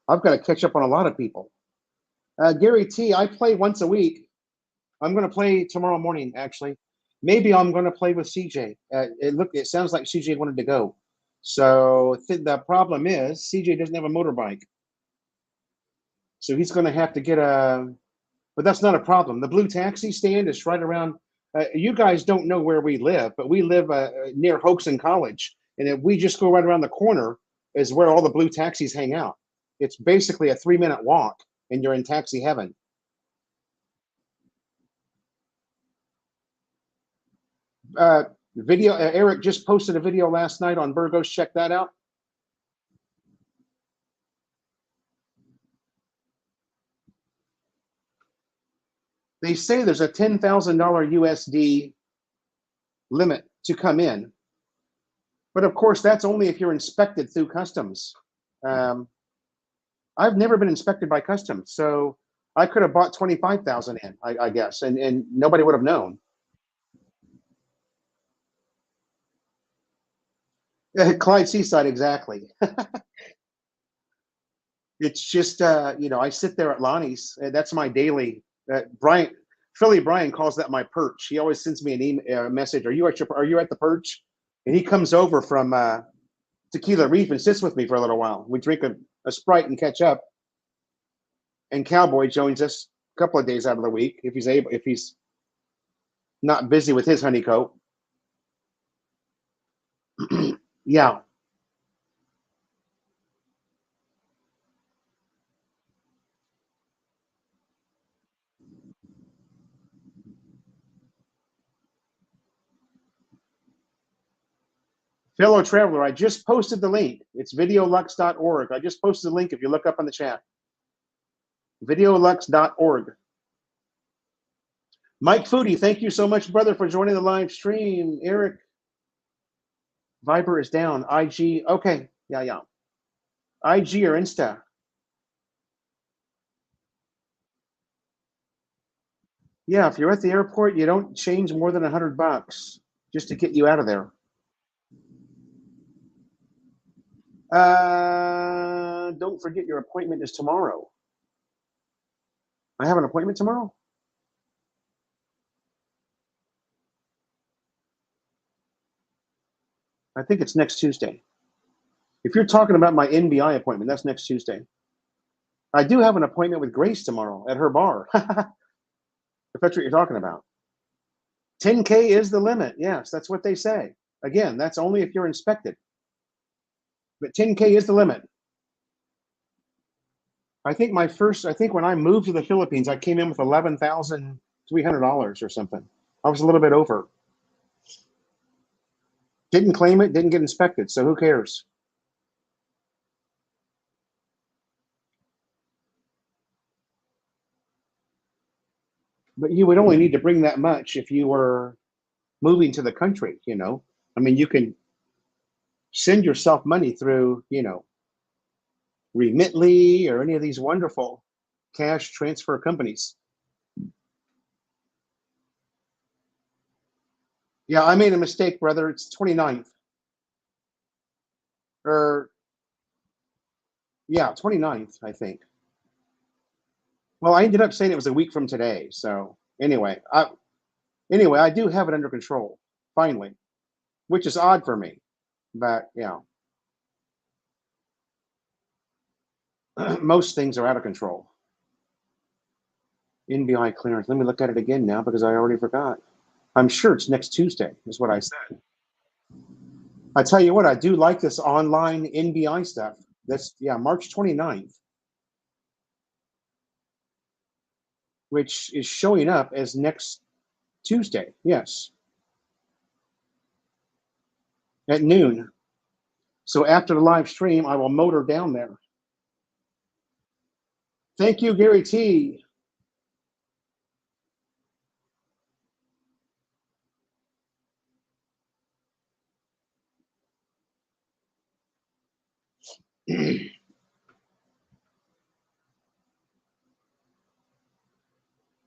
I've got to catch up on a lot of people. Gary T, I play once a week. I'm going to play tomorrow morning, actually. Maybe I'm going to play with CJ. It sounds like CJ wanted to go. So the problem is CJ doesn't have a motorbike. So he's going to have to get but that's not a problem. The blue taxi stand is right around, you guys don't know where we live, but we live near Hoaxson College. And if we just go right around the corner is where all the blue taxis hang out. It's basically a 3-minute walk and you're in taxi heaven. Video, Eric just posted a video last night on Burgos. Check that out. They say there's a $10,000 USD limit to come in. But of course, that's only if you're inspected through customs. I've never been inspected by customs, so I could have bought 25,000 in, I guess, and nobody would have known. Clyde Seaside, exactly. It's just, I sit there at Lonnie's. That's my daily. Philly Brian calls that my perch. He always sends me an email message. Are you at the perch? And he comes over from Tequila Reef and sits with me for a little while. We drink a Sprite and catch up. And Cowboy joins us a couple of days out of the week if he's not busy with his honeycoat. Yeah. Fellow traveler, I just posted the link. It's videolux.org. I just posted the link if you look up on the chat. Videolux.org. Mike Foodie, thank you so much, brother, for joining the live stream. Eric, Viber is down. IG, okay. Yeah. IG or Insta? Yeah, if you're at the airport, you don't change more than $100 just to get you out of there. Don't forget your appointment is tomorrow. I have an appointment tomorrow? I think it's next Tuesday. If you're talking about my NBI appointment, that's next Tuesday. I do have an appointment with Grace tomorrow at her bar. If that's what you're talking about. 10K is the limit. Yes, that's what they say. Again, that's only if you're inspected. But 10K is the limit. I think when I moved to the Philippines, I came in with $11,300 or something. I was a little bit over. Didn't claim it, didn't get inspected, so who cares? But you would only need to bring that much if you were moving to the country, I mean, you can send yourself money through, Remitly or any of these wonderful cash transfer companies. Yeah, I made a mistake, brother. It's 29th. Yeah, 29th, I think. Well, I ended up saying it was a week from today. So anyway, I do have it under control, finally, which is odd for me. But yeah, most things are out of control. NBI clearance. Let me look at it again now because I already forgot. I'm sure it's next Tuesday, is what I said. I tell you what, I do like this online NBI stuff. That's, March 29th, which is showing up as next Tuesday. Yes. At noon. So after the live stream, I will motor down there. Thank you, Gary T.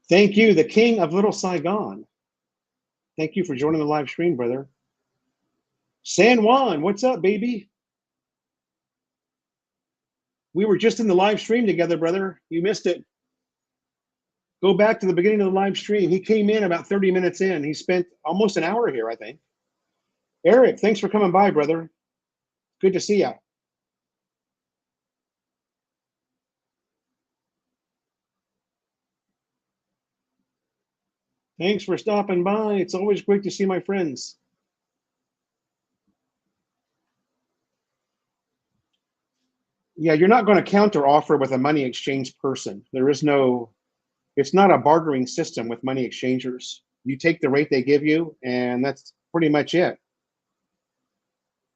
Thank you, the king of Little Saigon. Thank you for joining the live stream, brother. San Juan, what's up, baby? We were just in the live stream together, brother. You missed it. Go back to the beginning of the live stream. He came in about 30 minutes in. He spent almost an hour here, I think. Eric, thanks for coming by, brother. Good to see you. Thanks for stopping by. It's always great to see my friends. Yeah, you're not going to counter offer with a money exchange person. There is no, it's not a bartering system with money exchangers. You take the rate they give you, and that's pretty much it.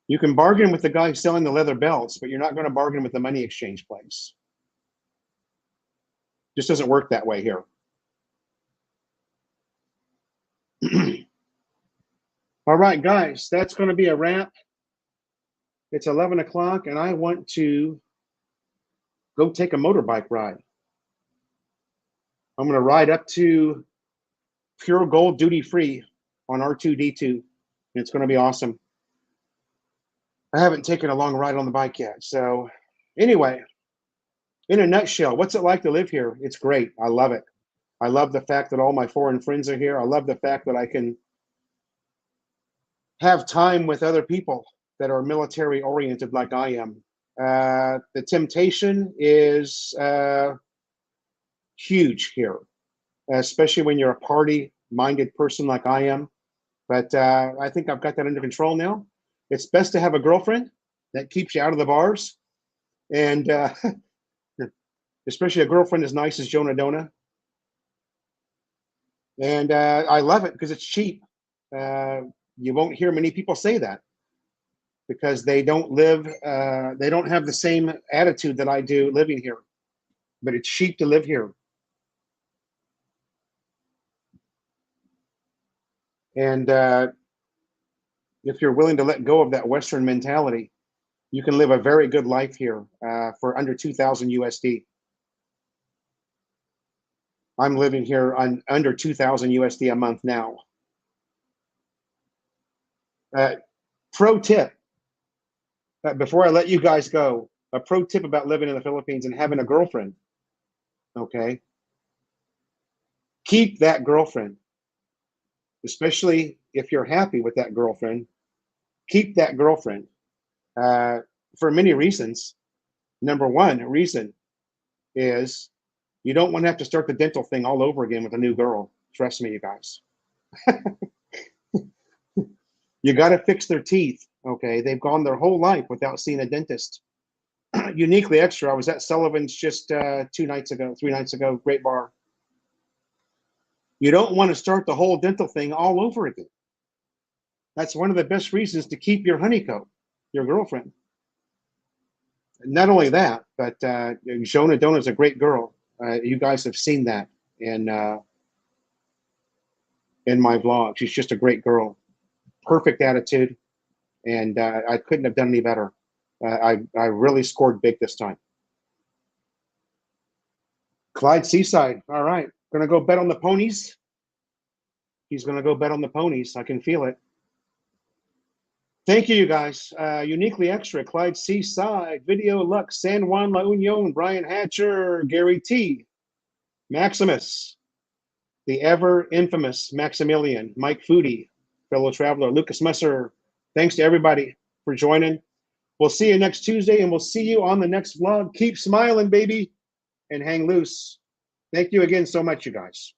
You can bargain with the guy selling the leather belts, but you're not going to bargain with the money exchange place. Just doesn't work that way here. All right, guys, that's going to be a wrap. It's 11 o'clock, and I want to go take a motorbike ride. I'm going to ride up to Pure Gold Duty Free on R2D2, and it's going to be awesome. I haven't taken a long ride on the bike yet. So anyway, in a nutshell, what's it like to live here? It's great. I love it. I love the fact that all my foreign friends are here. I love the fact that I can have time with other people that are military oriented like I am. The temptation is huge here, especially when you're a party-minded person like I am. But I think I've got that under control now. It's best to have a girlfriend that keeps you out of the bars, and especially a girlfriend as nice as Jonah Dona. And I love it because it's cheap. You won't hear many people say that because they don't live, they don't have the same attitude that I do living here. But it's cheap to live here. And if you're willing to let go of that Western mentality, you can live a very good life here for under 2,000 USD. I'm living here on under 2,000 USD a month now. Pro tip, before I let you guys go, a pro tip about living in the Philippines and having a girlfriend, okay? Keep that girlfriend, especially if you're happy with that girlfriend. Keep that girlfriend for many reasons. Number one reason is you don't want to have to start the dental thing all over again with a new girl. Trust me, you guys. You got to fix their teeth, okay? They've gone their whole life without seeing a dentist. Uniquely Extra, I was at Sullivan's just 3 nights ago, great bar. You don't want to start the whole dental thing all over again. That's one of the best reasons to keep your honeycomb, your girlfriend. Not only that, but Jonah Dona is a great girl. You guys have seen that in my vlog. She's just a great girl. Perfect attitude, and I couldn't have done any better. I really scored big this time. Clyde Seaside, all right. Gonna go bet on the ponies. He's gonna go bet on the ponies. I can feel it. Thank you, you guys. Uniquely Extra, Clyde Seaside, Video Lux, San Juan La Union, Brian Hatcher, Gary T, Maximus, the ever infamous Maximilian, Mike Foodie, fellow traveler, Lucas Messer. Thanks to everybody for joining. We'll see you next Tuesday, and we'll see you on the next vlog. Keep smiling, baby, and hang loose. Thank you again so much, you guys.